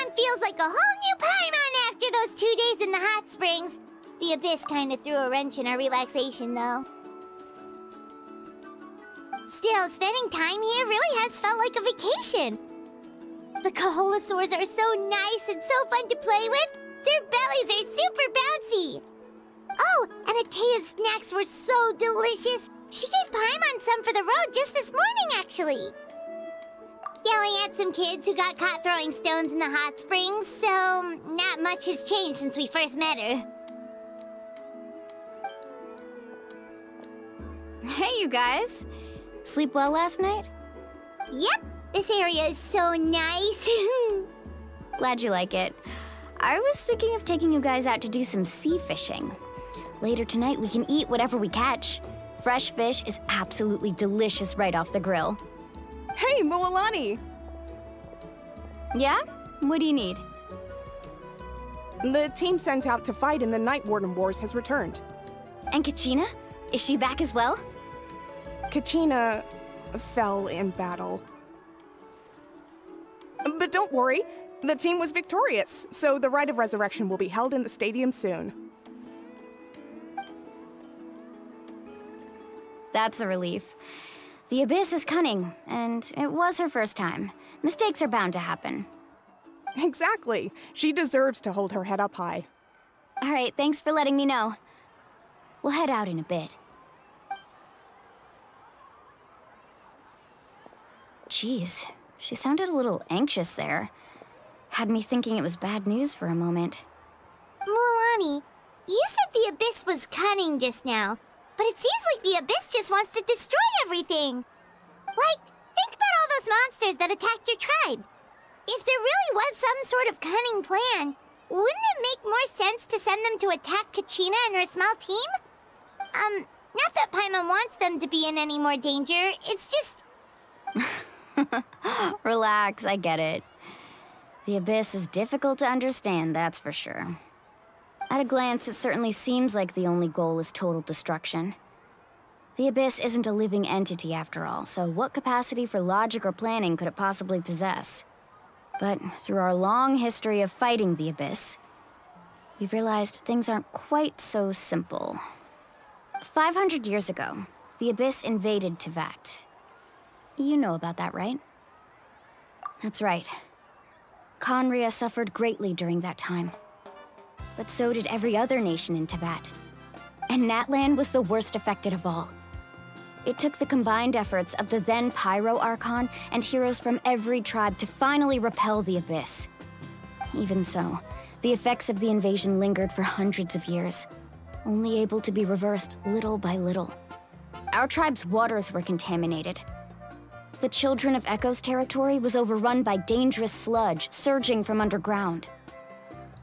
Natlan feels like a whole new Paimon after those 2 days in the hot springs. The Abyss kinda threw a wrench in our relaxation, though. Still, spending time here really has felt like a vacation. The Kaholosaurs are so nice and so fun to play with. Their bellies are super bouncy. Oh, and Atea's snacks were so delicious. She gave Paimon some for the road just this morning, actually. Yelling at some kids who got caught throwing stones in the hot springs, so not much has changed since we first met her. Hey, you guys. Sleep well last night? Yep, this area is so nice. Glad you like it. I was thinking of taking you guys out to do some sea fishing. Later tonight, we can eat whatever we catch. Fresh fish is absolutely delicious right off the grill. Hey, Mualani! Yeah? What do you need? The team sent out to fight in the Night Warden Wars has returned. And Kachina? Is she back as well? Kachina fell in battle. But don't worry, the team was victorious, so the Rite of Resurrection will be held in the stadium soon. That's a relief. The Abyss is cunning, and it was her first time. Mistakes are bound to happen. Exactly. She deserves to hold her head up high. All right, thanks for letting me know. We'll head out in a bit. Jeez, she sounded a little anxious there. Had me thinking it was bad news for a moment. Mualani, you said the Abyss was cunning just now, but it seems like the Abyss just wants to destroy everything. Like, think about all those monsters that attacked your tribe. If there really was some sort of cunning plan, wouldn't it make more sense to send them to attack Kachina and her small team? Not that Paimon wants them to be in any more danger, it's just... Relax, I get it. The Abyss is difficult to understand, that's for sure. At a glance, it certainly seems like the only goal is total destruction. The Abyss isn't a living entity after all, so what capacity for logic or planning could it possibly possess? But through our long history of fighting the Abyss, we've realized things aren't quite so simple. 500 years ago, the Abyss invaded Teyvat. You know about that, right? That's right. Khaenri'ah suffered greatly during that time. But so did every other nation in Teyvat. And Natlan was the worst affected of all. It took the combined efforts of the then Pyro Archon and heroes from every tribe to finally repel the Abyss. Even so, the effects of the invasion lingered for hundreds of years, only able to be reversed little by little. Our tribe's waters were contaminated. The Children of Echo's territory was overrun by dangerous sludge surging from underground.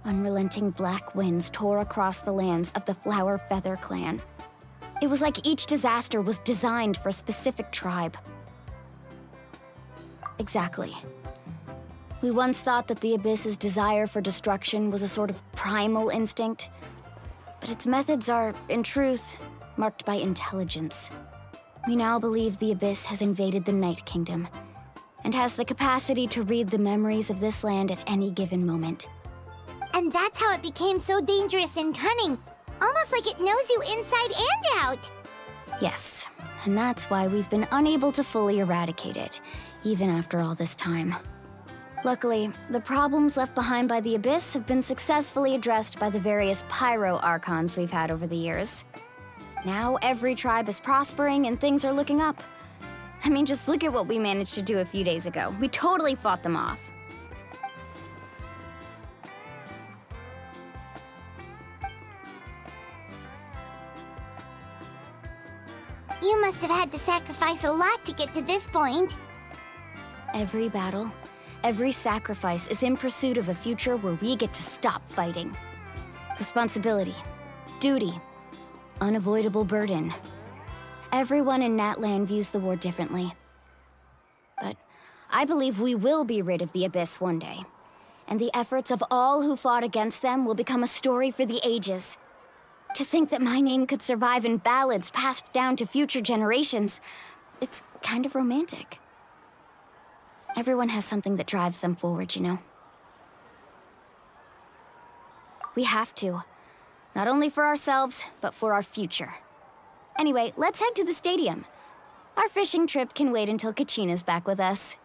Unrelenting black winds tore across the lands of the Flower Feather clan. It was like each disaster was designed for a specific tribe. Exactly. We once thought that the Abyss's desire for destruction was a sort of primal instinct, but its methods are, in truth, marked by intelligence. We now believe the Abyss has invaded the Night Kingdom, and has the capacity to read the memories of this land at any given moment. And that's how it became so dangerous and cunning. Almost like it knows you inside and out. Yes, and that's why we've been unable to fully eradicate it, even after all this time. Luckily, the problems left behind by the Abyss have been successfully addressed by the various Pyro Archons we've had over the years. Now every tribe is prospering and things are looking up. I mean, just look at what we managed to do a few days ago. We totally fought them off. You must have had to sacrifice a lot to get to this point. Every battle, every sacrifice is in pursuit of a future where we get to stop fighting. Responsibility, duty, unavoidable burden. Everyone in Natlan views the war differently. But I believe we will be rid of the Abyss one day. And the efforts of all who fought against them will become a story for the ages. To think that my name could survive in ballads passed down to future generations, it's kind of romantic. Everyone has something that drives them forward, you know? We have to. Not only for ourselves, but for our future. Anyway, let's head to the stadium. Our fishing trip can wait until Kachina's back with us.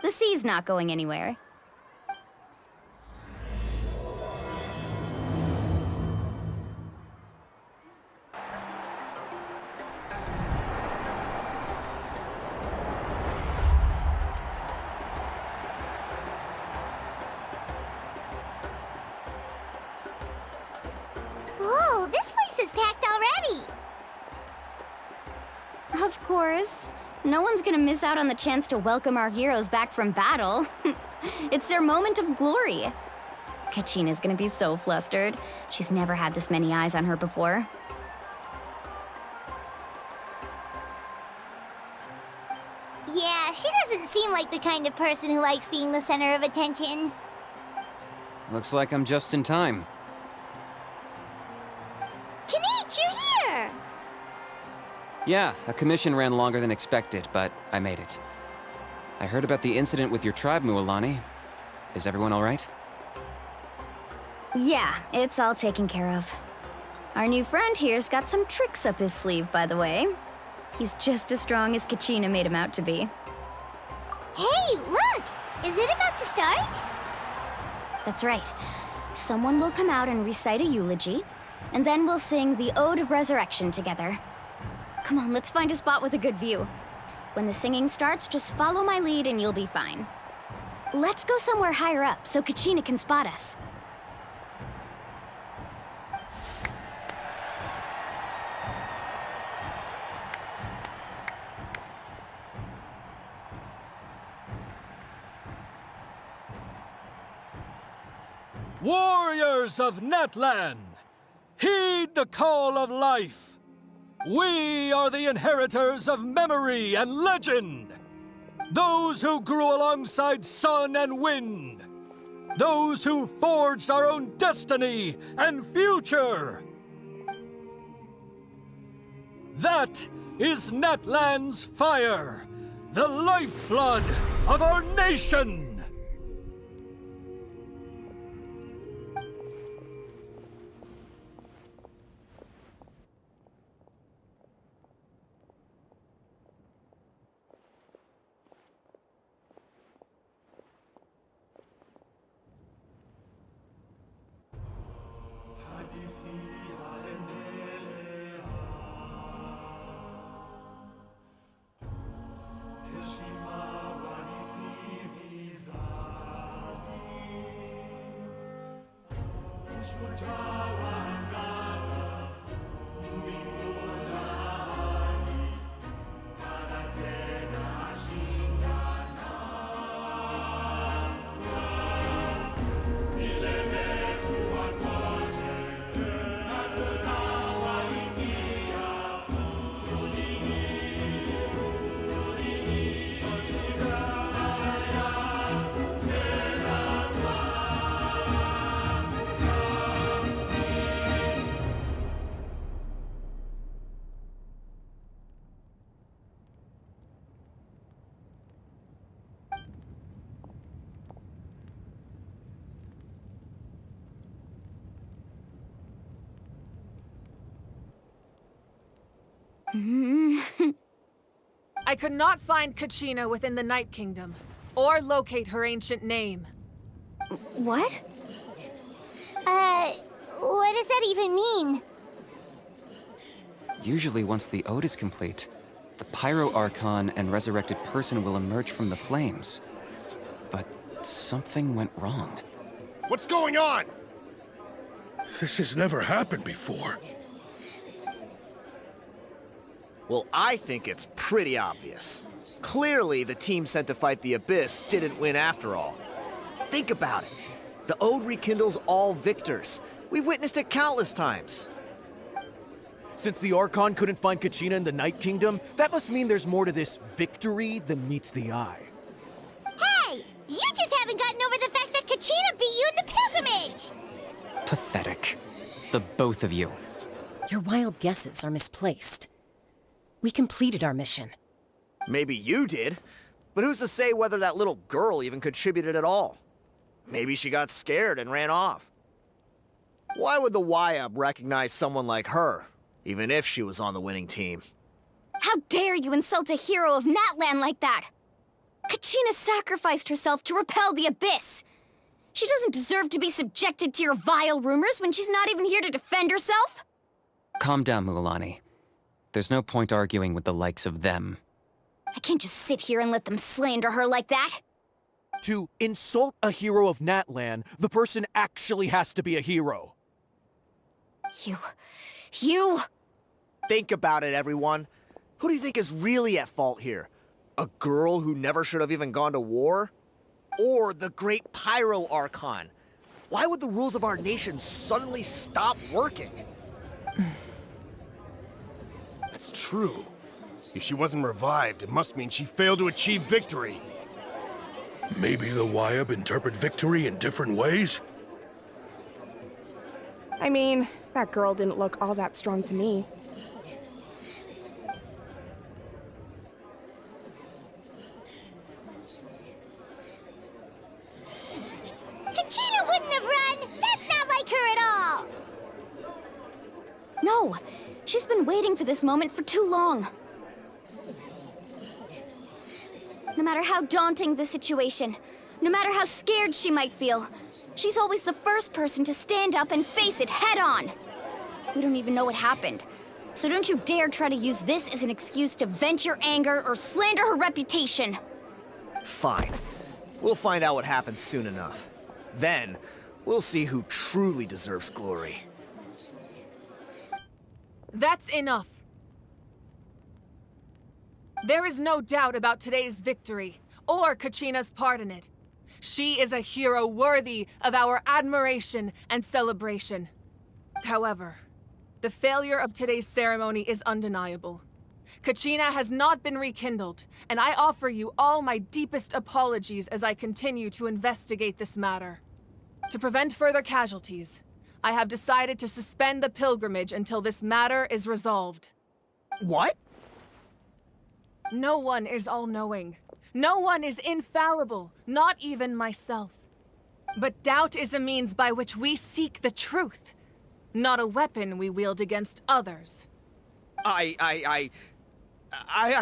The sea's not going anywhere. Whoa, this place is packed already! Of course. No one's gonna miss out on the chance to welcome our heroes back from battle. It's their moment of glory. Kachina's gonna be so flustered. She's never had this many eyes on her before. Yeah, she doesn't seem like the kind of person who likes being the center of attention. Looks like I'm just in time. Kanich, you're here! Yeah, a commission ran longer than expected, but I made it. I heard about the incident with your tribe, Mualani. Is everyone all right? Yeah, it's all taken care of. Our new friend here's got some tricks up his sleeve, by the way. He's just as strong as Kachina made him out to be. Hey, look! Is it about to start? That's right. Someone will come out and recite a eulogy, and then we'll sing the Ode of Resurrection together. Come on, let's find a spot with a good view. When the singing starts, just follow my lead and you'll be fine. Let's go somewhere higher up so Kachina can spot us. Warriors of Natlan, heed the call of life. We are the inheritors of memory and legend. Those who grew alongside sun and wind. Those who forged our own destiny and future. That is Natlan's fire, the lifeblood of our nation. I could not find Kachina within the Night Kingdom, or locate her ancient name. What? What does that even mean? Usually once the ode is complete, the Pyro Archon and resurrected person will emerge from the flames. But something went wrong. What's going on? This has never happened before. Well, I think it's pretty obvious. Clearly, the team sent to fight the Abyss didn't win after all. Think about it. The Ode rekindles all victors. We've witnessed it countless times. Since the Archon couldn't find Kachina in the Night Kingdom, that must mean there's more to this victory than meets the eye. Hey! You just haven't gotten over the fact that Kachina beat you in the pilgrimage! Pathetic. The both of you. Your wild guesses are misplaced. We completed our mission. Maybe you did, but who's to say whether that little girl even contributed at all? Maybe she got scared and ran off. Why would the YUB recognize someone like her, even if she was on the winning team? How dare you insult a hero of Natlan like that? Kachina sacrificed herself to repel the Abyss. She doesn't deserve to be subjected to your vile rumors when she's not even here to defend herself. Calm down, Mualani. There's no point arguing with the likes of them. I can't just sit here and let them slander her like that. To insult a hero of Natlan, the person actually has to be a hero. You... Think about it, everyone. Who do you think is really at fault here? A girl who never should have even gone to war? Or the great Pyro Archon? Why would the rules of our nation suddenly stop working? That's true. If she wasn't revived, it must mean she failed to achieve victory. Maybe the YUB interpret victory in different ways? I mean, that girl didn't look all that strong to me. Kachina wouldn't have run! That's not like her at all! No, she's been waiting for this moment for too long. No matter how daunting the situation, no matter how scared she might feel, she's always the first person to stand up and face it head on. We don't even know what happened, so don't you dare try to use this as an excuse to vent your anger or slander her reputation. Fine. We'll find out what happens soon enough. Then, we'll see who truly deserves glory. That's enough. There is no doubt about today's victory, or Kachina's part in it. She is a hero worthy of our admiration and celebration. However, the failure of today's ceremony is undeniable. Kachina has not been rekindled, and I offer you all my deepest apologies as I continue to investigate this matter. To prevent further casualties, I have decided to suspend the pilgrimage until this matter is resolved. What? No one is all-knowing. No one is infallible, not even myself. But doubt is a means by which we seek the truth, not a weapon we wield against others. I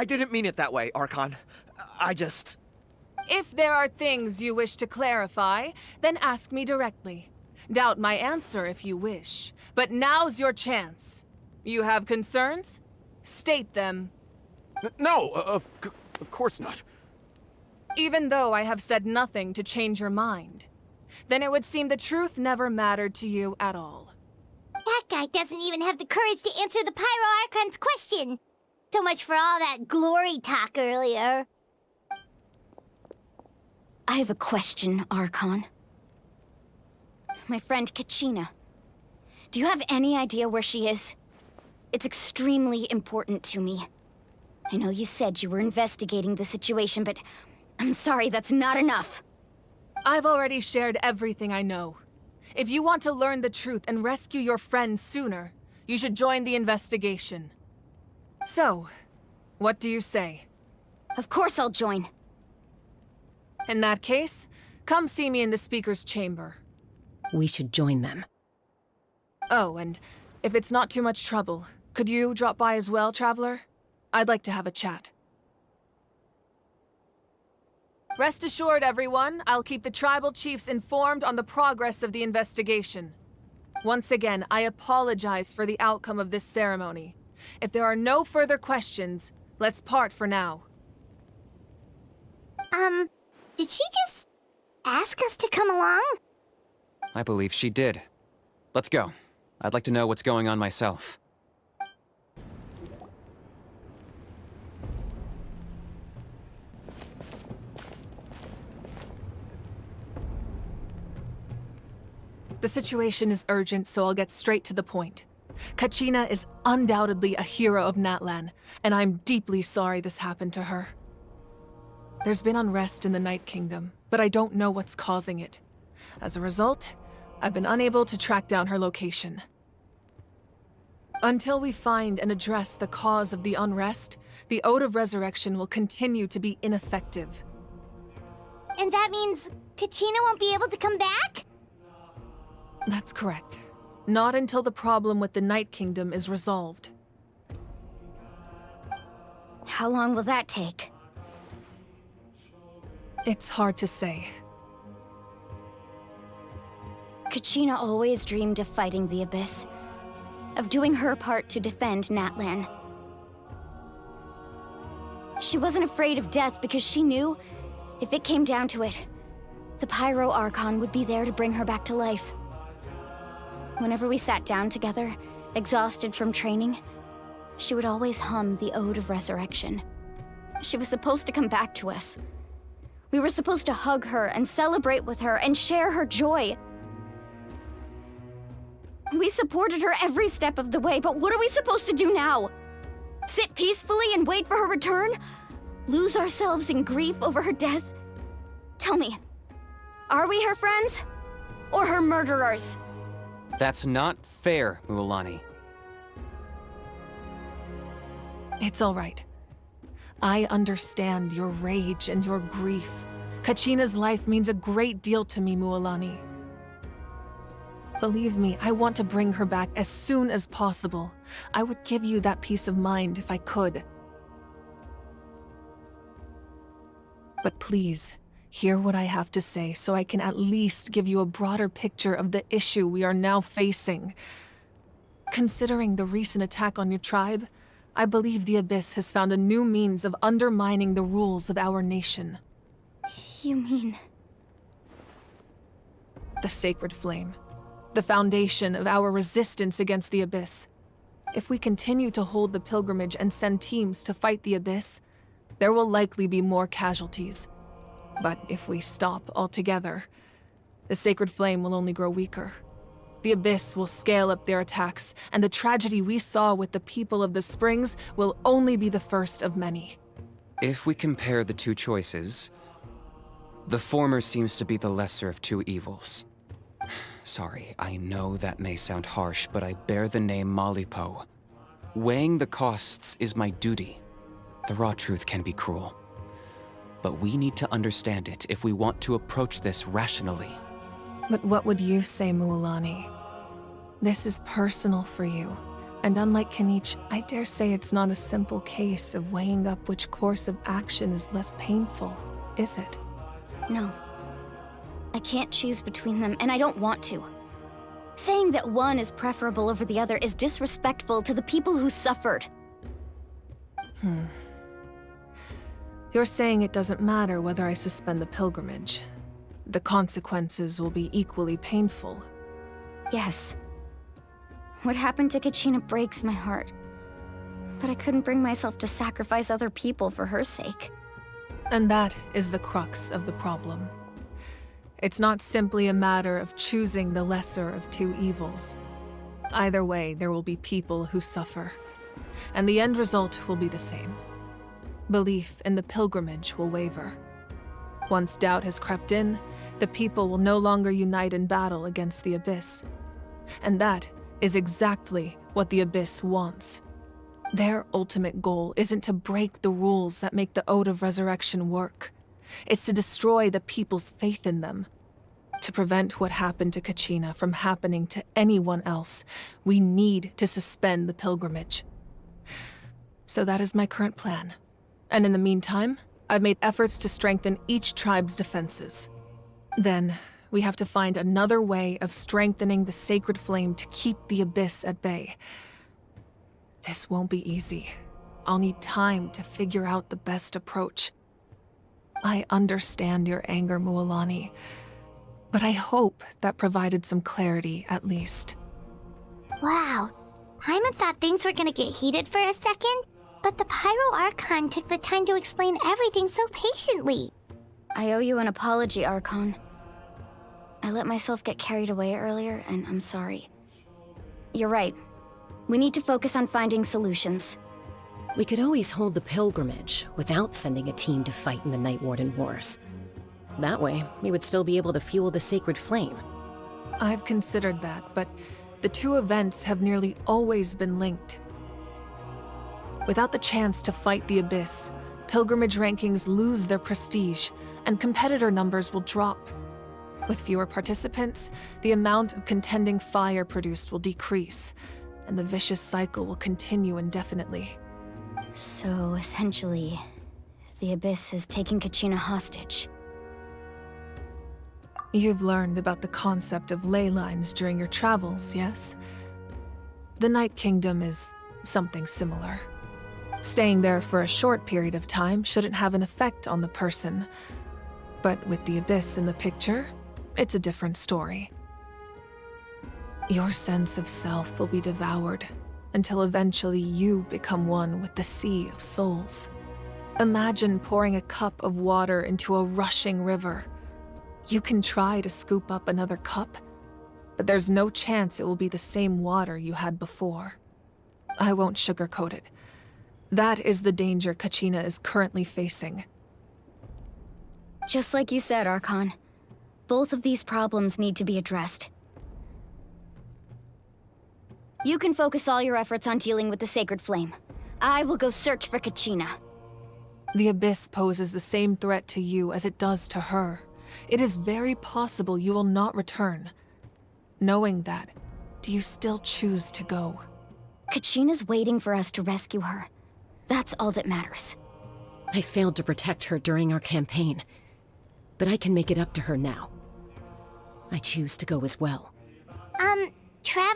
didn't mean it that way, Archon. I just... If there are things you wish to clarify, then ask me directly. Doubt my answer if you wish. But now's your chance. You have concerns? State them. No, of course not. Even though I have said nothing to change your mind, then it would seem the truth never mattered to you at all. That guy doesn't even have the courage to answer the Pyro Archon's question. So much for all that glory talk earlier. I have a question, Archon. My friend Kachina. Do you have any idea where she is? It's extremely important to me. I know you said you were investigating the situation, but I'm sorry, that's not enough. I've already shared everything I know. If you want to learn the truth and rescue your friend sooner, you should join the investigation. So, what do you say? Of course I'll join. In that case, come see me in the speaker's chamber. We should join them. Oh, and if it's not too much trouble, could you drop by as well, Traveler? I'd like to have a chat. Rest assured, everyone, I'll keep the tribal chiefs informed on the progress of the investigation. Once again, I apologize for the outcome of this ceremony. If there are no further questions, let's part for now. Did she just ask us to come along? I believe she did. Let's go. I'd like to know what's going on myself. The situation is urgent, so I'll get straight to the point. Kachina is undoubtedly a hero of Natlan, and I'm deeply sorry this happened to her. There's been unrest in the Night Kingdom, but I don't know what's causing it. As a result, I've been unable to track down her location. Until we find and address the cause of the unrest, the Ode of Resurrection will continue to be ineffective. And that means Kachina won't be able to come back? That's correct. Not until the problem with the Night Kingdom is resolved. How long will that take? It's hard to say. Kachina always dreamed of fighting the Abyss, of doing her part to defend Natlan. She wasn't afraid of death because she knew, if it came down to it, the Pyro Archon would be there to bring her back to life. Whenever we sat down together, exhausted from training, she would always hum the Ode of Resurrection. She was supposed to come back to us. We were supposed to hug her and celebrate with her and share her joy. We supported her every step of the way, but what are we supposed to do now? Sit peacefully and wait for her return? Lose ourselves in grief over her death? Tell me, are we her friends? Or her murderers? That's not fair, Mualani. It's all right. I understand your rage and your grief. Kachina's life means a great deal to me, Mualani. Believe me, I want to bring her back as soon as possible. I would give you that peace of mind if I could. But please, hear what I have to say so I can at least give you a broader picture of the issue we are now facing. Considering the recent attack on your tribe, I believe the Abyss has found a new means of undermining the rules of our nation. You mean... The Sacred Flame. The foundation of our resistance against the Abyss. If we continue to hold the pilgrimage and send teams to fight the Abyss, there will likely be more casualties. But if we stop altogether, the Sacred Flame will only grow weaker. The Abyss will scale up their attacks, and the tragedy we saw with the people of the Springs will only be the first of many. If we compare the two choices, the former seems to be the lesser of two evils. Sorry, I know that may sound harsh, but I bear the name Malipo. Weighing the costs is my duty. The raw truth can be cruel. But we need to understand it if we want to approach this rationally. But what would you say, Mualani? This is personal for you. And unlike Kanich, I dare say it's not a simple case of weighing up which course of action is less painful, is it? No. I can't choose between them, and I don't want to. Saying that one is preferable over the other is disrespectful to the people who suffered. You're saying it doesn't matter whether I suspend the pilgrimage. The consequences will be equally painful. Yes. What happened to Kachina breaks my heart. But I couldn't bring myself to sacrifice other people for her sake. And that is the crux of the problem. It's not simply a matter of choosing the lesser of two evils. Either way, there will be people who suffer. And the end result will be the same. Belief in the pilgrimage will waver. Once doubt has crept in, the people will no longer unite in battle against the Abyss. And that is exactly what the Abyss wants. Their ultimate goal isn't to break the rules that make the Ode of Resurrection work. It's to destroy the people's faith in them. To prevent what happened to Kachina from happening to anyone else, we need to suspend the pilgrimage. So that is my current plan. And in the meantime, I've made efforts to strengthen each tribe's defenses. Then, we have to find another way of strengthening the Sacred Flame to keep the Abyss at bay. This won't be easy. I'll need time to figure out the best approach. I understand your anger, Mualani, but I hope that provided some clarity at least. Wow. Hyman thought things were gonna get heated for a second, but the Pyro Archon took the time to explain everything so patiently. I owe you an apology, Archon. I let myself get carried away earlier, and I'm sorry. You're right. We need to focus on finding solutions. We could always hold the pilgrimage without sending a team to fight in the Night Warden Wars. That way, we would still be able to fuel the Sacred Flame. I've considered that, but the two events have nearly always been linked. Without the chance to fight the Abyss, pilgrimage rankings lose their prestige, and competitor numbers will drop. With fewer participants, the amount of contending fire produced will decrease, and the vicious cycle will continue indefinitely. So, essentially, the Abyss has taken Kachina hostage. You've learned about the concept of ley lines during your travels, yes? The Night Kingdom is something similar. Staying there for a short period of time shouldn't have an effect on the person. But with the Abyss in the picture, it's a different story. Your sense of self will be devoured until eventually you become one with the sea of souls. Imagine pouring a cup of water into a rushing river. You can try to scoop up another cup, but there's no chance it will be the same water you had before. I won't sugarcoat it. That is the danger Kachina is currently facing. Just like you said, Archon. Both of these problems need to be addressed. You can focus all your efforts on dealing with the Sacred Flame. I will go search for Kachina. The Abyss poses the same threat to you as it does to her. It is very possible you will not return. Knowing that, do you still choose to go? Kachina's waiting for us to rescue her. That's all that matters. I failed to protect her during our campaign, but I can make it up to her now. I choose to go as well. Traveler?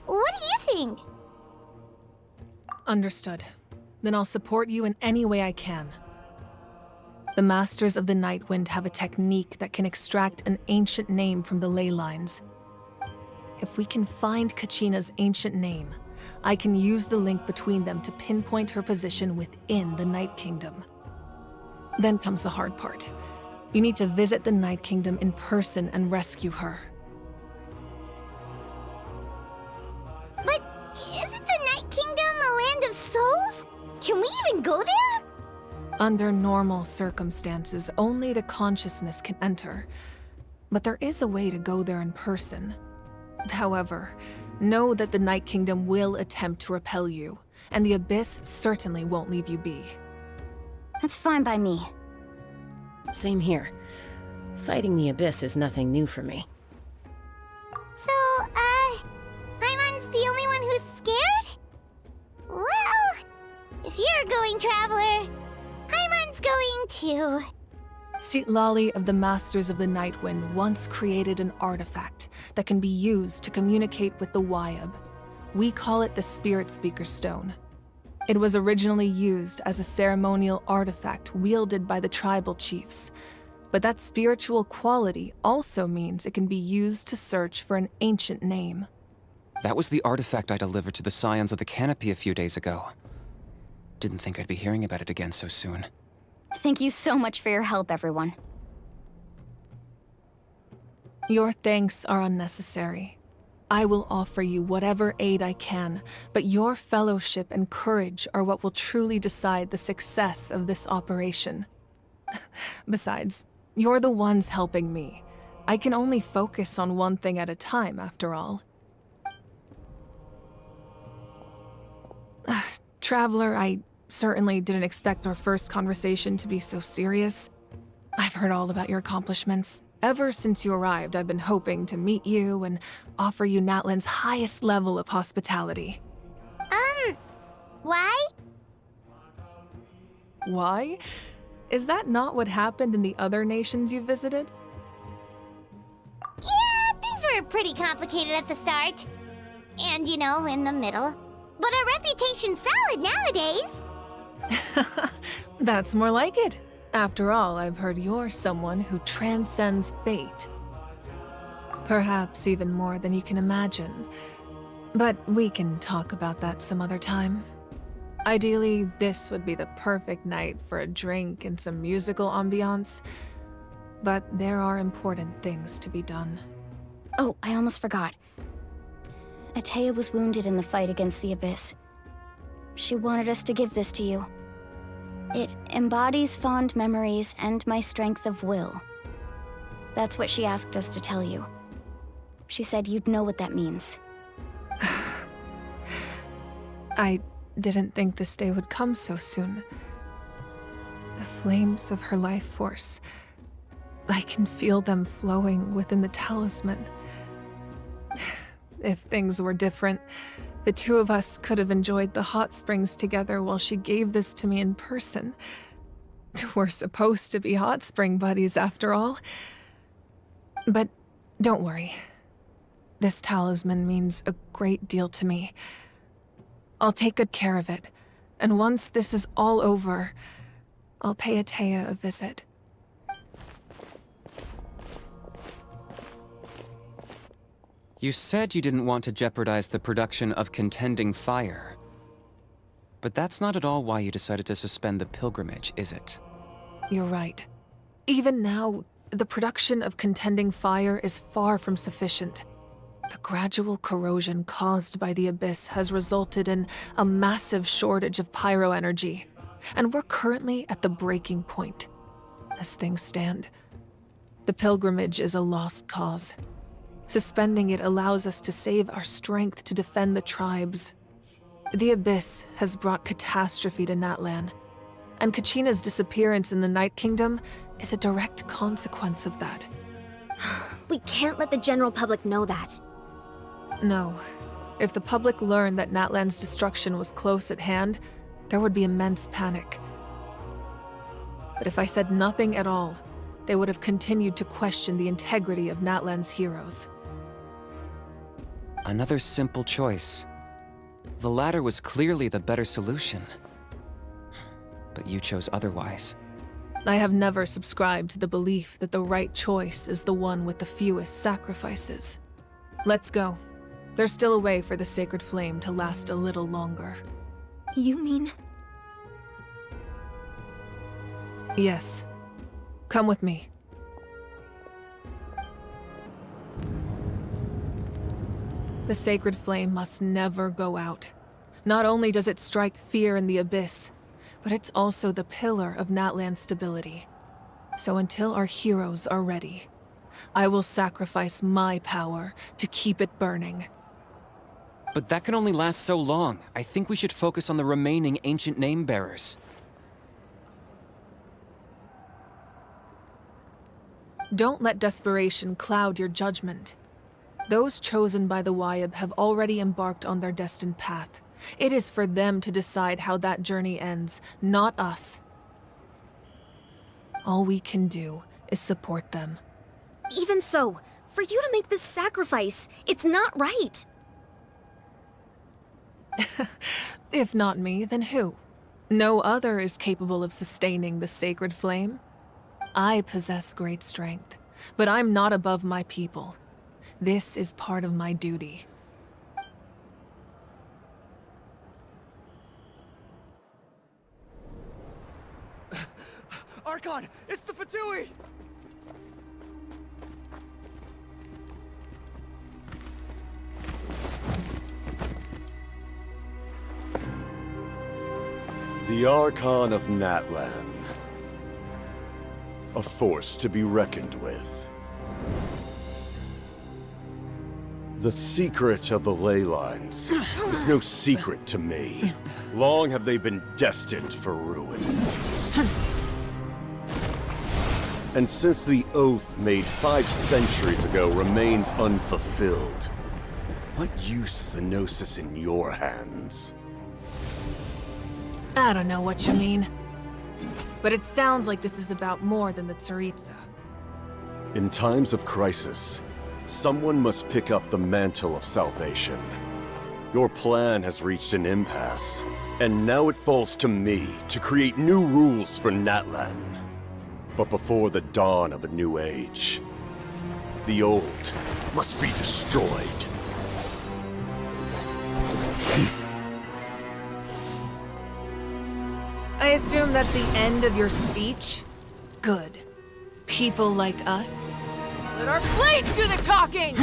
What do you think? Understood. Then I'll support you in any way I can. The Masters of the Nightwind have a technique that can extract an ancient name from the ley lines. If we can find Kachina's ancient name, I can use the link between them to pinpoint her position within the Night Kingdom. Then comes the hard part. You need to visit the Night Kingdom in person and rescue her. But isn't the Night Kingdom a land of souls? Can we even go there? Under normal circumstances, only the consciousness can enter. But there is a way to go there in person. However, know that the Night Kingdom will attempt to repel you, and the Abyss certainly won't leave you be. That's fine by me. Same here. Fighting the Abyss is nothing new for me. So, Paimon's the only one who's scared? Well, if you're going, Traveler, Paimon's going too. Lali of the Masters of the Nightwind once created an artifact that can be used to communicate with the Wayab. We call it the Spirit Speaker Stone. It was originally used as a ceremonial artifact wielded by the tribal chiefs, but that spiritual quality also means it can be used to search for an ancient name. That was the artifact I delivered to the Scions of the Canopy a few days ago. Didn't think I'd be hearing about it again so soon. Thank you so much for your help, everyone. Your thanks are unnecessary. I will offer you whatever aid I can, but your fellowship and courage are what will truly decide the success of this operation. Besides, you're the ones helping me. I can only focus on one thing at a time, after all. Traveler, I certainly didn't expect our first conversation to be so serious. I've heard all about your accomplishments. Ever since you arrived, I've been hoping to meet you and offer you Natlan's highest level of hospitality. Why? Why? Is that not what happened in the other nations you visited? Yeah, things were pretty complicated at the start. And, in the middle. But our reputation's solid nowadays. That's more like it. After all, I've heard you're someone who transcends fate. Perhaps even more than you can imagine. But we can talk about that some other time. Ideally, this would be the perfect night for a drink and some musical ambiance. But there are important things to be done. Oh, I almost forgot. Atea was wounded in the fight against the Abyss. She wanted us to give this to you. It embodies fond memories and my strength of will. That's what she asked us to tell you. She said you'd know what that means. I didn't think this day would come so soon. The flames of her life force. I can feel them flowing within the talisman. If things were different, the two of us could have enjoyed the hot springs together while she gave this to me in person. We're supposed to be hot spring buddies after all. But don't worry. This talisman means a great deal to me. I'll take good care of it, and once this is all over, I'll pay Atea a visit. You said you didn't want to jeopardize the production of Contending Fire. But that's not at all why you decided to suspend the pilgrimage, is it? You're right. Even now, the production of Contending Fire is far from sufficient. The gradual corrosion caused by the Abyss has resulted in a massive shortage of pyro energy, and we're currently at the breaking point. As things stand, the pilgrimage is a lost cause. Suspending it allows us to save our strength to defend the tribes. The Abyss has brought catastrophe to Natlan, and Kachina's disappearance in the Night Kingdom is a direct consequence of that. We can't let the general public know that. No. If the public learned that Natlan's destruction was close at hand, there would be immense panic. But if I said nothing at all, they would have continued to question the integrity of Natlan's heroes. Another simple choice. The latter was clearly the better solution. But you chose otherwise. I have never subscribed to the belief that the right choice is the one with the fewest sacrifices. Let's go. There's still a way for the sacred flame to last a little longer. You mean? Yes. Come with me. The sacred flame must never go out. Not only does it strike fear in the Abyss, but it's also the pillar of Natlan's stability. So until our heroes are ready, I will sacrifice my power to keep it burning. But that can only last so long. I think we should focus on the remaining ancient name-bearers. Don't let desperation cloud your judgment. Those chosen by the Wayab have already embarked on their destined path. It is for them to decide how that journey ends, not us. All we can do is support them. Even so, for you to make this sacrifice, it's not right. If not me, then who? No other is capable of sustaining the sacred flame. I possess great strength, but I'm not above my people. This is part of my duty. Archon, it's the Fatui! The Archon of Natlan. A force to be reckoned with. The secret of the ley lines is no secret to me. Long have they been destined for ruin. And since the oath made 5 centuries ago remains unfulfilled, what use is the Gnosis in your hands? I don't know what you mean. But it sounds like this is about more than the Tsaritsa. In times of crisis, someone must pick up the mantle of salvation. Your plan has reached an impasse, and now it falls to me to create new rules for Natlan. But before the dawn of a new age, the old must be destroyed. I assume that's the end of your speech? Good. People like us. Let our blades do the talking!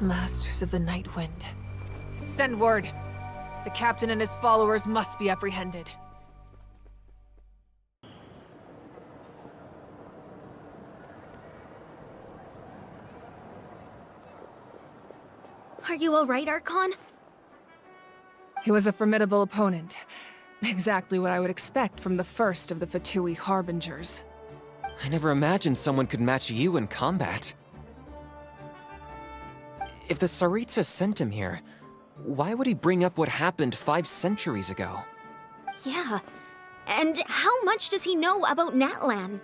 Masters of the Night Wind. Send word. The captain and his followers must be apprehended. Are you all right, Archon? He was a formidable opponent. Exactly what I would expect from the first of the Fatui Harbingers. I never imagined someone could match you in combat. If the Tsaritsa sent him here, why would he bring up what happened 5 centuries ago? Yeah. And how much does he know about Natlan?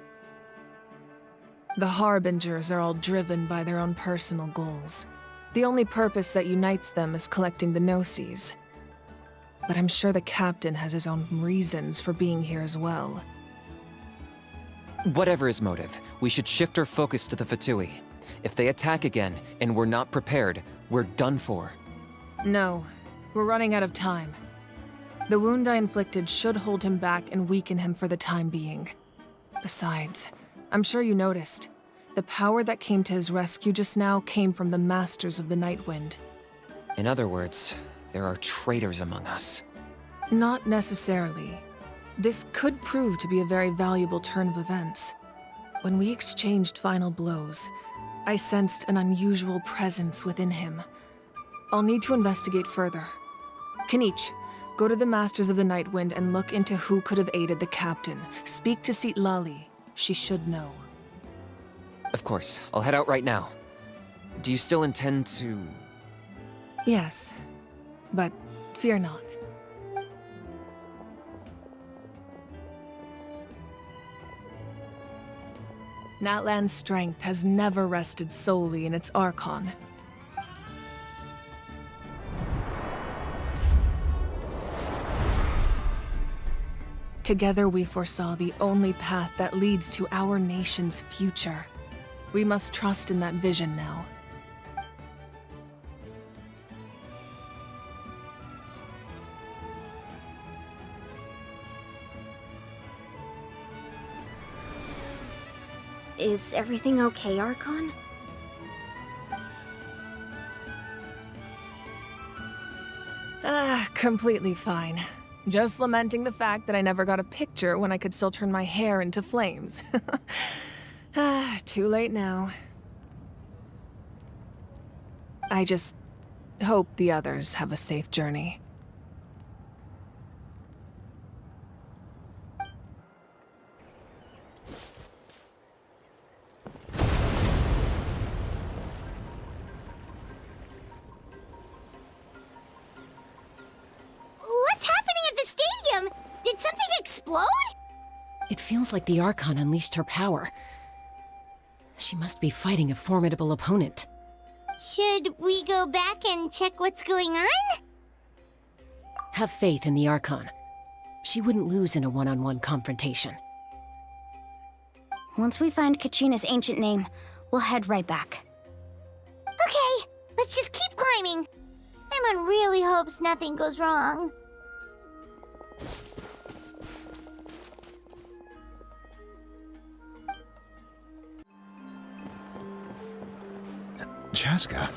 The Harbingers are all driven by their own personal goals. The only purpose that unites them is collecting the Gnosis. But I'm sure the captain has his own reasons for being here as well. Whatever his motive, we should shift our focus to the Fatui. If they attack again, and we're not prepared, we're done for. No, we're running out of time. The wound I inflicted should hold him back and weaken him for the time being. Besides, I'm sure you noticed, the power that came to his rescue just now came from the Masters of the Night Wind. In other words, there are traitors among us. Not necessarily. This could prove to be a very valuable turn of events. When we exchanged final blows, I sensed an unusual presence within him. I'll need to investigate further. Kanich, go to the Masters of the Night Wind and look into who could have aided the captain. Speak to Sitlali. She should know. Of course, I'll head out right now. Do you still intend to... Yes, but fear not. Natlan's strength has never rested solely in its Archon. Together we foresaw the only path that leads to our nation's future. We must trust in that vision now. Is everything okay, Archon? Completely fine. Just lamenting the fact that I never got a picture when I could still turn my hair into flames. Too late now. I just hope the others have a safe journey. What's happening at the stadium? Did something explode? It feels like the Archon unleashed her power. She must be fighting a formidable opponent. Should we go back and check what's going on? Have faith in the Archon. She wouldn't lose in a one-on-one confrontation. Once we find Kachina's ancient name, we'll head right back. Okay, let's just keep climbing. Everyone really hopes nothing goes wrong. Chaska.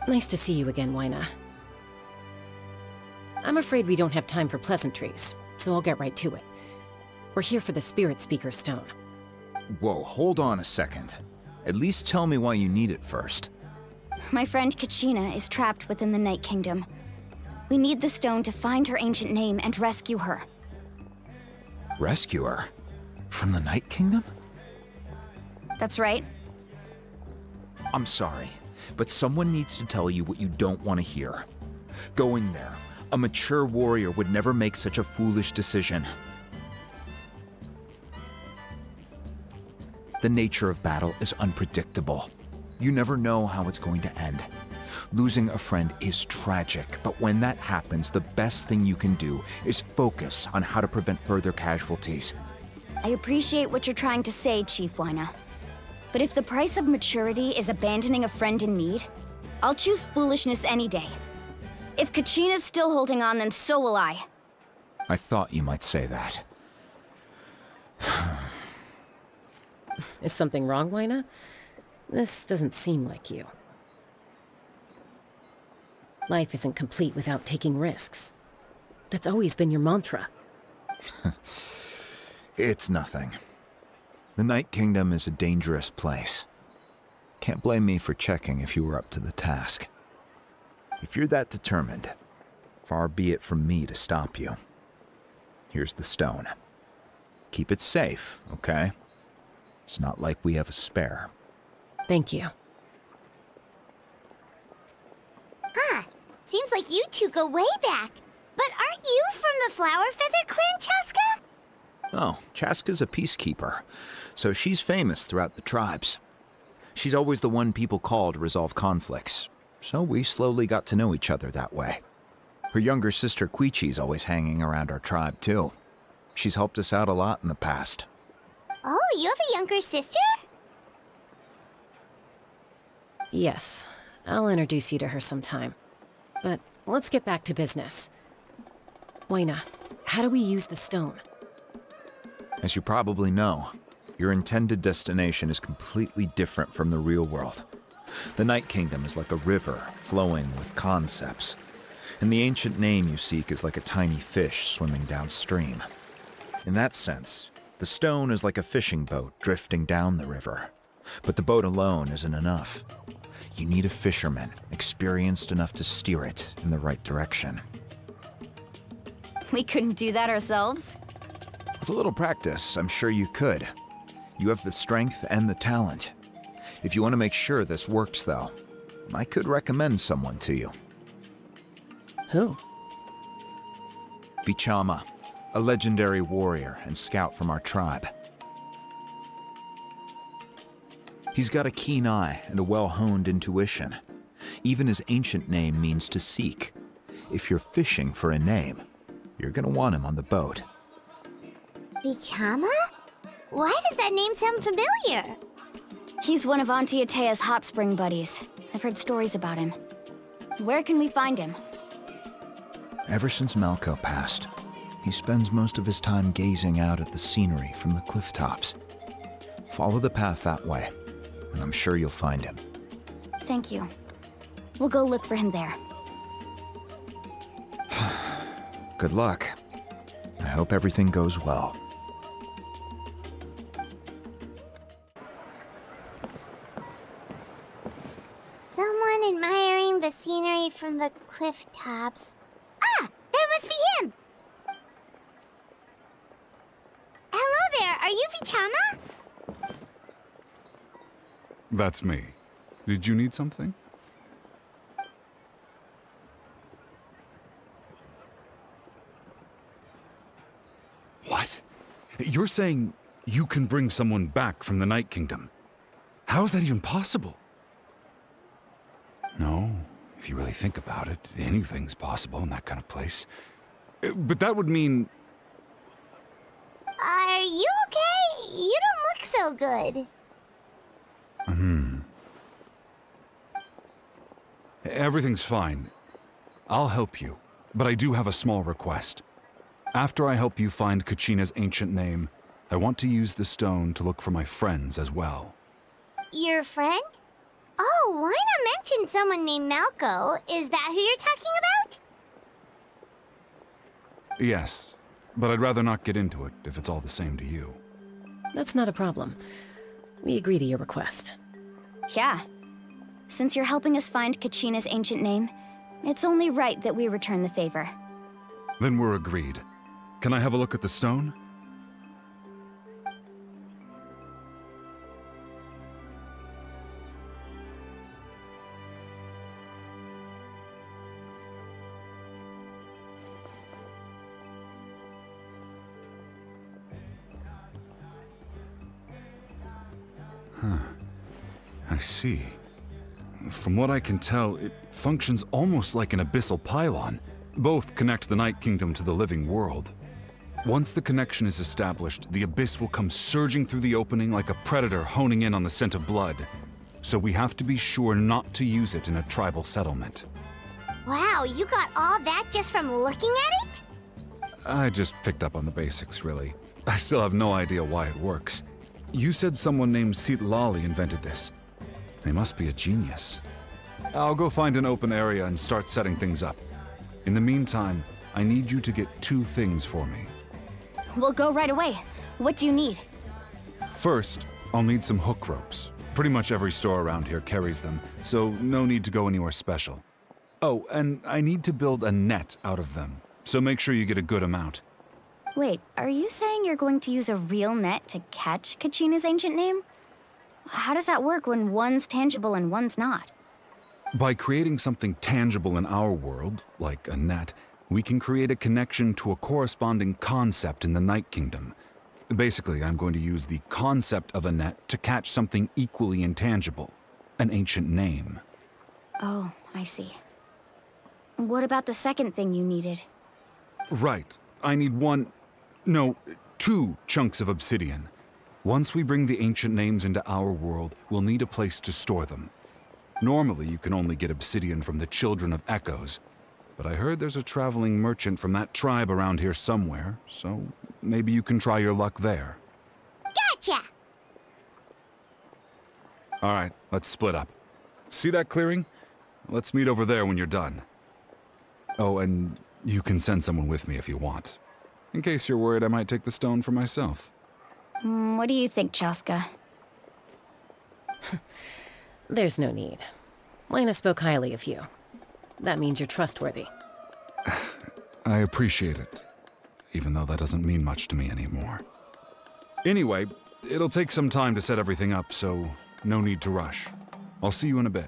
Nice to see you again, Wyna. I'm afraid we don't have time for pleasantries, so I'll get right to it. We're here for the Spirit Speaker Stone. Whoa, hold on a second. At least tell me why you need it first. My friend Kachina is trapped within the Night Kingdom. We need the stone to find her ancient name and rescue her. Rescuer? From the Night Kingdom? That's right. I'm sorry, but someone needs to tell you what you don't want to hear. Going there, a mature warrior would never make such a foolish decision. The nature of battle is unpredictable. You never know how it's going to end. Losing a friend is tragic, but when that happens, the best thing you can do is focus on how to prevent further casualties. I appreciate what you're trying to say, Chief Wyna. But if the price of maturity is abandoning a friend in need, I'll choose foolishness any day. If Kachina's still holding on, then so will I. I thought you might say that. Is something wrong, Wyna? This doesn't seem like you. Life isn't complete without taking risks. That's always been your mantra. It's nothing. The Night Kingdom is a dangerous place. Can't blame me for checking if you were up to the task. If you're that determined, far be it from me to stop you. Here's the stone. Keep it safe, okay? It's not like we have a spare. Thank you. Huh. Seems like you two go way back. But aren't you from the Flower Feather Clan, Chaska? Oh, Chaska's a peacekeeper, so she's famous throughout the tribes. She's always the one people call to resolve conflicts, so we slowly got to know each other that way. Her younger sister Quichi's always hanging around our tribe, too. She's helped us out a lot in the past. Oh, you have a younger sister? Yes, I'll introduce you to her sometime. But let's get back to business. Wyna, how do we use the stone? As you probably know, your intended destination is completely different from the real world. The Night Kingdom is like a river flowing with concepts, and the ancient name you seek is like a tiny fish swimming downstream. In that sense, the stone is like a fishing boat drifting down the river, but the boat alone isn't enough. You need a fisherman experienced enough to steer it in the right direction. We couldn't do that ourselves? With a little practice, I'm sure you could. You have the strength and the talent. If you want to make sure this works, though, I could recommend someone to you. Who? Vichama, a legendary warrior and scout from our tribe. He's got a keen eye and a well-honed intuition. Even his ancient name means to seek. If you're fishing for a name, you're gonna want him on the boat. Vichama? Why does that name sound familiar? He's one of Auntie Atea's hot spring buddies. I've heard stories about him. Where can we find him? Ever since Malco passed, he spends most of his time gazing out at the scenery from the cliff tops. Follow the path that way, and I'm sure you'll find him. Thank you. We'll go look for him there. Good luck. I hope everything goes well. Someone admiring the scenery from the cliff tops. Ah! That must be him! Hello there, are you Vichama? That's me. Did you need something? What? You're saying you can bring someone back from the Night Kingdom? How is that even possible? No, if you really think about it, anything's possible in that kind of place. But that would mean... Are you okay? You don't look so good. Everything's fine. I'll help you, but I do have a small request. After I help you find Kachina's ancient name, I want to use the stone to look for my friends as well. Your friend? Oh, why not mention someone named Malco? Is that who you're talking about? Yes, but I'd rather not get into it if it's all the same to you. That's not a problem. We agree to your request. Yeah. Since you're helping us find Kachina's ancient name, it's only right that we return the favor. Then we're agreed. Can I have a look at the stone? I see. From what I can tell, it functions almost like an abyssal pylon. Both connect the Night Kingdom to the living world. Once the connection is established, the abyss will come surging through the opening like a predator honing in on the scent of blood. So we have to be sure not to use it in a tribal settlement. Wow, you got all that just from looking at it? I just picked up on the basics, really. I still have no idea why it works. You said someone named Lali invented this. They must be a genius. I'll go find an open area and start setting things up. In the meantime, I need you to get 2 things for me. We'll go right away. What do you need? First, I'll need some hook ropes. Pretty much every store around here carries them, so no need to go anywhere special. Oh, and I need to build a net out of them, so make sure you get a good amount. Wait, are you saying you're going to use a real net to catch Kachina's ancient name? How does that work when one's tangible and one's not? By creating something tangible in our world, like a net, we can create a connection to a corresponding concept in the Night Kingdom. Basically, I'm going to use the concept of a net to catch something equally intangible, an ancient name. Oh, I see. What about the second thing you needed? Right. I need 2 chunks of obsidian. Once we bring the ancient names into our world, we'll need a place to store them. Normally, you can only get obsidian from the Children of Echoes, but I heard there's a traveling merchant from that tribe around here somewhere, so maybe you can try your luck there. Gotcha! All right, let's split up. See that clearing? Let's meet over there when you're done. Oh, and you can send someone with me if you want. In case you're worried I might take the stone for myself. What do you think, Chaska? There's no need. Lena spoke highly of you. That means you're trustworthy. I appreciate it, even though that doesn't mean much to me anymore. Anyway, it'll take some time to set everything up, so no need to rush. I'll see you in a bit.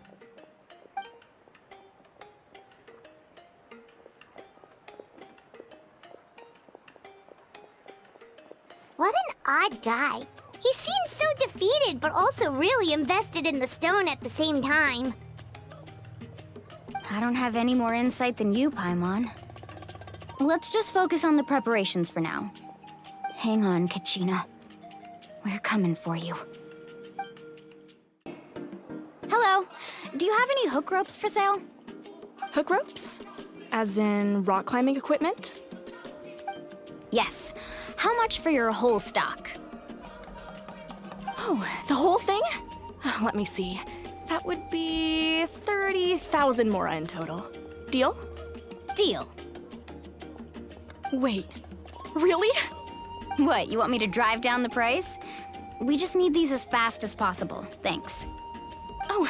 What an odd guy. He seems so defeated, but also really invested in the stone at the same time. I don't have any more insight than you, Paimon. Let's just focus on the preparations for now. Hang on, Kachina. We're coming for you. Hello. Do you have any hook ropes for sale? Hook ropes? As in rock climbing equipment? Yes. How much for your whole stock? Oh, the whole thing? Let me see. That would be 30,000 mora in total. Deal? Deal. Wait, really? What, you want me to drive down the price? We just need these as fast as possible. Thanks. Oh,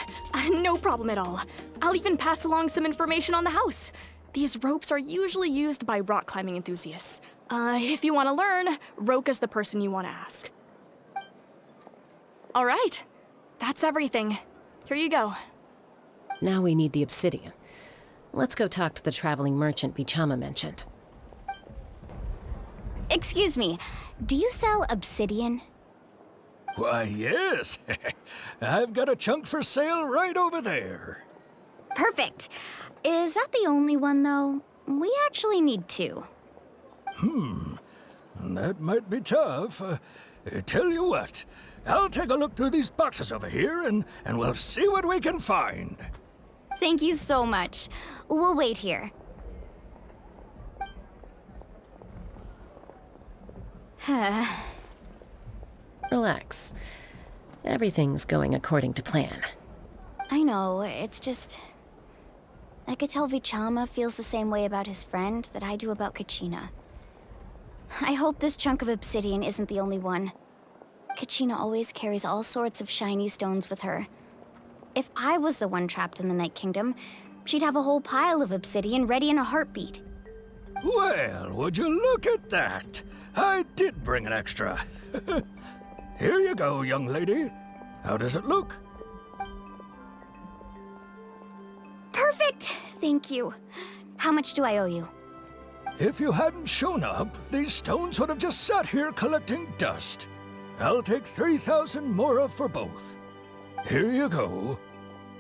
no problem at all. I'll even pass along some information on the house. These ropes are usually used by rock climbing enthusiasts. If you want to learn, Roka's the person you want to ask. All right, that's everything. Here you go. Now we need the obsidian. Let's go talk to the traveling merchant Bichama mentioned. Excuse me, do you sell obsidian? Why, yes. I've got a chunk for sale right over there. Perfect. Is that the only one, though? We actually need 2. That might be tough. Tell you what, I'll take a look through these boxes over here and we'll see what we can find. Thank you so much. We'll wait here. Relax. Everything's going according to plan. I know, it's just... I could tell Vichama feels the same way about his friend that I do about Kachina. I hope this chunk of obsidian isn't the only one. Kachina always carries all sorts of shiny stones with her. If I was the one trapped in the Night Kingdom, she'd have a whole pile of obsidian ready in a heartbeat. Well, would you look at that? I did bring an extra. Here you go, young lady. How does it look? Perfect! Thank you. How much do I owe you? If you hadn't shown up, these stones would have just sat here collecting dust. I'll take 3,000 mora for both. Here you go.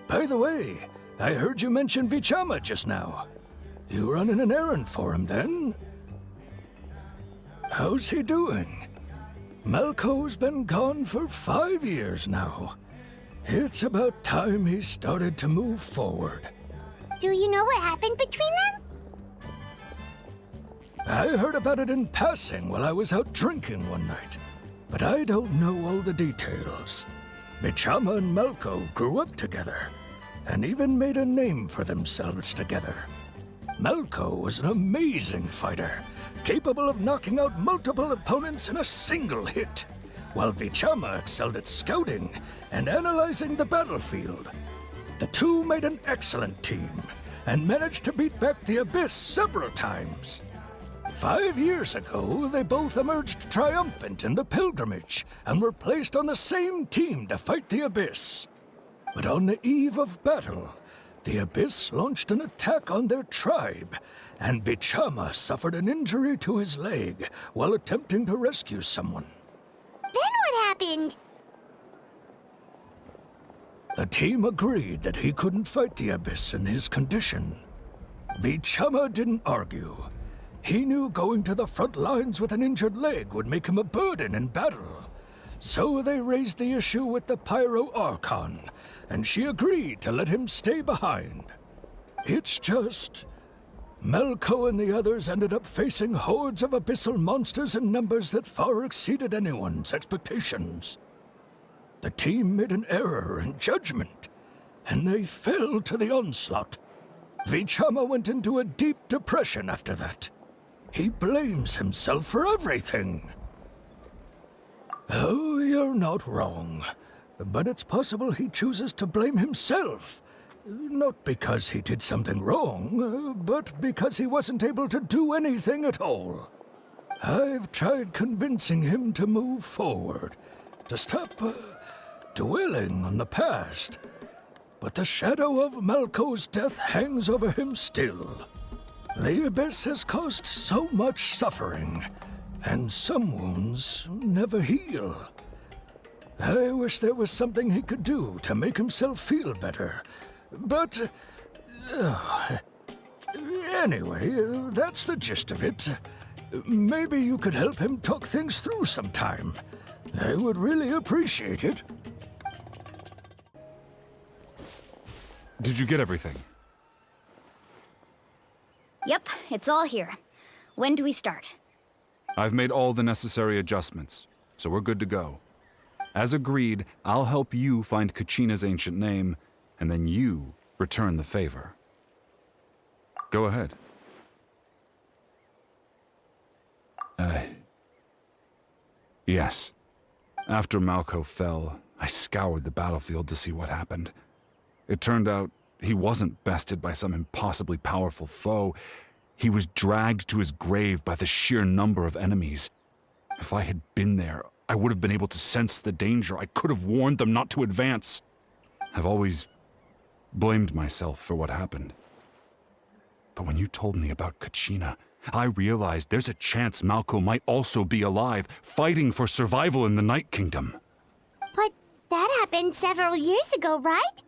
By the way, I heard you mention Vichama just now. You running an errand for him, then? How's he doing? Malco's been gone for 5 years now. It's about time he started to move forward. Do you know what happened between them? I heard about it in passing while I was out drinking one night, but I don't know all the details. Vichama and Malco grew up together, and even made a name for themselves together. Malco was an amazing fighter, capable of knocking out multiple opponents in a single hit, while Vichama excelled at scouting and analyzing the battlefield. The two made an excellent team, and managed to beat back the Abyss several times. 5 years ago, they both emerged triumphant in the pilgrimage, and were placed on the same team to fight the Abyss. But on the eve of battle, the Abyss launched an attack on their tribe, and Vichama suffered an injury to his leg while attempting to rescue someone. Then what happened? The team agreed that he couldn't fight the Abyss in his condition. Vichama didn't argue. He knew going to the front lines with an injured leg would make him a burden in battle. So they raised the issue with the Pyro Archon, and she agreed to let him stay behind. It's just... Malco and the others ended up facing hordes of abyssal monsters in numbers that far exceeded anyone's expectations. The team made an error in judgment, and they fell to the onslaught. Vichama went into a deep depression after that. He blames himself for everything. Oh, you're not wrong. But it's possible he chooses to blame himself. Not because he did something wrong, but because he wasn't able to do anything at all. I've tried convincing him to move forward, to stop dwelling on the past. But the shadow of Malco's death hangs over him still. The Abyss has caused so much suffering, and some wounds never heal. I wish there was something he could do to make himself feel better, but... anyway, that's the gist of it. Maybe you could help him talk things through sometime. I would really appreciate it. Did you get everything? Yep, it's all here. When do we start? I've made all the necessary adjustments, so we're good to go. As agreed, I'll help you find Kachina's ancient name, and then you return the favor. Go ahead. Yes. After Malco fell, I scoured the battlefield to see what happened. It turned out he wasn't bested by some impossibly powerful foe. He was dragged to his grave by the sheer number of enemies. If I had been there, I would have been able to sense the danger. I could have warned them not to advance. I've always blamed myself for what happened. But when you told me about Kachina, I realized there's a chance Malco might also be alive, fighting for survival in the Night Kingdom. But that happened several years ago, right?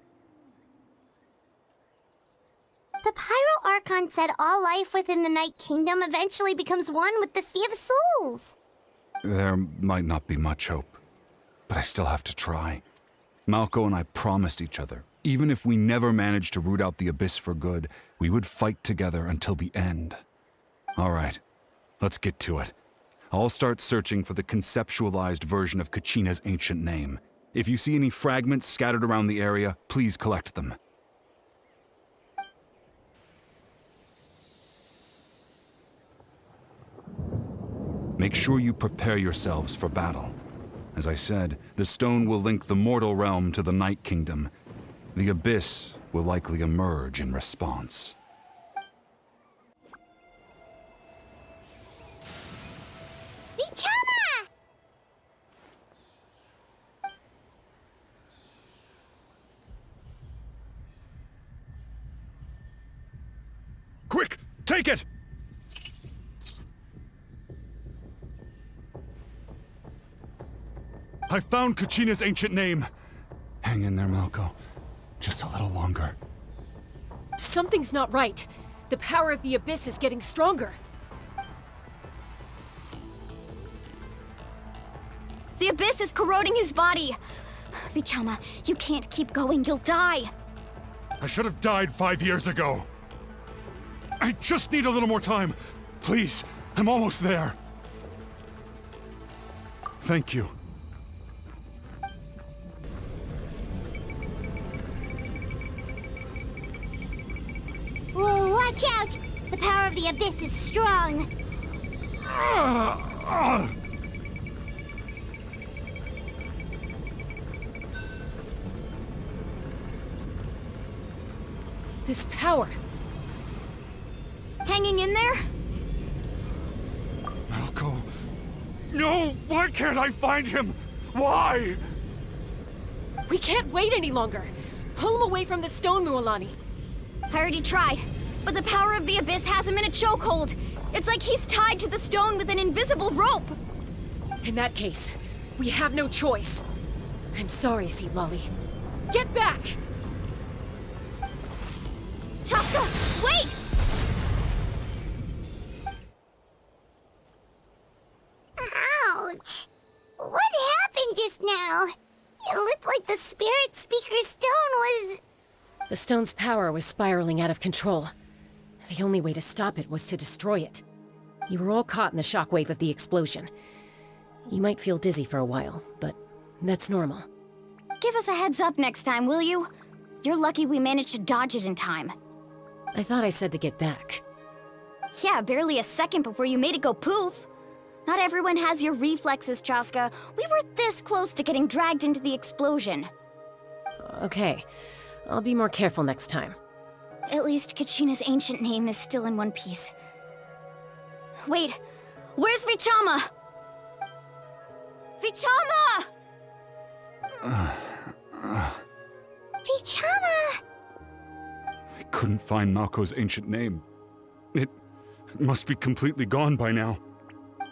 The Pyro Archon said all life within the Night Kingdom eventually becomes one with the Sea of Souls. There might not be much hope, but I still have to try. Malco and I promised each other, even if we never managed to root out the Abyss for good, we would fight together until the end. All right, let's get to it. I'll start searching for the conceptualized version of Kachina's ancient name. If you see any fragments scattered around the area, please collect them. Make sure you prepare yourselves for battle. As I said, the stone will link the mortal realm to the Night Kingdom. The Abyss will likely emerge in response. Vichama! Quick! Take it! I found Kachina's ancient name. Hang in there, Malko. Just a little longer. Something's not right. The power of the Abyss is getting stronger. The Abyss is corroding his body. Vichama, you can't keep going. You'll die. I should have died 5 years ago. I just need a little more time. Please, I'm almost there. Thank you. Whoa, watch out! The power of the Abyss is strong. This power. Hanging in there? Malko. No! Why can't I find him? Why? We can't wait any longer. Pull him away from the stone, Mualani. I already tried, but the power of the Abyss has him in a chokehold. It's like he's tied to the stone with an invisible rope. In that case, we have no choice. I'm sorry, Sea Lolly. Get back! Chaska, wait! Ouch! What happened just now? It looked like the Spirit Speaker's stone was... The stone's power was spiraling out of control. The only way to stop it was to destroy it. You were all caught in the shockwave of the explosion. You might feel dizzy for a while, but that's normal. Give us a heads up next time, will you? You're lucky we managed to dodge it in time. I thought I said to get back. Yeah, barely a second before you made it go poof. Not everyone has your reflexes, Chaska. We were this close to getting dragged into the explosion. Okay, I'll be more careful next time. At least Kachina's ancient name is still in one piece. Wait, where's Vichama? Vichama! Vichama! I couldn't find Malko's ancient name. It must be completely gone by now.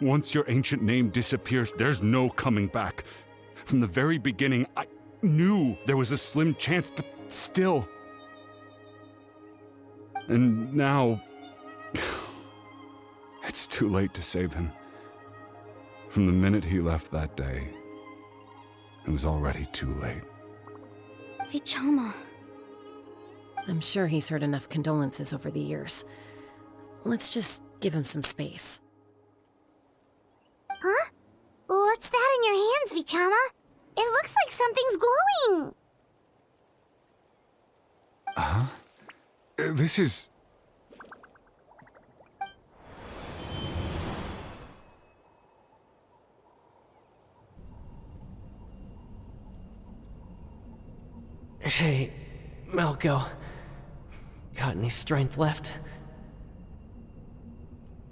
Once your ancient name disappears, there's no coming back. From the very beginning, I knew there was a slim chance, but still. And now... it's too late to save him. From the minute he left that day, it was already too late. Vichama. I'm sure he's heard enough condolences over the years. Let's just give him some space. Huh? What's that in your hands, Vichama? It looks like something's glowing! Huh? This is... Hey, Malko. Got any strength left?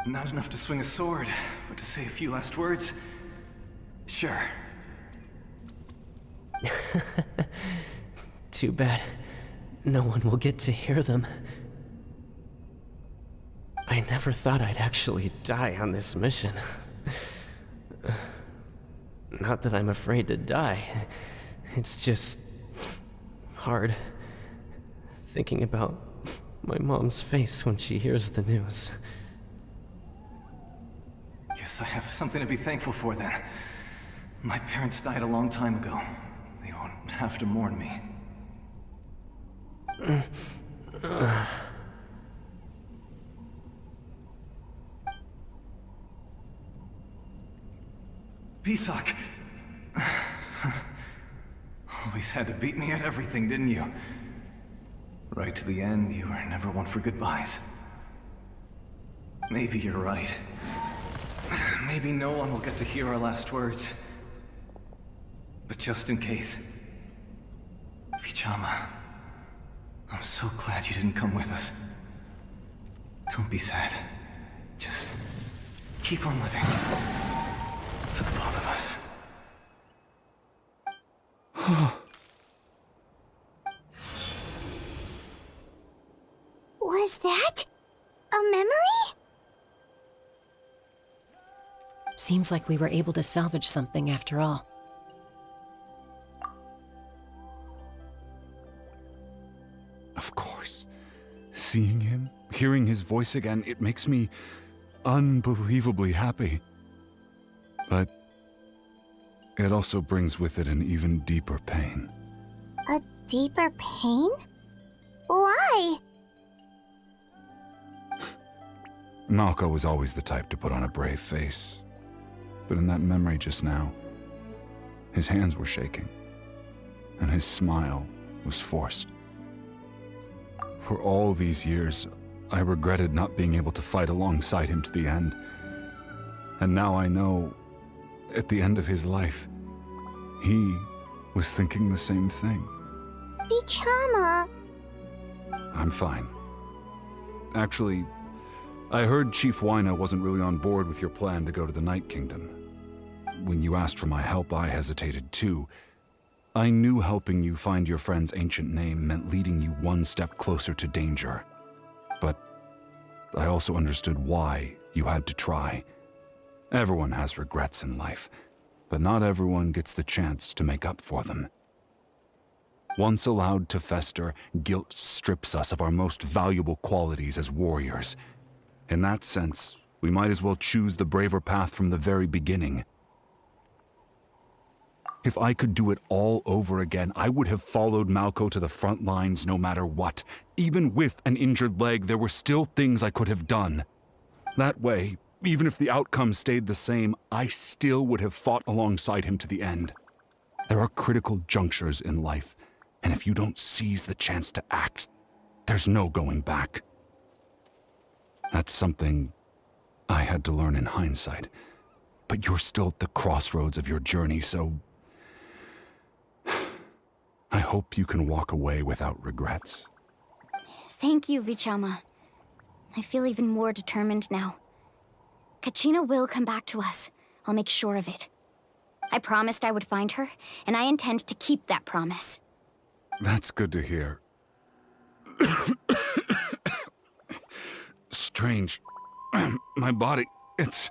Not enough to swing a sword, but to say a few last words? Sure. Too bad. No one will get to hear them. I never thought I'd actually die on this mission. Not that I'm afraid to die. It's just... hard. Thinking about my mom's face when she hears the news. Guess I have something to be thankful for then. My parents died a long time ago. They won't have to mourn me. Pisak! Always had to beat me at everything, didn't you? Right to the end, you were never one for goodbyes. Maybe you're right. Maybe no one will get to hear our last words. But just in case... Vichama... I'm so glad you didn't come with us. Don't be sad. Just... keep on living. For the both of us. Was that... a memory? Seems like we were able to salvage something after all. seeing him, hearing his voice again, it makes me unbelievably happy. But it also brings with it an even deeper pain. A deeper pain? Why? Malko was always the type to put on a brave face. But in that memory just now, his hands were shaking, and his smile was forced. For all these years, I regretted not being able to fight alongside him to the end. And now I know, at the end of his life, he was thinking the same thing. Vichama. I'm fine. Actually, I heard Chief Wina wasn't really on board with your plan to go to the Night Kingdom. When you asked for my help, I hesitated too. I knew helping you find your friend's ancient name meant leading you one step closer to danger. But I also understood why you had to try. Everyone has regrets in life, but not everyone gets the chance to make up for them. Once allowed to fester, guilt strips us of our most valuable qualities as warriors. In that sense, we might as well choose the braver path from the very beginning. If I could do it all over again, I would have followed Malko to the front lines no matter what. Even with an injured leg, there were still things I could have done. That way, even if the outcome stayed the same, I still would have fought alongside him to the end. There are critical junctures in life, and if you don't seize the chance to act, there's no going back. That's something I had to learn in hindsight. But you're still at the crossroads of your journey, so I hope you can walk away without regrets. Thank you, Vichama. I feel even more determined now. Kachina will come back to us. I'll make sure of it. I promised I would find her, and I intend to keep that promise. That's good to hear. Strange. My body, it's...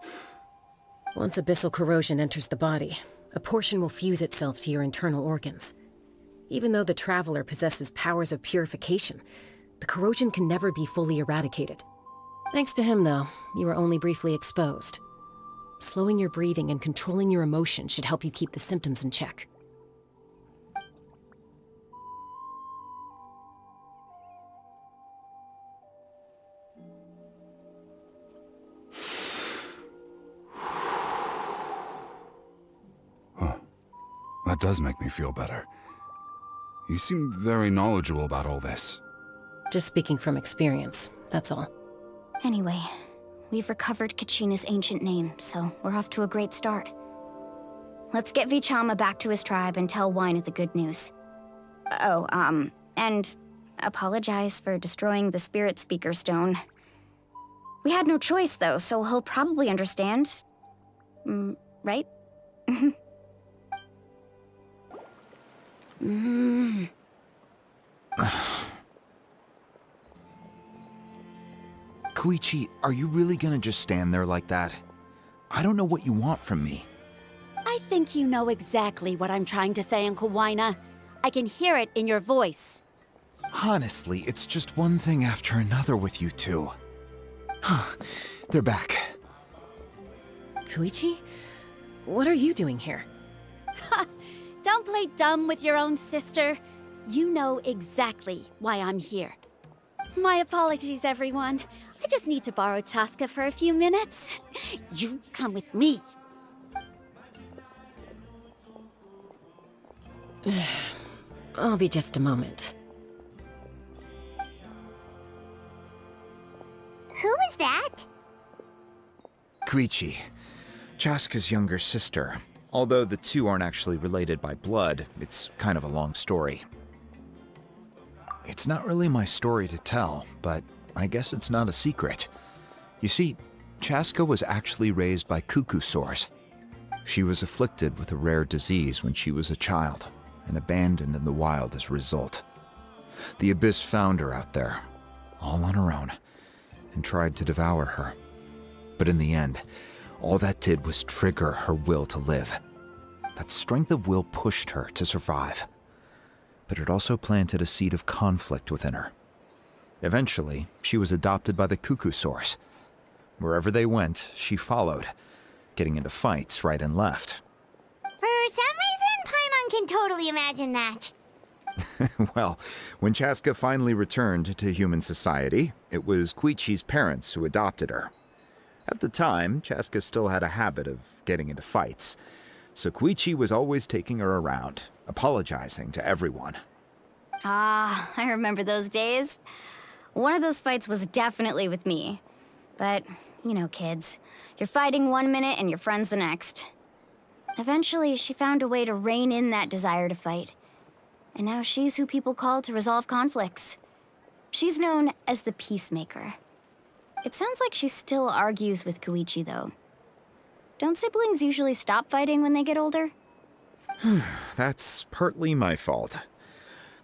Once abyssal corrosion enters the body, a portion will fuse itself to your internal organs. Even though the Traveler possesses powers of purification, the corrosion can never be fully eradicated. Thanks to him, though, you were only briefly exposed. Slowing your breathing and controlling your emotions should help you keep the symptoms in check. That does make me feel better. You seem very knowledgeable about all this. Just speaking from experience, that's all. Anyway, we've recovered Kachina's ancient name, so we're off to a great start. Let's get Vichama back to his tribe and tell Wina the good news. Oh, and apologize for destroying the Spirit Speaker Stone. We had no choice, though, so he'll probably understand. Right? Koichi, are you really gonna just stand there like that? I don't know what you want from me. I think you know exactly what I'm trying to say, Uncle Wina. I can hear it in your voice. Honestly, it's just one thing after another with you two. They're back. Koichi? What are you doing here? Don't play dumb with your own sister. You know exactly why I'm here. My apologies, everyone. I just need to borrow Tosca for a few minutes. You come with me. I'll be just a moment. Who was that? Koichi, Chaska's younger sister. Although the two aren't actually related by blood, it's kind of a long story. It's not really my story to tell, but I guess it's not a secret. You see, Chaska was actually raised by cuckoo sores. She was afflicted with a rare disease when she was a child, and abandoned in the wild as a result. The Abyss found her out there, all on her own, and tried to devour her. But in the end, all that did was trigger her will to live. That strength of will pushed her to survive. But it also planted a seed of conflict within her. Eventually, she was adopted by the Cuckoo Source. Wherever they went, she followed, getting into fights right and left. For some reason, Paimon can totally imagine that. Well, when Chaska finally returned to human society, it was Koichi's parents who adopted her. At the time, Chaska still had a habit of getting into fights, so Koichi was always taking her around, apologizing to everyone. Ah, I remember those days. One of those fights was definitely with me. But, you know, kids. You're fighting one minute and your friend's the next. Eventually, she found a way to rein in that desire to fight. And now she's who people call to resolve conflicts. She's known as the Peacemaker. It sounds like she still argues with Koichi, though. Don't siblings usually stop fighting when they get older? That's partly my fault.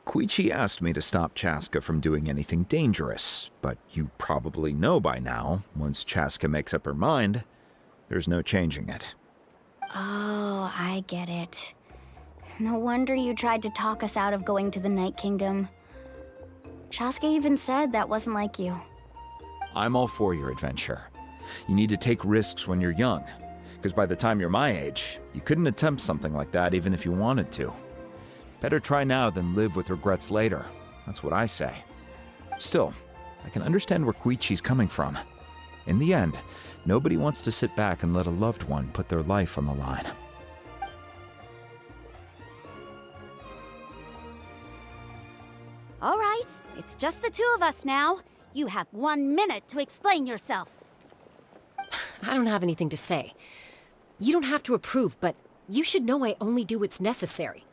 Koichi asked me to stop Chaska from doing anything dangerous, but you probably know by now, once Chaska makes up her mind, there's no changing it. Oh, I get it. No wonder you tried to talk us out of going to the Night Kingdom. Chaska even said that wasn't like you. I'm all for your adventure. You need to take risks when you're young, because by the time you're my age, you couldn't attempt something like that even if you wanted to. Better try now than live with regrets later. That's what I say. Still, I can understand where Koichi's coming from. In the end, nobody wants to sit back and let a loved one put their life on the line. All right, it's just the two of us now. You have 1 minute to explain yourself. I don't have anything to say. You don't have to approve, but you should know I only do what's necessary.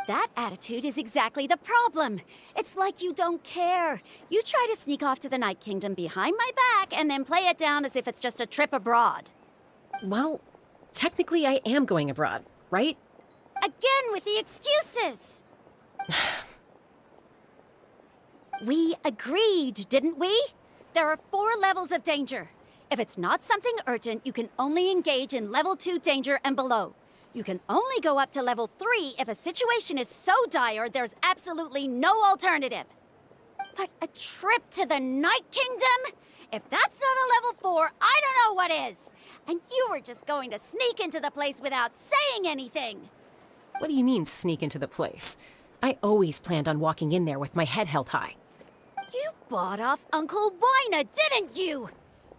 That attitude is exactly the problem. It's like you don't care. You try to sneak off to the Night Kingdom behind my back and then play it down as if it's just a trip abroad. Well, technically I am going abroad, right? Again with the excuses! We agreed, didn't we? There are 4 levels of danger. If it's not something urgent, you can only engage in level 2 danger and below. You can only go up to level 3 if a situation is so dire there's absolutely no alternative. But a trip to the Night Kingdom? If that's not a level 4, I don't know what is. And you were just going to sneak into the place without saying anything. What do you mean, sneak into the place? I always planned on walking in there with my head held high. You bought off Uncle Wina, didn't you?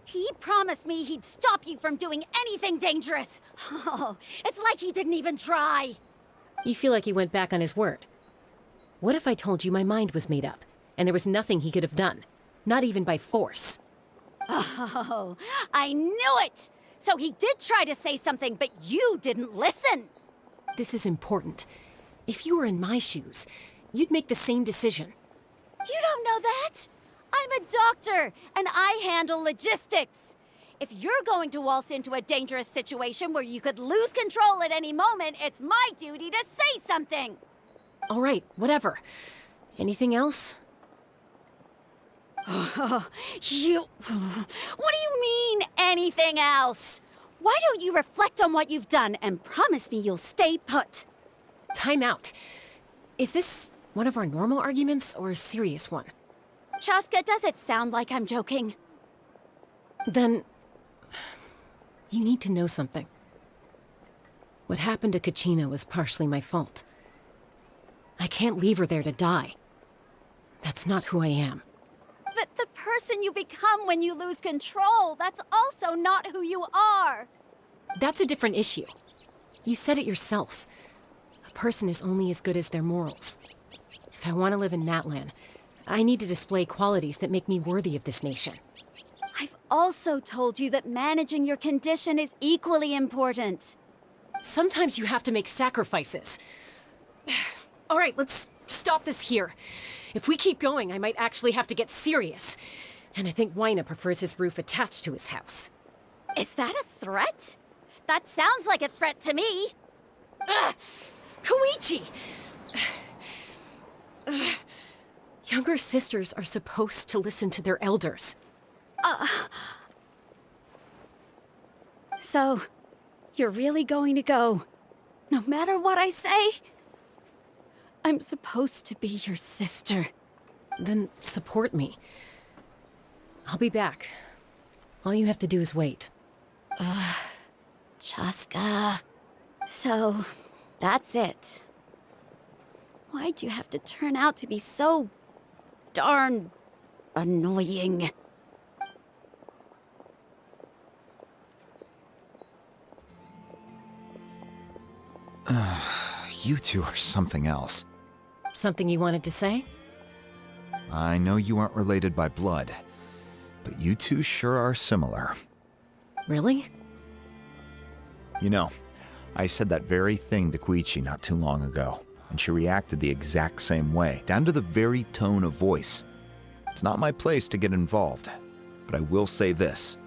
He promised me he'd stop you from doing anything dangerous. Oh, it's like he didn't even try. You feel like he went back on his word. What if I told you my mind was made up, and there was nothing he could have done? Not even by force. Oh, I knew it! So he did try to say something, but you didn't listen. This is important. If you were in my shoes, you'd make the same decision. You don't know that? I'm a doctor, and I handle logistics. If you're going to waltz into a dangerous situation where you could lose control at any moment, it's my duty to say something. All right, whatever. Anything else? What do you mean, anything else? Why don't you reflect on what you've done and promise me you'll stay put? Time out. Is this one of our normal arguments or a serious one? Chaska, does it sound like I'm joking? Then, you need to know something. What happened to Kachina was partially my fault. I can't leave her there to die. That's not who I am. But the person you become when you lose control, that's also not who you are. That's a different issue. You said it yourself. A person is only as good as their morals. If I want to live in Natlan, I need to display qualities that make me worthy of this nation. I've also told you that managing your condition is equally important. Sometimes you have to make sacrifices. All right, let's stop this here. If we keep going, I might actually have to get serious. And I think Wina prefers his roof attached to his house. Is that a threat? That sounds like a threat to me. Koichi! Younger sisters are supposed to listen to their elders. So, you're really going to go, no matter what I say? I'm supposed to be your sister. Then support me. I'll be back. All you have to do is wait. Chaska. So, that's it. Why'd you have to turn out to be so darn annoying? You two are something else. Something you wanted to say? I know you aren't related by blood, but you two sure are similar. Really? You know, I said that very thing to Koichi not too long ago, and she reacted the exact same way, down to the very tone of voice. It's not my place to get involved, but I will say this.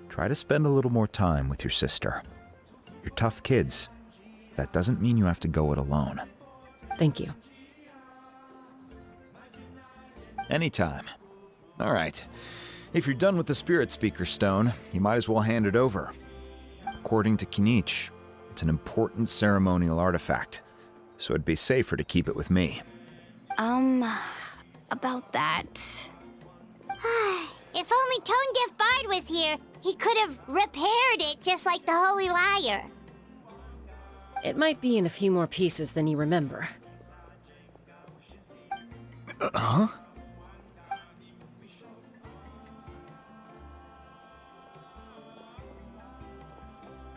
Try to spend a little more time with your sister. You're tough kids. That doesn't mean you have to go it alone. Thank you. Anytime. All right. If you're done with the Spirit Speaker Stone, you might as well hand it over. According to Kinich, it's an important ceremonial artifact, so it'd be safer to keep it with me. About that. If only Tone Deaf Bard was here, he could have repaired it just like the Holy Liar. It might be in a few more pieces than you remember. Huh?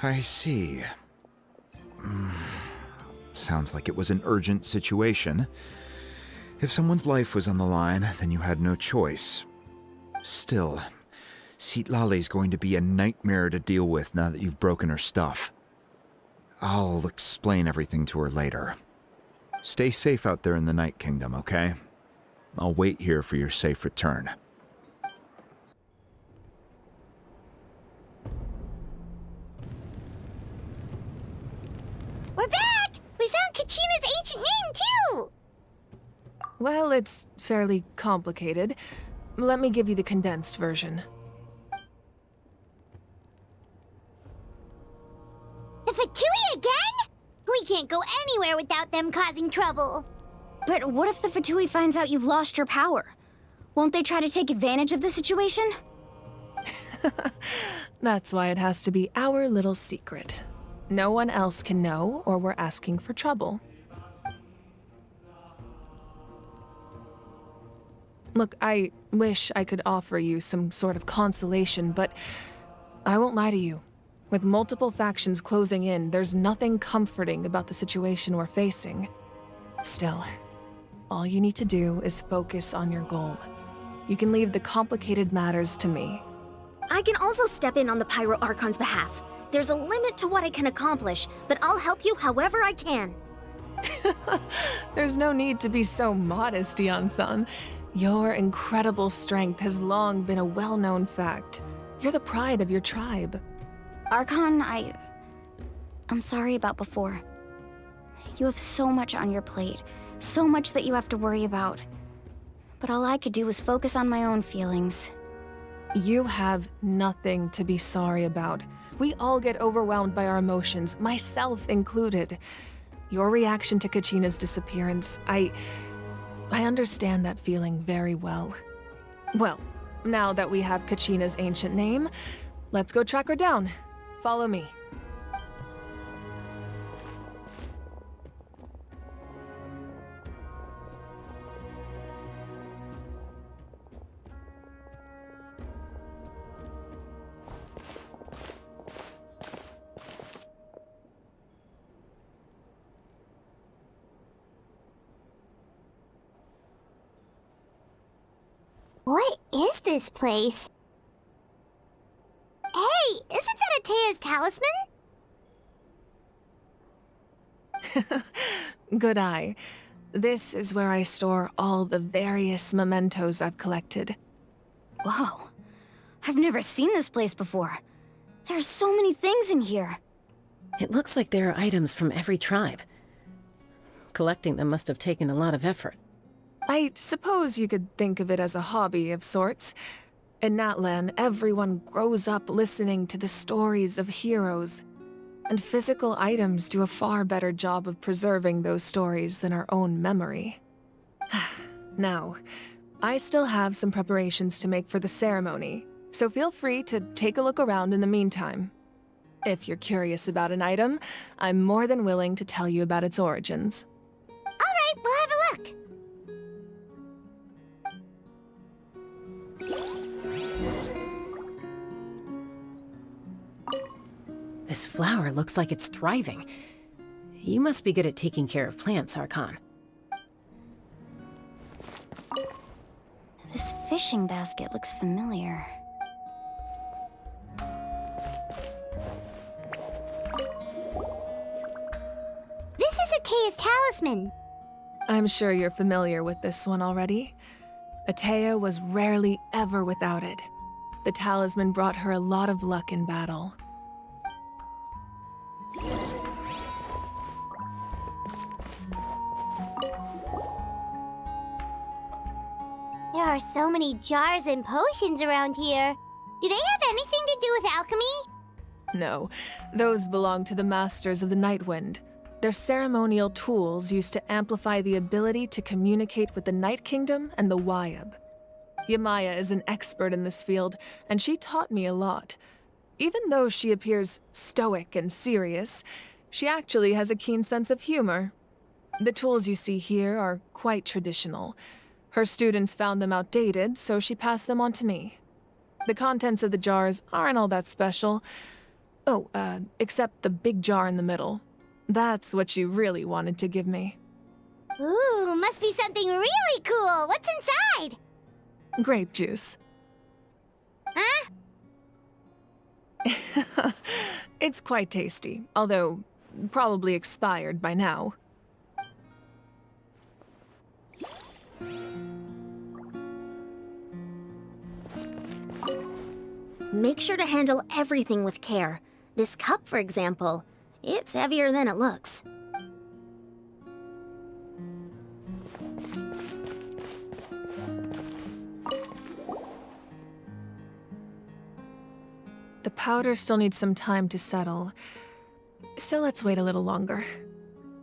I see. Sounds like it was an urgent situation. If someone's life was on the line, then you had no choice. Still, Citlali's going to be a nightmare to deal with now that you've broken her stuff. I'll explain everything to her later. Stay safe out there in the Night Kingdom, okay? I'll wait here for your safe return. We're back! We found Kachina's ancient name, too! Well, it's fairly complicated. Let me give you the condensed version. The Fatui again? We can't go anywhere without them causing trouble. But what if the Fatui finds out you've lost your power? Won't they try to take advantage of the situation? That's why it has to be our little secret. No one else can know, or we're asking for trouble. Look, I wish I could offer you some sort of consolation, but I won't lie to you. With multiple factions closing in, there's nothing comforting about the situation we're facing. Still, all you need to do is focus on your goal. You can leave the complicated matters to me. I can also step in on the Pyro Archon's behalf. There's a limit to what I can accomplish, but I'll help you however I can. There's no need to be so modest, Yan-san. Your incredible strength has long been a well-known fact. You're the pride of your tribe. Archon, I'm sorry about before. You have so much on your plate, so much that you have to worry about. But all I could do was focus on my own feelings. You have nothing to be sorry about. We all get overwhelmed by our emotions, myself included. Your reaction to Kachina's disappearance, I understand that feeling very well. Well, now that we have Kachina's ancient name, let's go track her down. Follow me. What is this place? Hey, isn't that Atea's talisman? Good eye. This is where I store all the various mementos I've collected. Whoa. I've never seen this place before. There's so many things in here. It looks like there are items from every tribe. Collecting them must have taken a lot of effort. I suppose you could think of it as a hobby of sorts. In Natlan, everyone grows up listening to the stories of heroes. And physical items do a far better job of preserving those stories than our own memory. Now, I still have some preparations to make for the ceremony, so feel free to take a look around in the meantime. If you're curious about an item, I'm more than willing to tell you about its origins. Alright, we'll have a look. This flower looks like it's thriving. You must be good at taking care of plants, Archon. This fishing basket looks familiar. This is Atea's talisman. I'm sure you're familiar with this one already. Atea was rarely ever without it. The talisman brought her a lot of luck in battle. There are so many jars and potions around here. Do they have anything to do with alchemy? No, those belong to the Masters of the Nightwind. They're ceremonial tools used to amplify the ability to communicate with the Night Kingdom and the Wyab. Yamaya is an expert in this field, and she taught me a lot. Even though she appears stoic and serious, she actually has a keen sense of humor. The tools you see here are quite traditional. Her students found them outdated, so she passed them on to me. The contents of the jars aren't all that special. Oh, except the big jar in the middle. That's what she really wanted to give me. Ooh, must be something really cool. What's inside? Grape juice. Huh? It's quite tasty, although probably expired by now. Make sure to handle everything with care. This cup, for example, it's heavier than it looks. The powder still needs some time to settle, so let's wait a little longer.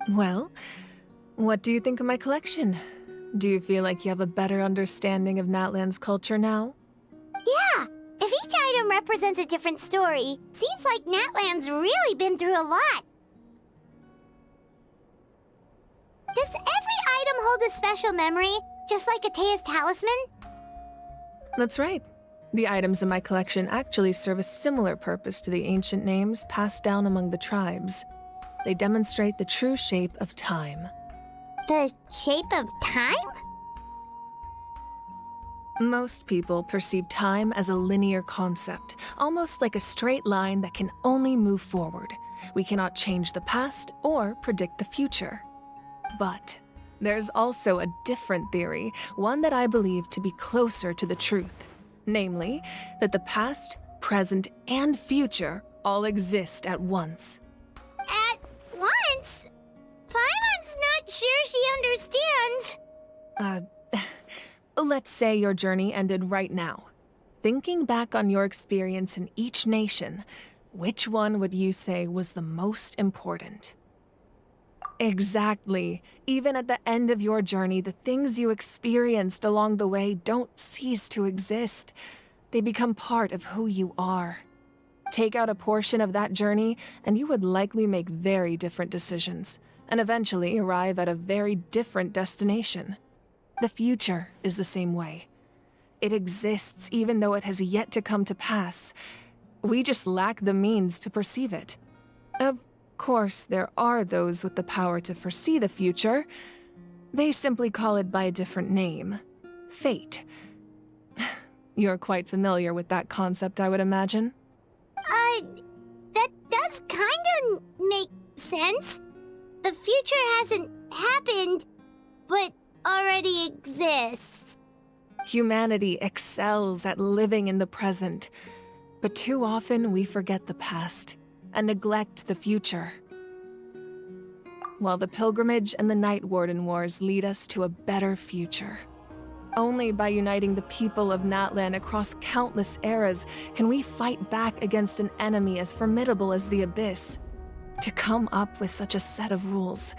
Well, what do you think of my collection? Do you feel like you have a better understanding of Natlan's culture now? Yeah! If each item represents a different story, seems like Natlan's really been through a lot. Does every item hold a special memory, just like Atea's talisman? That's right. The items in my collection actually serve a similar purpose to the ancient names passed down among the tribes. They demonstrate the true shape of time. The shape of time? Most people perceive time as a linear concept, almost like a straight line that can only move forward. We cannot change the past or predict the future. But there's also a different theory, one that I believe to be closer to the truth. Namely, that the past, present, and future all exist at once. At once? Paimon's not sure she understands. Let's say your journey ended right now. Thinking back on your experience in each nation, which one would you say was the most important? Exactly. Even at the end of your journey, the things you experienced along the way don't cease to exist. They become part of who you are. Take out a portion of that journey, and you would likely make very different decisions, and eventually arrive at a very different destination. The future is the same way. It exists even though it has yet to come to pass. We just lack the means to perceive it. Of course, there are those with the power to foresee the future. They simply call it by a different name. Fate. You're quite familiar with that concept, I would imagine. That does kinda make sense. The future hasn't happened, but already exists. Humanity excels at living in the present, but too often we forget the past and neglect the future. While the pilgrimage and the Night Warden Wars lead us to a better future. Only by uniting the people of Natlan across countless eras can we fight back against an enemy as formidable as the Abyss. To come up with such a set of rules,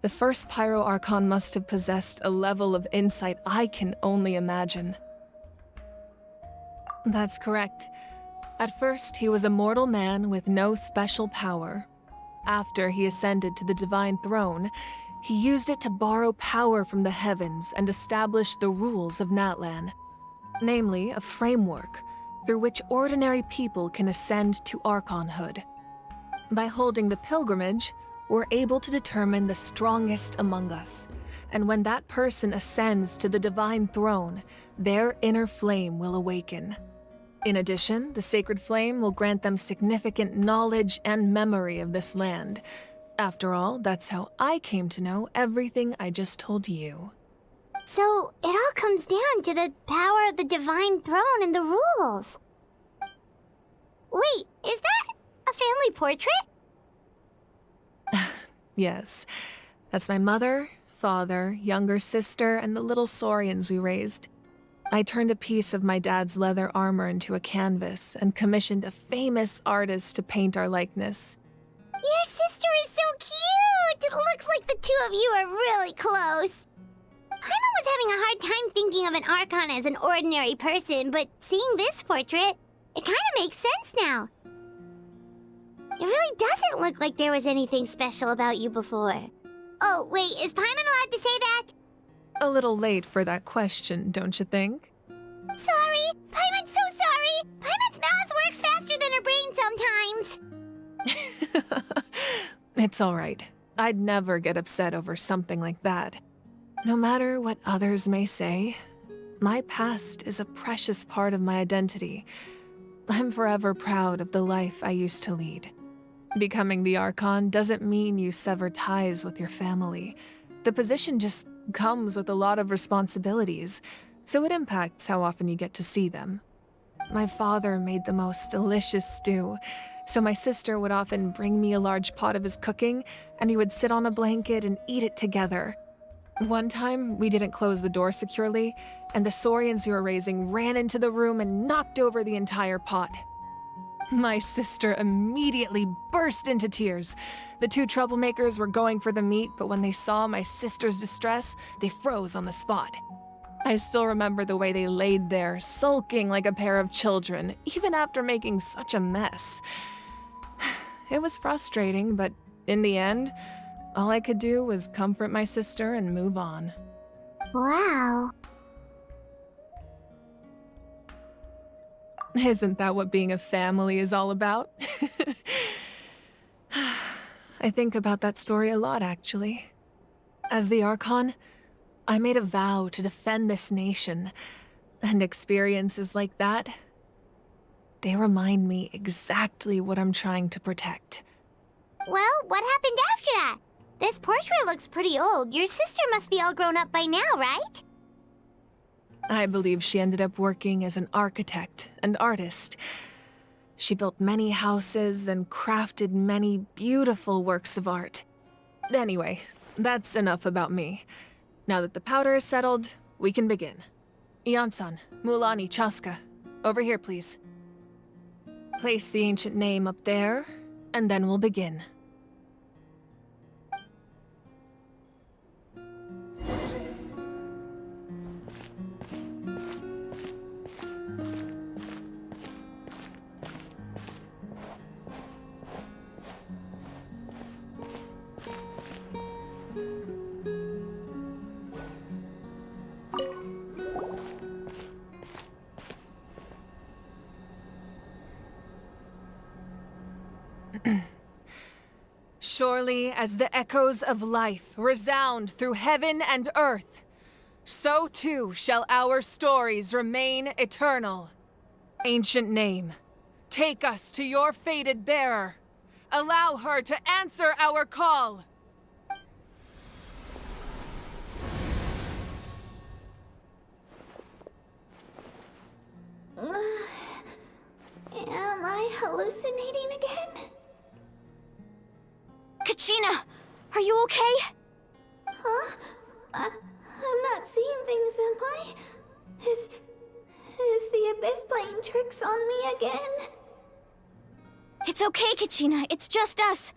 The first Pyro Archon must have possessed a level of insight I can only imagine. That's correct. At first, he was a mortal man with no special power. After he ascended to the divine throne, he used it to borrow power from the heavens and establish the rules of Natlan. Namely, a framework through which ordinary people can ascend to Archonhood. By holding the pilgrimage, we're able to determine the strongest among us, and when that person ascends to the divine throne, their inner flame will awaken. In addition, the sacred flame will grant them significant knowledge and memory of this land. After all, that's how I came to know everything I just told you. So, it all comes down to the power of the divine throne and the rules. Wait, is that a family portrait? Yes, that's my mother, father, younger sister, and the little saurians we raised. I turned a piece of my dad's leather armor into a canvas and commissioned a famous artist to paint our likeness. Your sister is so cute! It looks like the two of you are really close. Paimon was having a hard time thinking of an Archon as an ordinary person, but seeing this portrait, it kind of makes sense now. It really doesn't look like there was anything special about you before. Oh, wait, is Paimon allowed to say that? A little late for that question, don't you think? Sorry! Paimon's so sorry! Paimon's mouth works faster than her brain sometimes! It's all right. I'd never get upset over something like that. No matter what others may say, my past is a precious part of my identity. I'm forever proud of the life I used to lead. Becoming the Archon doesn't mean you sever ties with your family. The position just comes with a lot of responsibilities, so it impacts how often you get to see them. My father made the most delicious stew, so my sister would often bring me a large pot of his cooking, and we would sit on a blanket and eat it together. One time, we didn't close the door securely, and the saurians we were raising ran into the room and knocked over the entire pot. My sister immediately burst into tears. The two troublemakers were going for the meat, but when they saw my sister's distress, they froze on the spot. I still remember the way they laid there, sulking like a pair of children, even after making such a mess. It was frustrating, but in the end, all I could do was comfort my sister and move on. Wow. Isn't that what being a family is all about? I think about that story a lot, actually. As the Archon, I made a vow to defend this nation, and experiences like that, they remind me exactly what I'm trying to protect. Well, what happened after that? This portrait looks pretty old. Your sister must be all grown up by now, right? I believe she ended up working as an architect and artist. She built many houses and crafted many beautiful works of art. Anyway, that's enough about me. Now that the powder is settled, we can begin. Ian-san, Mualani, Chaska, over here, please. Place the ancient name up there, and then we'll begin. Surely as the echoes of life resound through heaven and earth, so too shall our stories remain eternal. Ancient name, take us to your fated bearer. Allow her to answer our call. Am I hallucinating again? Kachina, are you okay? Huh? I'm not seeing things, am I? Is the Abyss playing tricks on me again? It's okay, Kachina. It's just us.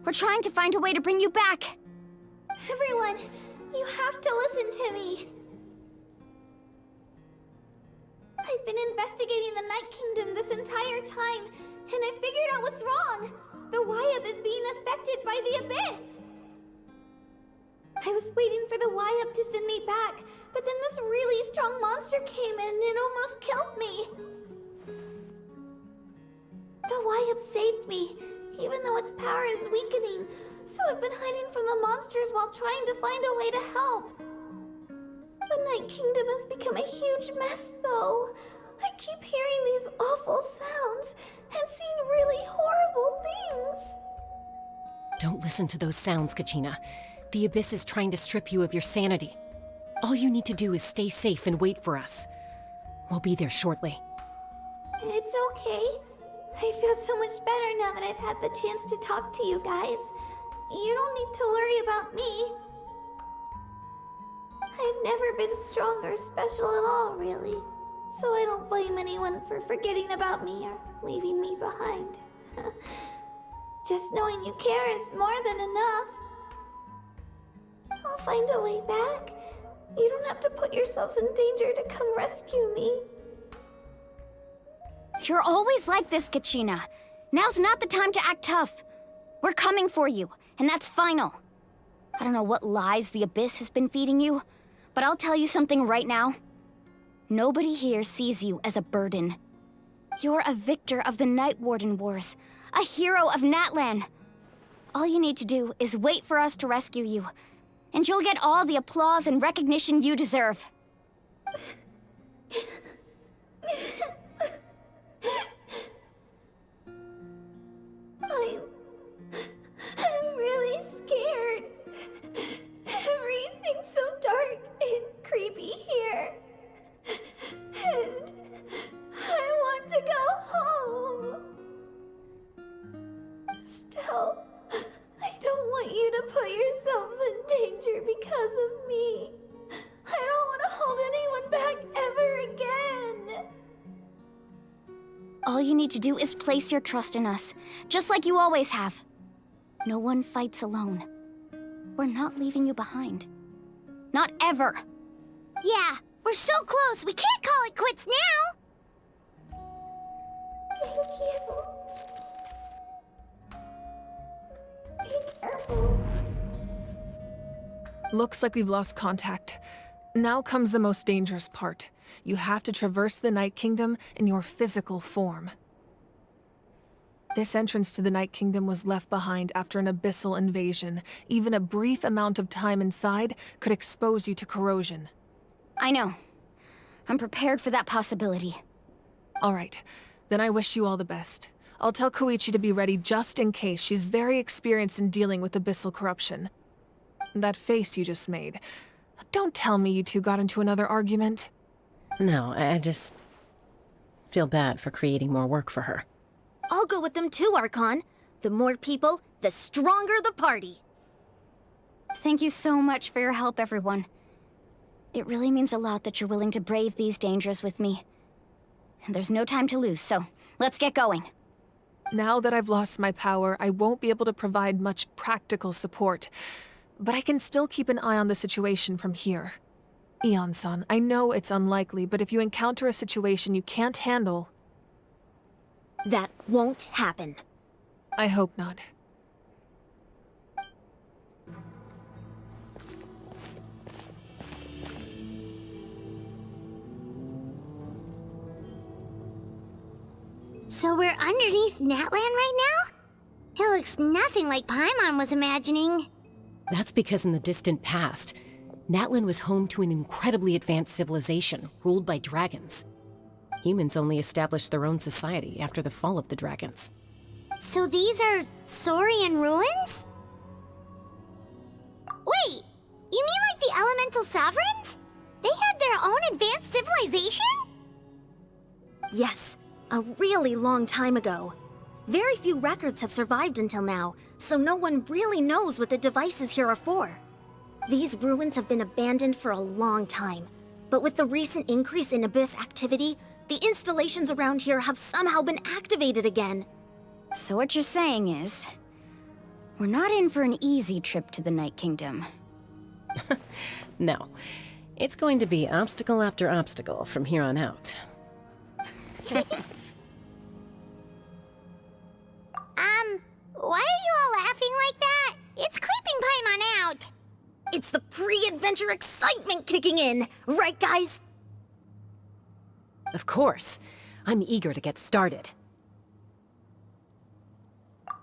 We're trying to find a way to bring you back. Everyone, you have to listen to me. I've been investigating the Night Kingdom this entire time, and I figured out what's wrong. The Wyab is being affected by the Abyss. I was waiting for the Wyab to send me back, but then this really strong monster came in and it almost killed me. The Wyab saved me, even though its power is weakening, so I've been hiding from the monsters while trying to find a way to help. The Night Kingdom has become a huge mess, though. I keep hearing these awful sounds and seeing really horrible things. Don't listen to those sounds, Kachina. The Abyss is trying to strip you of your sanity. All you need to do is stay safe and wait for us. We'll be there shortly. It's okay. I feel so much better now that I've had the chance to talk to you guys. You don't need to worry about me. I've never been strong or special at all, really. So I don't blame anyone for forgetting about me or leaving me behind. Just knowing you care is more than enough. I'll find a way back. You don't have to put yourselves in danger to come rescue me. You're always like this, Kachina. Now's not the time to act tough. We're coming for you, and that's final. I don't know what lies the Abyss has been feeding you, but I'll tell you something right now. Nobody here sees you as a burden. You're a victor of the Night Warden Wars, a hero of Natlan. All you need to do is wait for us to rescue you, and you'll get all the applause and recognition you deserve. I'm really scared. Everything's so dark and creepy here. And I want to go home. Still, I don't want you to put yourselves in danger because of me. I don't want to hold anyone back ever again. All you need to do is place your trust in us, just like you always have. No one fights alone. We're not leaving you behind. Not ever. Yeah, we're so close, we can't call it quits now! Thank you. Be careful. Looks like we've lost contact. Now comes the most dangerous part. You have to traverse the Night Kingdom in your physical form. This entrance to the Night Kingdom was left behind after an abyssal invasion. Even a brief amount of time inside could expose you to corrosion. I know. I'm prepared for that possibility. All right, then I wish you all the best. I'll tell Koichi to be ready just in case. She's very experienced in dealing with abyssal corruption. That face you just made. Don't tell me you two got into another argument. No, I just feel bad for creating more work for her. I'll go with them too, Archon. The more people, the stronger the party. Thank you so much for your help, everyone. It really means a lot that you're willing to brave these dangers with me. And there's no time to lose, so let's get going. Now that I've lost my power, I won't be able to provide much practical support. But I can still keep an eye on the situation from here. Eon-san, I know it's unlikely, but if you encounter a situation you can't handle... That won't happen. I hope not. So we're underneath Natlan right now? It looks nothing like Paimon was imagining. That's because in the distant past, Natlan was home to an incredibly advanced civilization ruled by dragons. Humans only established their own society after the fall of the dragons. So these are Saurian ruins? Wait, you mean like the elemental sovereigns? They had their own advanced civilization? Yes, a really long time ago. Very few records have survived until now, so no one really knows what the devices here are for. These ruins have been abandoned for a long time, but with the recent increase in Abyss activity, the installations around here have somehow been activated again. So what you're saying is, we're not in for an easy trip to the Night Kingdom. No. It's going to be obstacle after obstacle from here on out. Why are you all laughing like that? It's creeping Paimon out. It's the pre-adventure excitement kicking in, right guys? Of course. I'm eager to get started.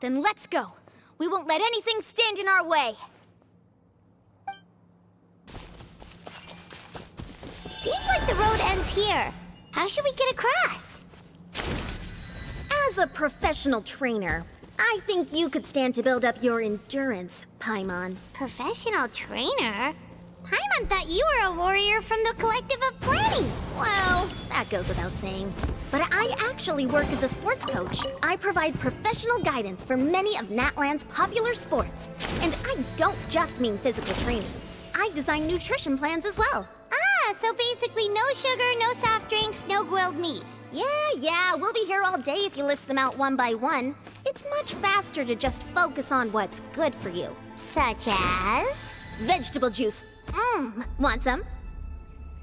Then let's go. We won't let anything stand in our way. Seems like the road ends here. How should we get across? As a professional trainer, I think you could stand to build up your endurance, Paimon. Professional trainer? Paimon thought you were a warrior from the Collective of Planning. Well, that goes without saying. But I actually work as a sports coach. I provide professional guidance for many of Natlan's popular sports. And I don't just mean physical training. I design nutrition plans as well. Ah, so basically no sugar, no soft drinks, no grilled meat. Yeah, we'll be here all day if you list them out one by one. It's much faster to just focus on what's good for you. Such as? Vegetable juice. Want some?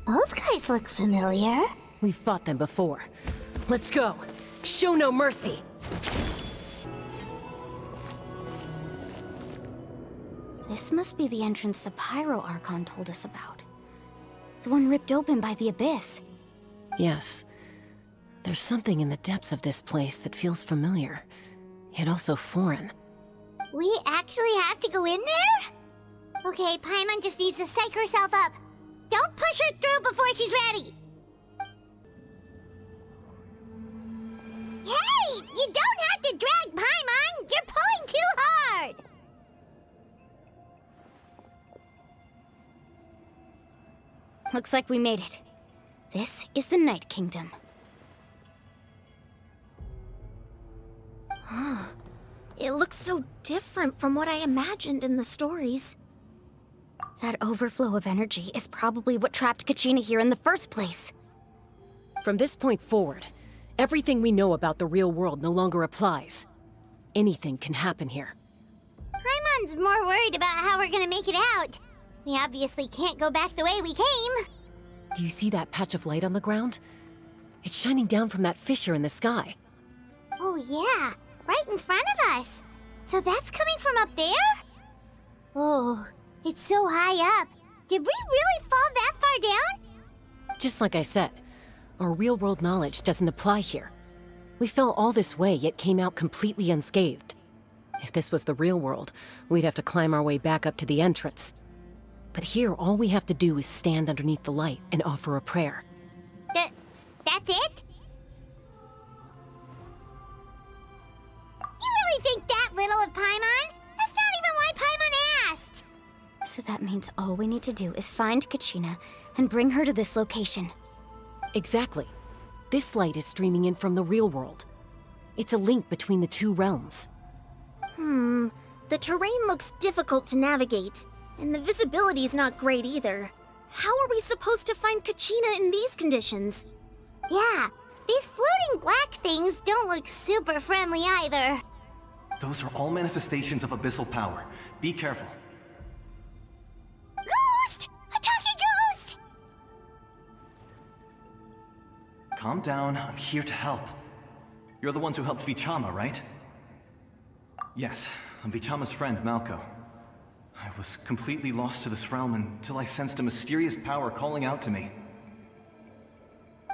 Those guys look familiar. We've fought them before. Let's go. Show no mercy. This must be the entrance the Pyro Archon told us about. The one ripped open by the Abyss. Yes. There's something in the depths of this place that feels familiar, yet also foreign. We actually have to go in there? Okay, Paimon just needs to psych herself up. Don't push her through before she's ready. Hey! You don't have to drag Paimon! You're pulling too hard! Looks like we made it. This is the Night Kingdom. It looks so different from what I imagined in the stories. That overflow of energy is probably what trapped Kachina here in the first place. From this point forward, everything we know about the real world no longer applies. Anything can happen here. Paimon's more worried about how we're gonna make it out. We obviously can't go back the way we came. Do you see that patch of light on the ground? It's shining down from that fissure in the sky. Oh yeah, right in front of us. So that's coming from up there? Oh, it's so high up. Did we really fall that far down? Just like I said, our real-world knowledge doesn't apply here. We fell all this way, yet came out completely unscathed. If this was the real world, we'd have to climb our way back up to the entrance. But here, all we have to do is stand underneath the light and offer a prayer. That's it? You really think that little of Paimon? That's not even why Paimon asked! So that means all we need to do is find Kachina and bring her to this location. Exactly. This light is streaming in from the real world. It's a link between the two realms. The terrain looks difficult to navigate, and the visibility's not great either. How are we supposed to find Kachina in these conditions? Yeah, these floating black things don't look super friendly either. Those are all manifestations of abyssal power. Be careful. Ghost! A talking ghost! Calm down, I'm here to help. You're the ones who helped Vichama, right? Yes, I'm Vichama's friend, Malko. I was completely lost to this realm until I sensed a mysterious power calling out to me.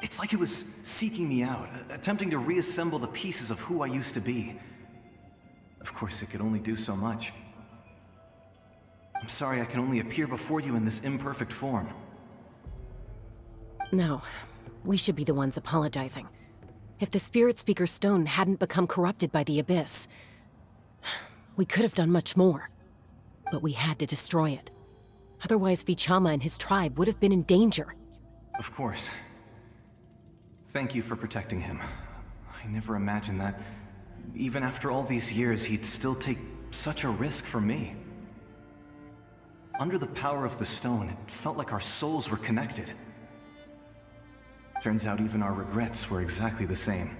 It's like it was seeking me out, attempting to reassemble the pieces of who I used to be. Of course, it could only do so much. I'm sorry I can only appear before you in this imperfect form. No, we should be the ones apologizing. If the Spirit Speaker Stone hadn't become corrupted by the Abyss, we could have done much more. But we had to destroy it. Otherwise, Vichama and his tribe would have been in danger. Of course. Thank you for protecting him. I never imagined that, even after all these years, he'd still take such a risk for me. Under the power of the stone, it felt like our souls were connected. Turns out even our regrets were exactly the same.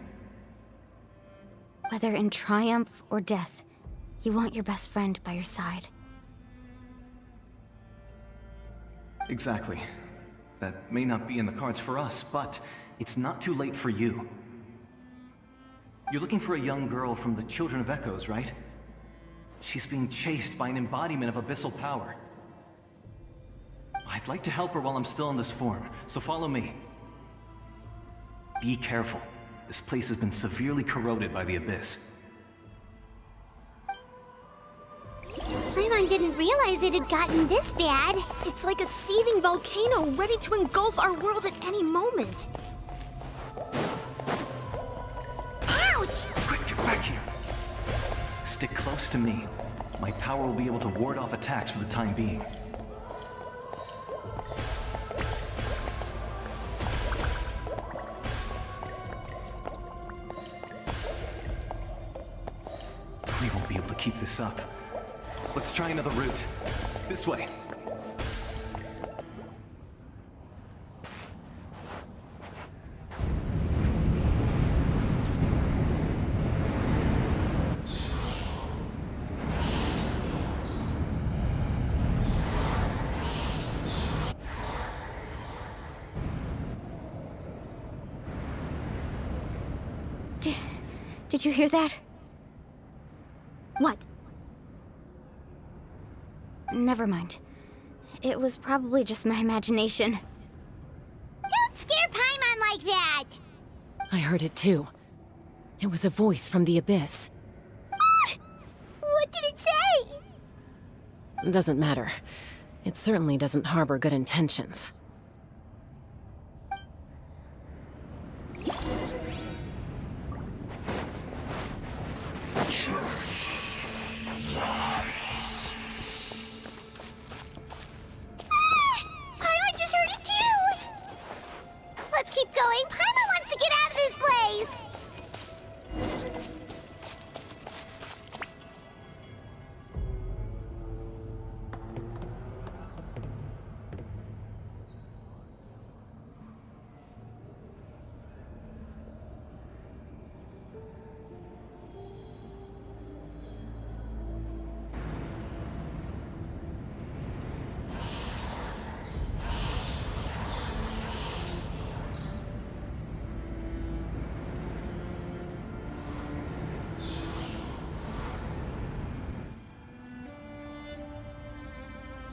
Whether in triumph or death, you want your best friend by your side. Exactly. That may not be in the cards for us, but it's not too late for you. You're looking for a young girl from the Children of Echoes, right? She's being chased by an embodiment of abyssal power. I'd like to help her while I'm still in this form, so follow me. Be careful. This place has been severely corroded by the Abyss. Paimon didn't realize it had gotten this bad. It's like a seething volcano ready to engulf our world at any moment. Ouch! Quick, get back here! Stick close to me. My power will be able to ward off attacks for the time being. We won't be able to keep this up. Let's try another route. This way. Did you hear that? What? Never mind. It was probably just my imagination. Don't scare Paimon like that! I heard it too. It was a voice from the Abyss. What did it say? Doesn't matter. It certainly doesn't harbor good intentions. Paimon just heard it too! Let's keep going. Paimon wants to get out of this place!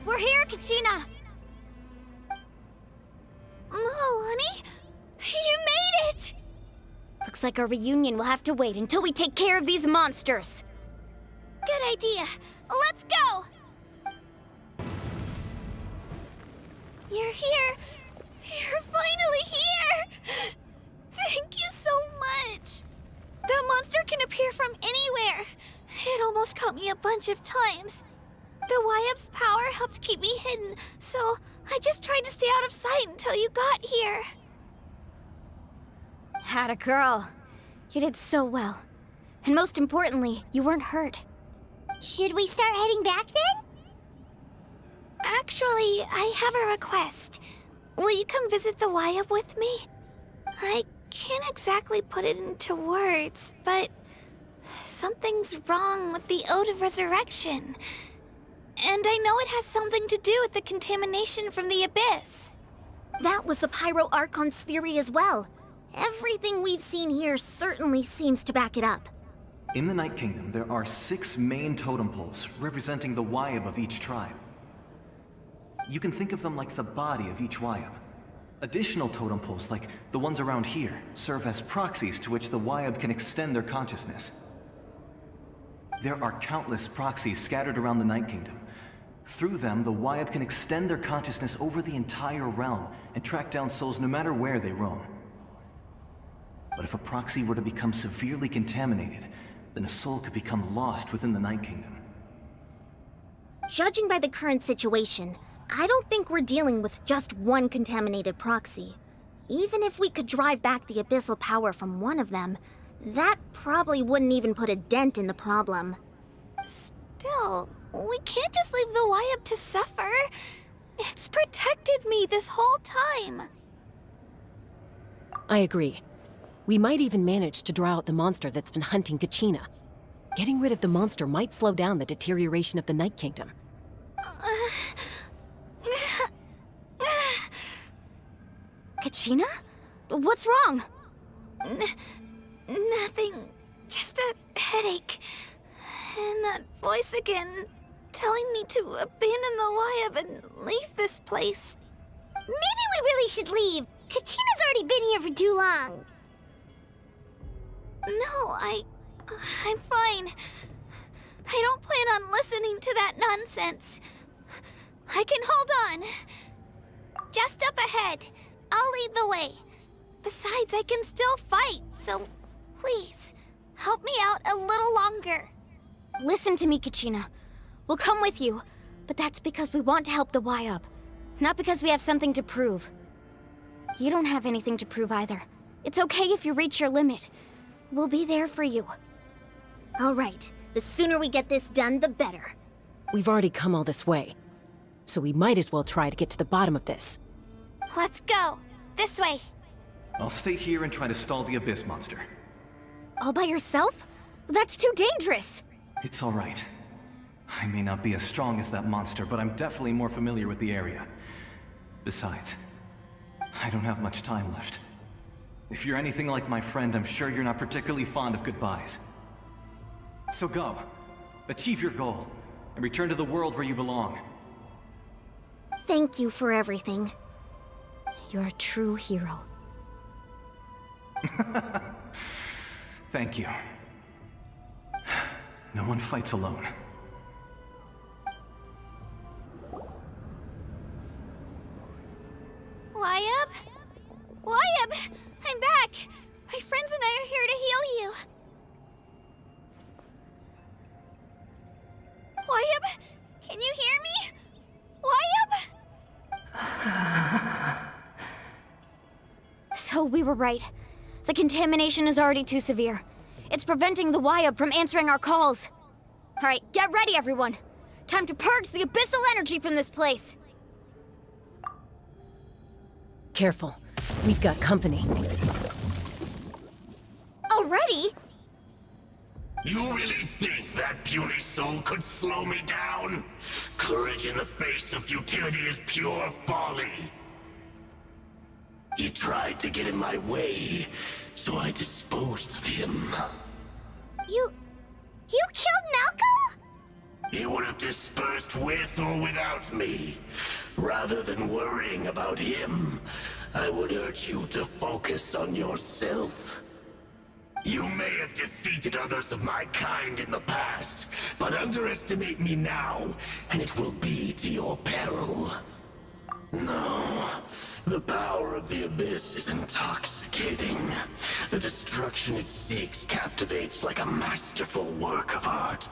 We're here, Kachina! Mualani? You made it! Looks like our reunion will have to wait until we take care of these monsters. Good idea. Let's go! You're here. You're finally here! Thank you so much! That monster can appear from anywhere. It almost caught me a bunch of times. The Wyab's power helped keep me hidden, so I just tried to stay out of sight until you got here. Had a girl. You did so well. And most importantly, you weren't hurt. Should we start heading back then? Actually, I have a request. Will you come visit the Wyab with me? I can't exactly put it into words, but something's wrong with the Ode of Resurrection. And I know it has something to do with the contamination from the Abyss. That was the Pyro Archon's theory as well. Everything we've seen here certainly seems to back it up. In the Night Kingdom, there are 6 main totem poles representing the Wyab of each tribe. You can think of them like the body of each Wyab. Additional totem poles, like the ones around here, serve as proxies to which the Wyab can extend their consciousness. There are countless proxies scattered around the Night Kingdom. Through them, the Wyab can extend their consciousness over the entire realm and track down souls no matter where they roam. But if a proxy were to become severely contaminated, then a soul could become lost within the Night Kingdom. Judging by the current situation, I don't think we're dealing with just one contaminated proxy. Even if we could drive back the abyssal power from one of them, that probably wouldn't even put a dent in the problem. Still, we can't just leave the Wyab to suffer. It's protected me this whole time. I agree. We might even manage to draw out the monster that's been hunting Kachina. Getting rid of the monster might slow down the deterioration of the Night Kingdom. Kachina? What's wrong? Nothing. Just a headache. And that voice again, telling me to abandon the Wayab and leave this place. Maybe we really should leave. Kachina's already been here for too long. No, I'm fine. I don't plan on listening to that nonsense. I can hold on. Just up ahead. I'll lead the way. Besides, I can still fight, so please, help me out a little longer. Listen to me, Kachina. We'll come with you, but that's because we want to help the Wayab, not because we have something to prove. You don't have anything to prove either. It's okay if you reach your limit. We'll be there for you. All right. The sooner we get this done, the better. We've already come all this way, so we might as well try to get to the bottom of this. Let's go. This way. I'll stay here and try to stall the Abyss monster. All by yourself? That's too dangerous! It's all right. I may not be as strong as that monster, but I'm definitely more familiar with the area. Besides, I don't have much time left. If you're anything like my friend, I'm sure you're not particularly fond of goodbyes. So go. Achieve your goal, and return to the world where you belong. Thank you for everything. You're a true hero. Thank you. No one fights alone. Wayab? Wayab! I'm back! My friends and I are here to heal you. Wayab? Can you hear me? Wayab? So we were right. The contamination is already too severe. It's preventing the Wayab from answering our calls. All right, get ready, everyone. Time to purge the abyssal energy from this place. Careful. We've got company. Already? You really think that puny soul could slow me down? Courage in the face of futility is pure folly. He tried to get in my way, so I disposed of him. You killed Malco? He would have dispersed with or without me. Rather than worrying about him, I would urge you to focus on yourself. You may have defeated others of my kind in the past, but underestimate me now, and it will be to your peril. No, the power of the Abyss is intoxicating. The destruction it seeks captivates like a masterful work of art.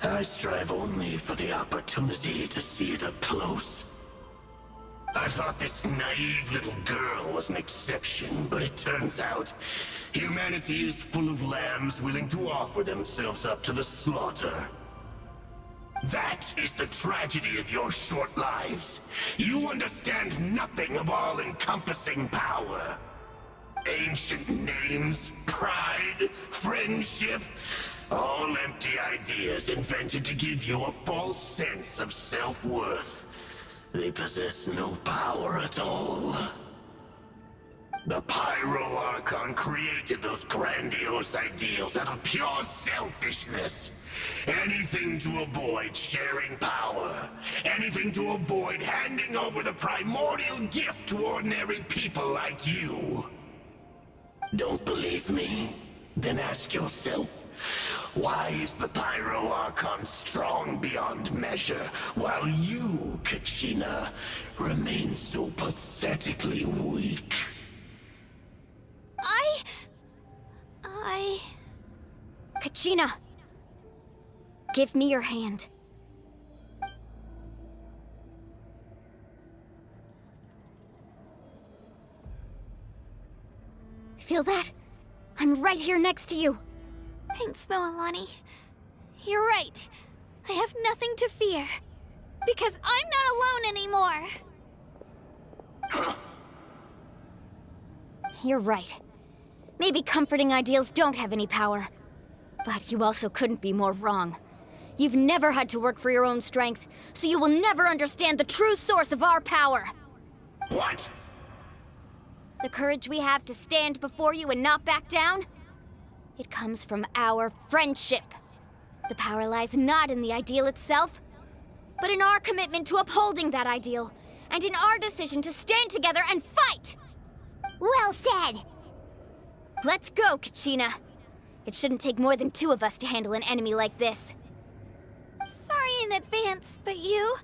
I strive only for the opportunity to see it up close. I thought this naive little girl was an exception, but it turns out humanity is full of lambs willing to offer themselves up to the slaughter. That is the tragedy of your short lives. You understand nothing of all-encompassing power. Ancient names, pride, friendship, all empty ideas invented to give you a false sense of self-worth. They possess no power at all. The Pyro Archon created those grandiose ideals out of pure selfishness. Anything to avoid sharing power. Anything to avoid handing over the primordial gift to ordinary people like you. Don't believe me? Then ask yourself, why is the Pyro Archon strong beyond measure, while you, Kachina, remain so pathetically weak? Kachina! Give me your hand. Feel that? I'm right here next to you. Thanks, Mualani. You're right. I have nothing to fear. Because I'm not alone anymore. You're right. Maybe comforting ideals don't have any power. But you also couldn't be more wrong. You've never had to work for your own strength, so you will never understand the true source of our power. What? The courage we have to stand before you and not back down? It comes from our friendship. The power lies not in the ideal itself, but in our commitment to upholding that ideal, and in our decision to stand together and fight! Well said! Let's go, Kachina. It shouldn't take more than 2 of us to handle an enemy like this. Sorry in advance, but you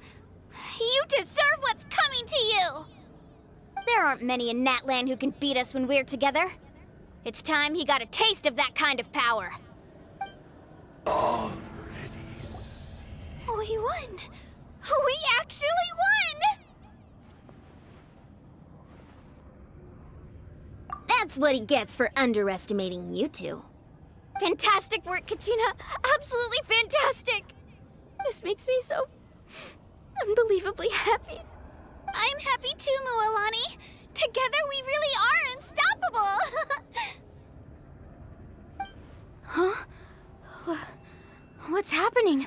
deserve what's coming to you! There aren't many in Natlan who can beat us when we're together. It's time he got a taste of that kind of power. We won! We actually won! That's what he gets for underestimating you two. Fantastic work, Kachina! Absolutely fantastic! This makes me so unbelievably happy. I'm happy too, Mualani. Together we really are unstoppable! Huh? What's happening?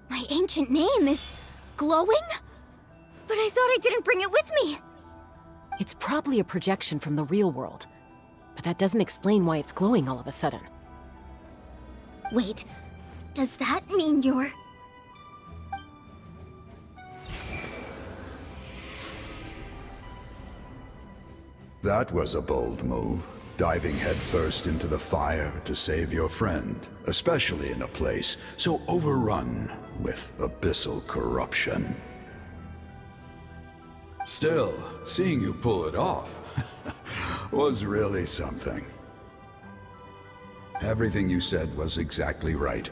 My ancient name is glowing? But I thought I didn't bring it with me. It's probably a projection from the real world, but that doesn't explain why it's glowing all of a sudden. Wait, does that mean you're... That was a bold move, diving headfirst into the fire to save your friend, especially in a place so overrun with abyssal corruption. Still, seeing you pull it off was really something. Everything you said was exactly right.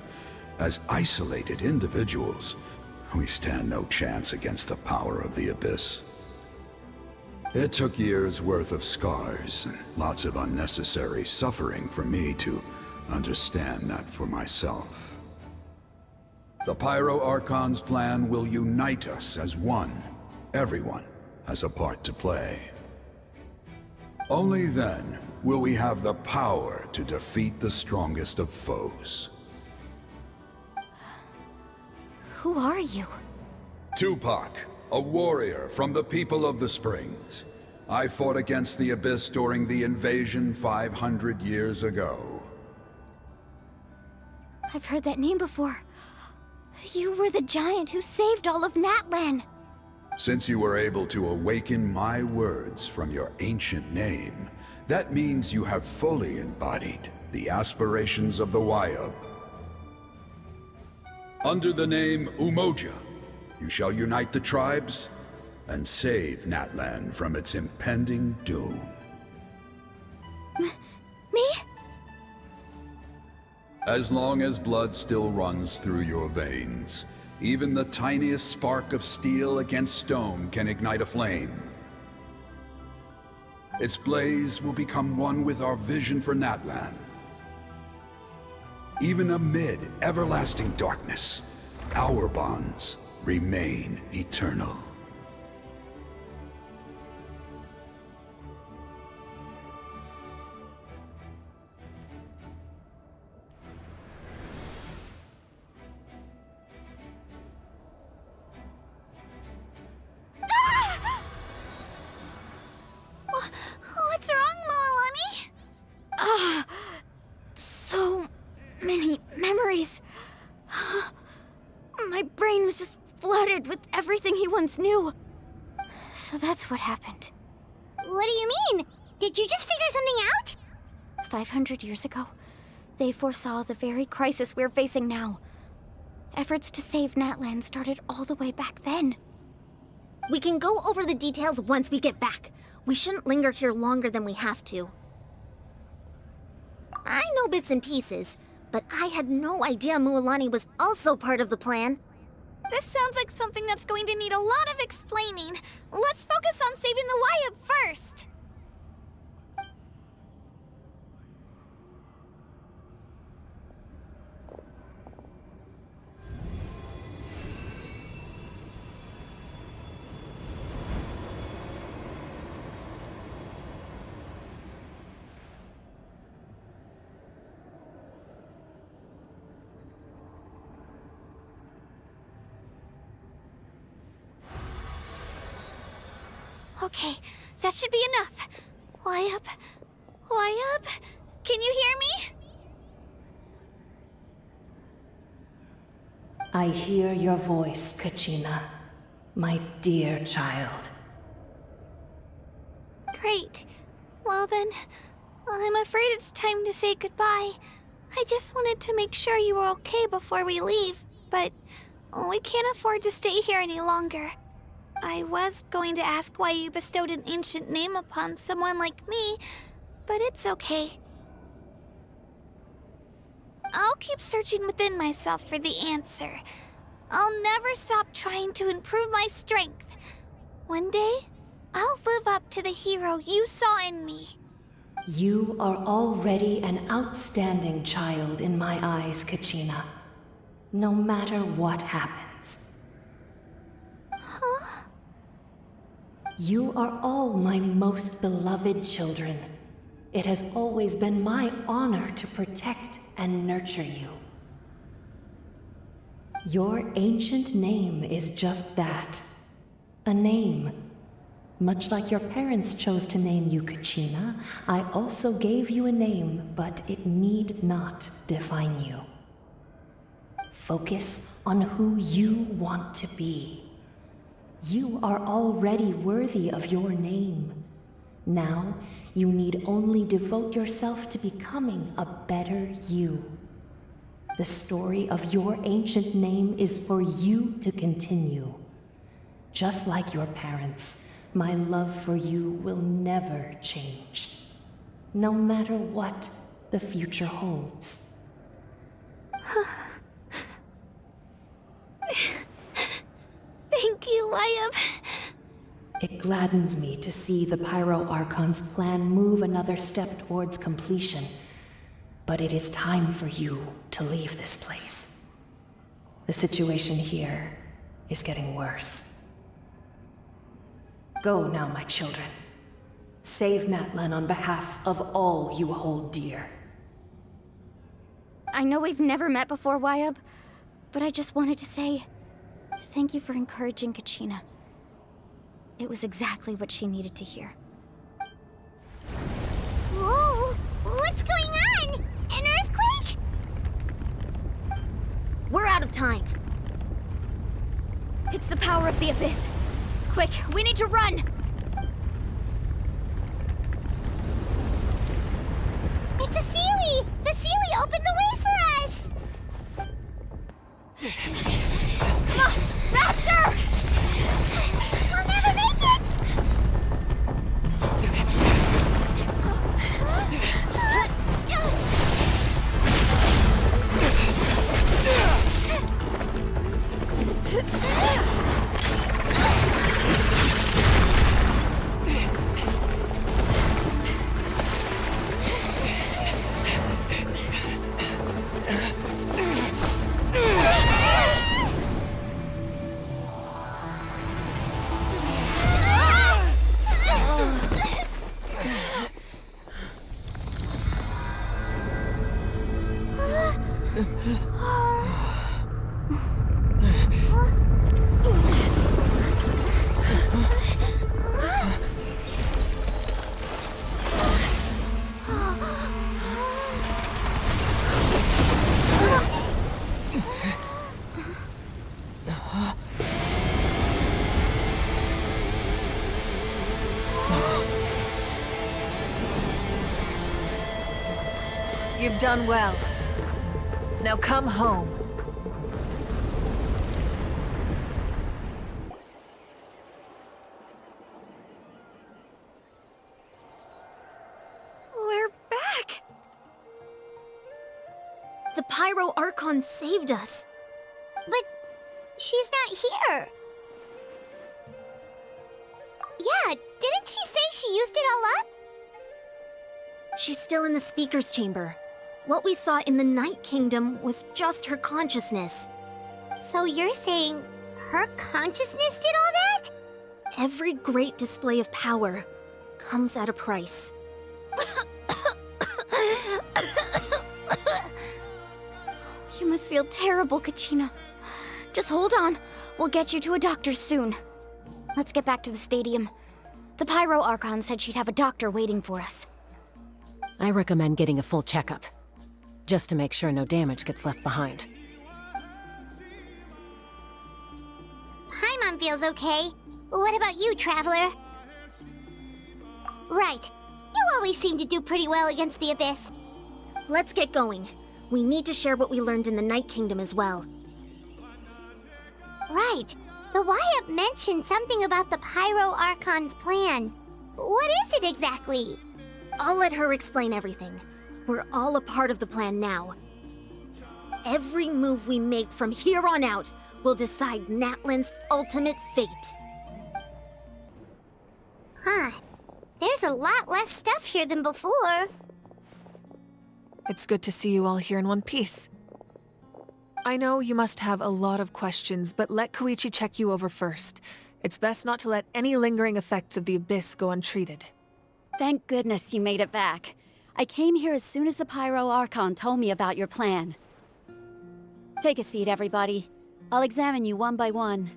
As isolated individuals, we stand no chance against the power of the Abyss. It took years' worth of scars and lots of unnecessary suffering for me to understand that for myself. The Pyro Archon's plan will unite us as one. Everyone has a part to play. Only then will we have the power to defeat the strongest of foes. Who are you? Tupac, a warrior from the people of the Springs. I fought against the Abyss during the invasion 500 years ago. I've heard that name before. You were the giant who saved all of Natlan. Since you were able to awaken my words from your ancient name, that means you have fully embodied the aspirations of the Wayub. Under the name Umoja, you shall unite the tribes and save Natlan from its impending doom. Me? As long as blood still runs through your veins, even the tiniest spark of steel against stone can ignite a flame. Its blaze will become one with our vision for Natlan. Even amid everlasting darkness, our bonds remain eternal. What's wrong, Mualani? So many memories. My brain was just flooded with everything he once knew. So that's what happened. What do you mean? Did you just figure something out? 500 years ago, they foresaw the very crisis we're facing now. Efforts to save Natlan started all the way back then. We can go over the details once we get back. We shouldn't linger here longer than we have to. I know bits and pieces, but I had no idea Mualani was also part of the plan. This sounds like something that's going to need a lot of explaining. Let's focus on saving the Wayub first. Okay, that should be enough. Why up? Why up? Can you hear me? I hear your voice, Kachina, my dear child. Great. Well then, I'm afraid it's time to say goodbye. I just wanted to make sure you were okay before we leave, but we can't afford to stay here any longer. I was going to ask why you bestowed an ancient name upon someone like me, but it's okay. I'll keep searching within myself for the answer. I'll never stop trying to improve my strength. One day, I'll live up to the hero you saw in me. You are already an outstanding child in my eyes, Kachina. No matter what happens. Huh? You are all my most beloved children. It has always been my honor to protect and nurture you. Your ancient name is just that. A name. Much like your parents chose to name you Kachina, I also gave you a name, but it need not define you. Focus on who you want to be. You are already worthy of your name. Now, you need only devote yourself to becoming a better you. The story of your ancient name is for you to continue. Just like your parents, my love for you will never change, no matter what the future holds. Thank you, Wyatt. It gladdens me to see the Pyro Archon's plan move another step towards completion, but it is time for you to leave this place. The situation here is getting worse. Go now, my children. Save Natlan on behalf of all you hold dear. I know we've never met before, Wyatt, but I just wanted to say thank you for encouraging Kachina. It was exactly what she needed to hear. Whoa! What's going on? An earthquake? We're out of time. It's the power of the Abyss. Quick, we need to run! It's a Sealy! The Sealy opened the way for us! Come on, faster! We'll never make it! You've done well. Now come home. We're back! The Pyro Archon saved us. But she's not here. Yeah, didn't she say she used it all up? She's still in the speaker's chamber. What we saw in the Night Kingdom was just her consciousness. So you're saying her consciousness did all that? Every great display of power comes at a price. You must feel terrible, Kachina. Just hold on. We'll get you to a doctor soon. Let's get back to the stadium. The Pyro Archon said she'd have a doctor waiting for us. I recommend getting a full checkup, just to make sure no damage gets left behind. Paimon feels okay. What about you, Traveler? Right. You always seem to do pretty well against the Abyss. Let's get going. We need to share what we learned in the Night Kingdom as well. Right. The Y-Up mentioned something about the Pyro Archon's plan. What is it exactly? I'll let her explain everything. We're all a part of the plan now. Every move we make from here on out will decide Natlan's ultimate fate. Huh. There's a lot less stuff here than before. It's good to see you all here in one piece. I know you must have a lot of questions, but let Koichi check you over first. It's best not to let any lingering effects of the Abyss go untreated. Thank goodness you made it back. I came here as soon as the Pyro Archon told me about your plan. Take a seat, everybody. I'll examine you one by one.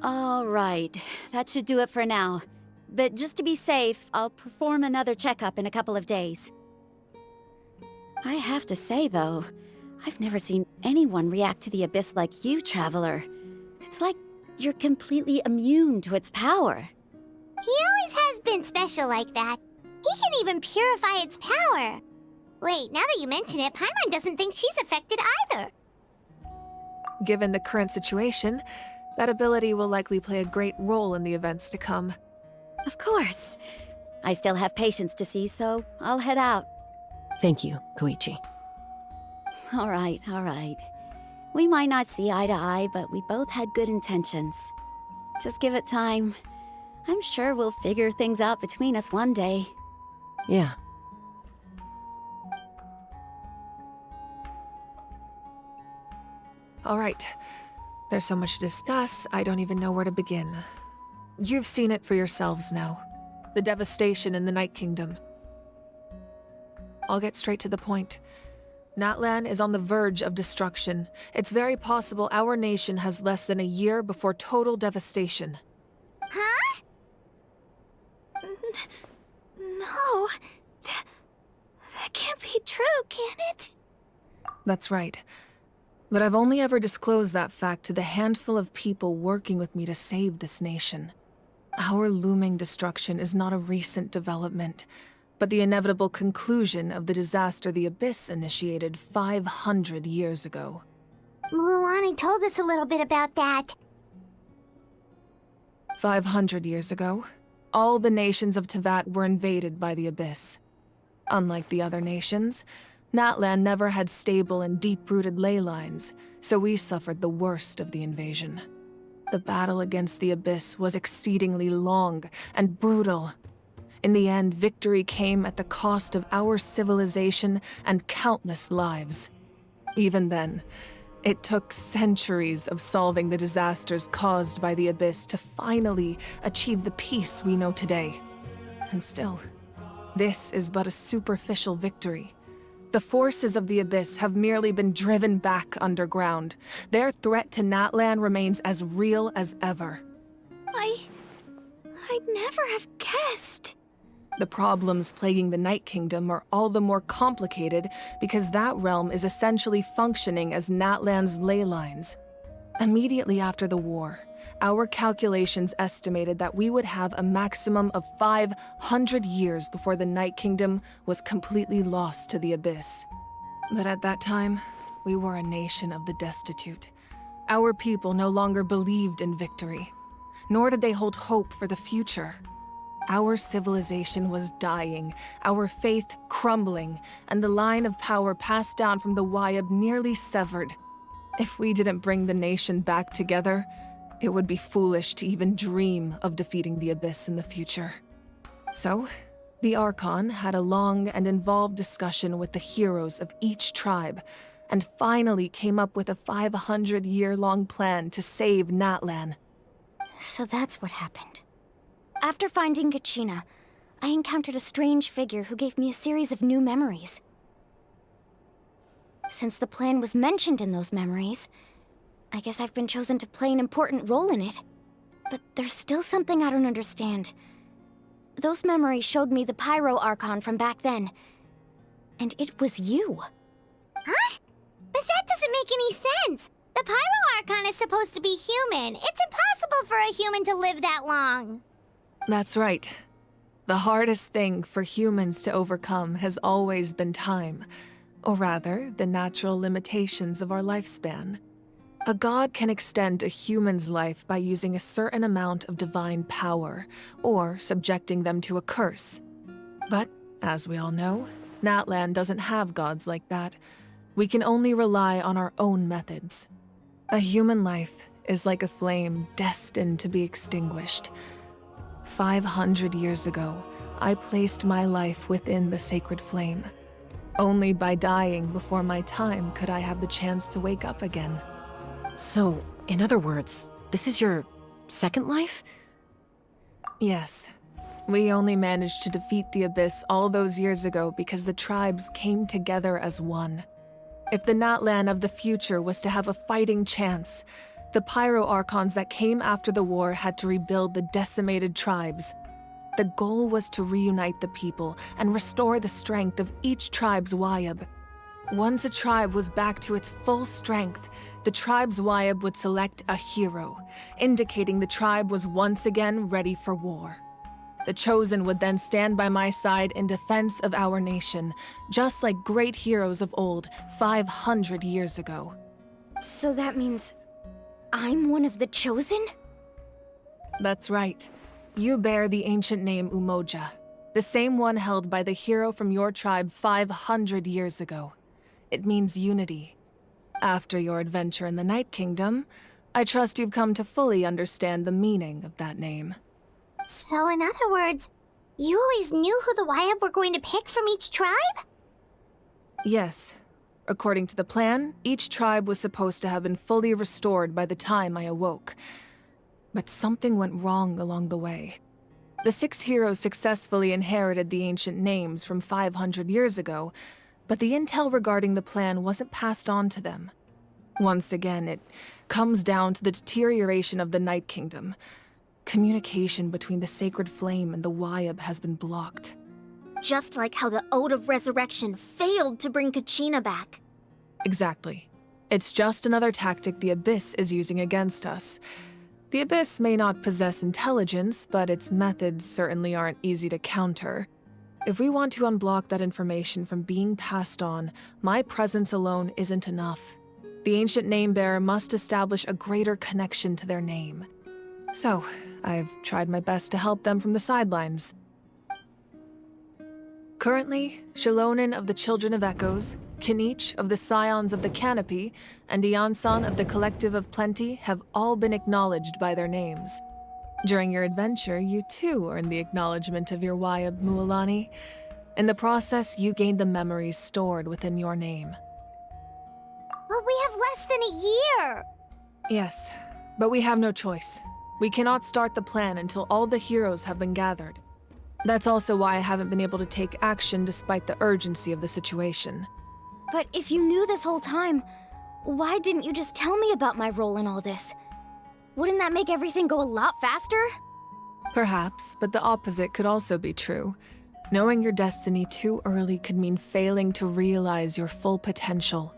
All right, that should do it for now. But just to be safe, I'll perform another checkup in a couple of days. I have to say, though, I've never seen anyone react to the Abyss like you, Traveler. It's like you're completely immune to its power. He always has been special like that. He can even purify its power. Wait, now that you mention it, Paimon doesn't think she's affected either. Given the current situation, that ability will likely play a great role in the events to come. Of course. I still have patients to see, so I'll head out. Thank you, Koichi. All right, all right. We might not see eye to eye, but we both had good intentions. Just give it time. I'm sure we'll figure things out between us one day. Yeah. All right. There's so much to discuss, I don't even know where to begin. You've seen it for yourselves now. The devastation in the Night Kingdom. I'll get straight to the point. Natlan is on the verge of destruction. It's very possible our nation has less than a year before total devastation. Huh? No. That can't be true, can it? That's right. But I've only ever disclosed that fact to the handful of people working with me to save this nation. Our looming destruction is not a recent development, but the inevitable conclusion of the disaster the Abyss initiated 500 years ago. Mualani told us a little bit about that. 500 years ago, all the nations of Teyvat were invaded by the Abyss. Unlike the other nations, Natlan never had stable and deep-rooted ley lines, so we suffered the worst of the invasion. The battle against the Abyss was exceedingly long and brutal. In the end, victory came at the cost of our civilization and countless lives. Even then, it took centuries of solving the disasters caused by the Abyss to finally achieve the peace we know today. And still, this is but a superficial victory. The forces of the Abyss have merely been driven back underground. Their threat to Natlan remains as real as ever. I'd never have guessed. The problems plaguing the Night Kingdom are all the more complicated because that realm is essentially functioning as Natlan's ley lines. Immediately after the war, our calculations estimated that we would have a maximum of 500 years before the Night Kingdom was completely lost to the Abyss. But at that time, we were a nation of the destitute. Our people no longer believed in victory, nor did they hold hope for the future. Our civilization was dying, our faith crumbling, and the line of power passed down from the Y-Up nearly severed. If we didn't bring the nation back together, it would be foolish to even dream of defeating the Abyss in the future. So, the Archon had a long and involved discussion with the heroes of each tribe, and finally came up with a 500-year-long plan to save Natlan. So that's what happened. After finding Kachina, I encountered a strange figure who gave me a series of new memories. Since the plan was mentioned in those memories, I guess I've been chosen to play an important role in it. But there's still something I don't understand. Those memories showed me the Pyro Archon from back then. And it was you. Huh? But that doesn't make any sense! The Pyro Archon is supposed to be human. It's impossible for a human to live that long. That's right. The hardest thing for humans to overcome has always been time. Or rather, the natural limitations of our lifespan. A god can extend a human's life by using a certain amount of divine power, or subjecting them to a curse. But, as we all know, Natlan doesn't have gods like that. We can only rely on our own methods. A human life is like a flame destined to be extinguished. 500 years ago, I placed my life within the sacred flame. Only by dying before my time could I have the chance to wake up again. So, in other words, this is your second life? Yes. We only managed to defeat the Abyss all those years ago because the tribes came together as one. If the Natlan of the future was to have a fighting chance, the Pyro Archons that came after the war had to rebuild the decimated tribes. The goal was to reunite the people and restore the strength of each tribe's Wayab. Once a tribe was back to its full strength, the tribe's Wayab would select a hero, indicating the tribe was once again ready for war. The Chosen would then stand by my side in defense of our nation, just like great heroes of old, 500 years ago. So that means I'm one of the Chosen? That's right. You bear the ancient name Umoja, the same one held by the hero from your tribe 500 years ago. It means unity. After your adventure in the Night Kingdom, I trust you've come to fully understand the meaning of that name. So in other words, you always knew who the Wayab were going to pick from each tribe? Yes. According to the plan, each tribe was supposed to have been fully restored by the time I awoke. But something went wrong along the way. The 6 heroes successfully inherited the ancient names from 500 years ago, but the intel regarding the plan wasn't passed on to them. Once again, it comes down to the deterioration of the Night Kingdom. Communication between the Sacred Flame and the Wayab has been blocked. Just like how the Ode of Resurrection failed to bring Kachina back. Exactly. It's just another tactic the Abyss is using against us. The Abyss may not possess intelligence, but its methods certainly aren't easy to counter. If we want to unblock that information from being passed on, my presence alone isn't enough. The ancient name-bearer must establish a greater connection to their name. So, I've tried my best to help them from the sidelines. Currently, Shilonin of the Children of Echoes, Kinich of the Scions of the Canopy, and Iansan of the Collective of Plenty have all been acknowledged by their names. During your adventure, you too earned the acknowledgement of your Wayab, Mualani. In the process, you gained the memories stored within your name. But we have less than a year! Yes, but we have no choice. We cannot start the plan until all the heroes have been gathered. That's also why I haven't been able to take action despite the urgency of the situation. But if you knew this whole time, why didn't you just tell me about my role in all this? Wouldn't that make everything go a lot faster? Perhaps, but the opposite could also be true. Knowing your destiny too early could mean failing to realize your full potential.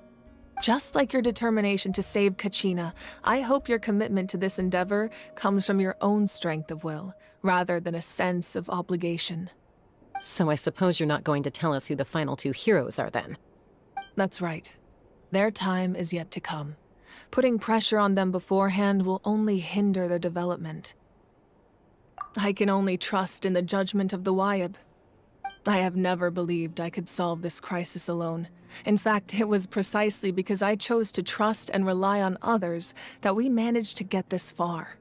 Just like your determination to save Kachina, I hope your commitment to this endeavor comes from your own strength of will, rather than a sense of obligation. So I suppose you're not going to tell us who the final 2 heroes are then? That's right. Their time is yet to come. Putting pressure on them beforehand will only hinder their development. I can only trust in the judgment of the Wayab. I have never believed I could solve this crisis alone. In fact, it was precisely because I chose to trust and rely on others that we managed to get this far.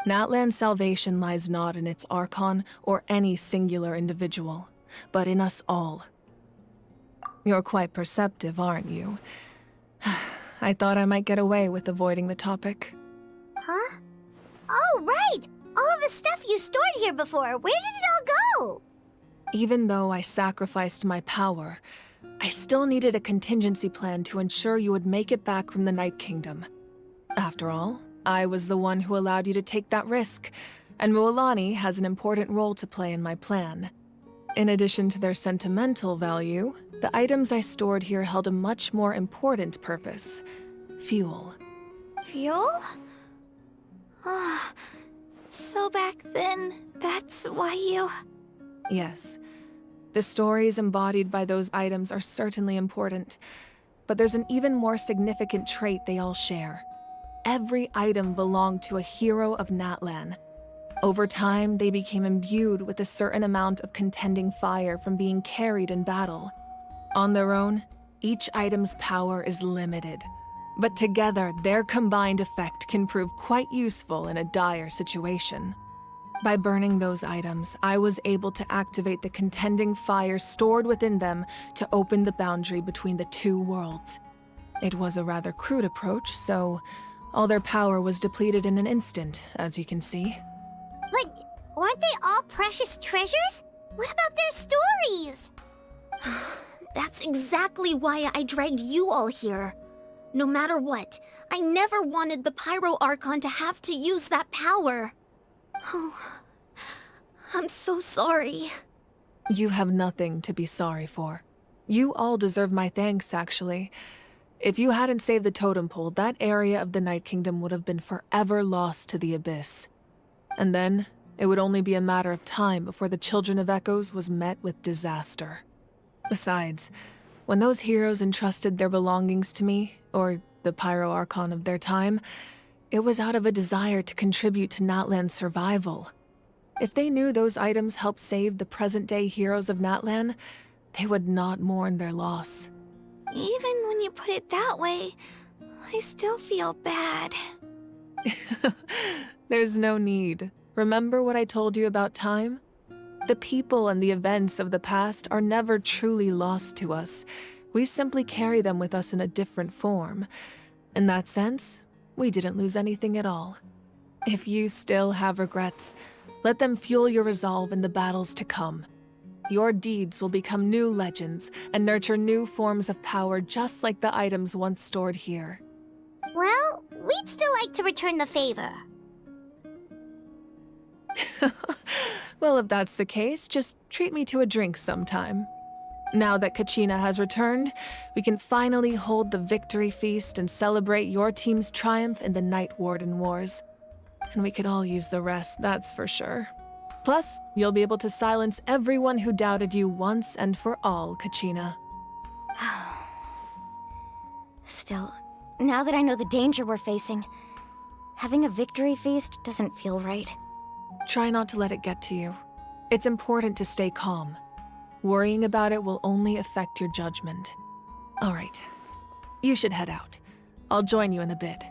Natlan's salvation lies not in its Archon or any singular individual, but in us all. You're quite perceptive, aren't you? I thought I might get away with avoiding the topic. Huh? Oh, right! All of the stuff you stored here before, where did it all go? Even though I sacrificed my power, I still needed a contingency plan to ensure you would make it back from the Night Kingdom. After all, I was the one who allowed you to take that risk, and Mualani has an important role to play in my plan. In addition to their sentimental value, the items I stored here held a much more important purpose: fuel. Fuel? Ah, so back then, that's why you... Yes. The stories embodied by those items are certainly important, but there's an even more significant trait they all share. Every item belonged to a hero of Natlan. Over time, they became imbued with a certain amount of contending fire from being carried in battle. On their own, each item's power is limited, but together, their combined effect can prove quite useful in a dire situation. By burning those items, I was able to activate the contending fire stored within them to open the boundary between the two worlds. It was a rather crude approach, so all their power was depleted in an instant, as you can see. But weren't they all precious treasures? What about their stories? That's exactly why I dragged you all here. No matter what, I never wanted the Pyro Archon to have to use that power. Oh, I'm so sorry. You have nothing to be sorry for. You all deserve my thanks, actually. If you hadn't saved the totem pole, that area of the Night Kingdom would have been forever lost to the Abyss. And then, it would only be a matter of time before the Children of Echoes was met with disaster. Besides, when those heroes entrusted their belongings to me, or the Pyro Archon of their time, it was out of a desire to contribute to Natlan's survival. If they knew those items helped save the present-day heroes of Natlan, they would not mourn their loss. Even when you put it that way, I still feel bad. There's no need. Remember what I told you about time? The people and the events of the past are never truly lost to us. We simply carry them with us in a different form. In that sense, we didn't lose anything at all. If you still have regrets, let them fuel your resolve in the battles to come. Your deeds will become new legends and nurture new forms of power just like the items once stored here. Well, we'd still like to return the favor. Well, if that's the case, just treat me to a drink sometime. Now that Kachina has returned, we can finally hold the victory feast and celebrate your team's triumph in the Night Warden Wars. And we could all use the rest, that's for sure. Plus, you'll be able to silence everyone who doubted you once and for all, Kachina. Still, now that I know the danger we're facing, having a victory feast doesn't feel right. Try not to let it get to you. It's important to stay calm. Worrying about it will only affect your judgment. All right, you should head out. I'll join you in a bit.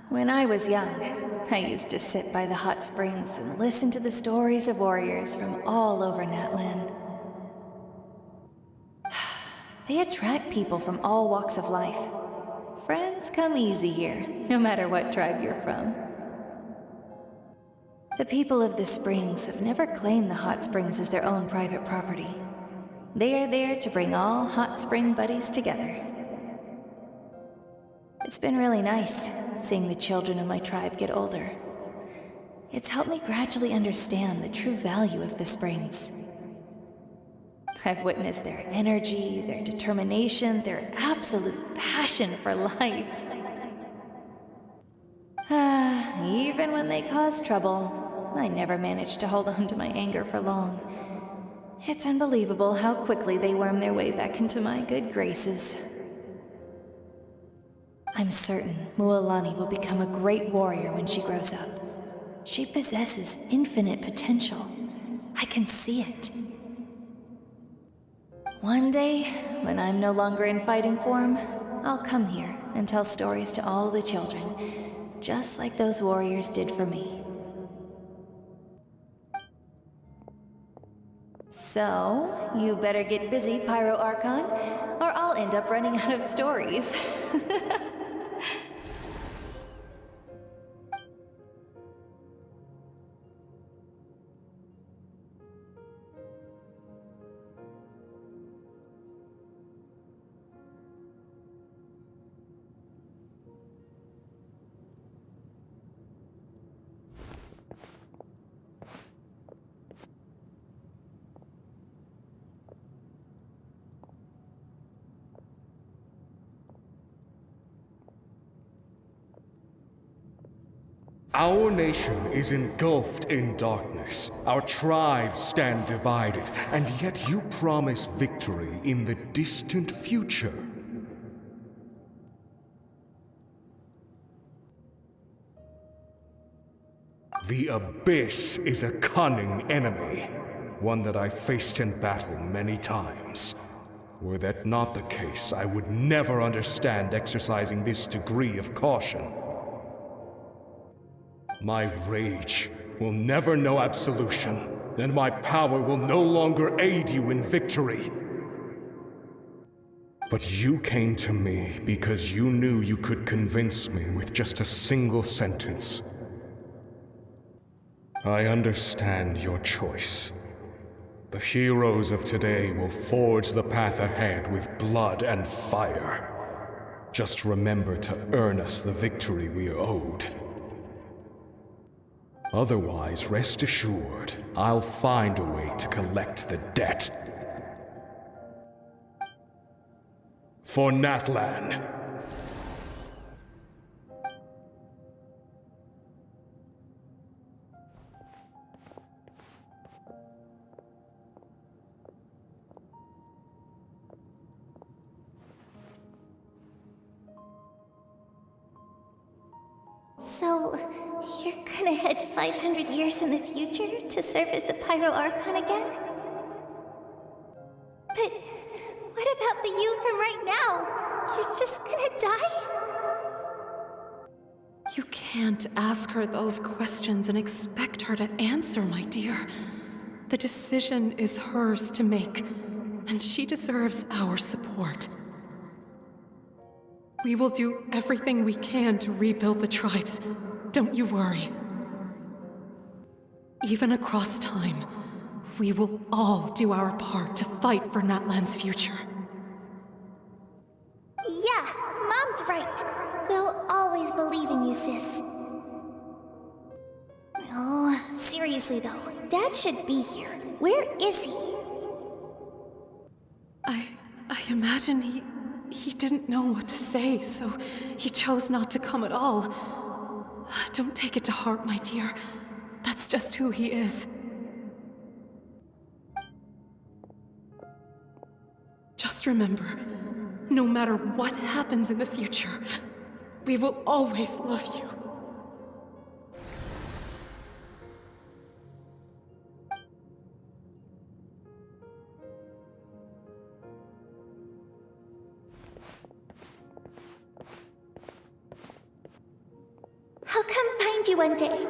When I was young, I used to sit by the hot springs and listen to the stories of warriors from all over Natlan. They attract people from all walks of life. Friends come easy here, no matter what tribe you're from. The people of the springs have never claimed the hot springs as their own private property. They are there to bring all hot spring buddies together. It's been really nice, seeing the children of my tribe get older. It's helped me gradually understand the true value of the springs. I've witnessed their energy, their determination, their absolute passion for life. Even when they cause trouble, I never managed to hold on to my anger for long. It's unbelievable how quickly they worm their way back into my good graces. I'm certain Mualani will become a great warrior when she grows up. She possesses infinite potential. I can see it. One day, when I'm no longer in fighting form, I'll come here and tell stories to all the children, just like those warriors did for me. So, you better get busy, Pyro Archon, or I'll end up running out of stories. Our nation is engulfed in darkness. Our tribes stand divided, and yet you promise victory in the distant future. The Abyss is a cunning enemy, one that I faced in battle many times. Were that not the case, I would never understand exercising this degree of caution. My rage will never know absolution, and my power will no longer aid you in victory. But you came to me because you knew you could convince me with just a single sentence. I understand your choice. The heroes of today will forge the path ahead with blood and fire. Just remember to earn us the victory we are owed. Otherwise, rest assured, I'll find a way to collect the debt. For Natlan. So, you're gonna head 500 years in the future to serve as the Pyro Archon again? But what about the you from right now? You're just gonna die? You can't ask her those questions and expect her to answer, my dear. The decision is hers to make, and she deserves our support. We will do everything we can to rebuild the tribes. Don't you worry. Even across time, we will all do our part to fight for Natlan's future. Yeah, Mom's right. We'll always believe in you, sis. Oh, seriously though, Dad should be here. Where is he? I imagine he didn't know what to say, so he chose not to come at all. Don't take it to heart, my dear. That's just who he is. Just remember, no matter what happens in the future, we will always love you. I'll come find you one day.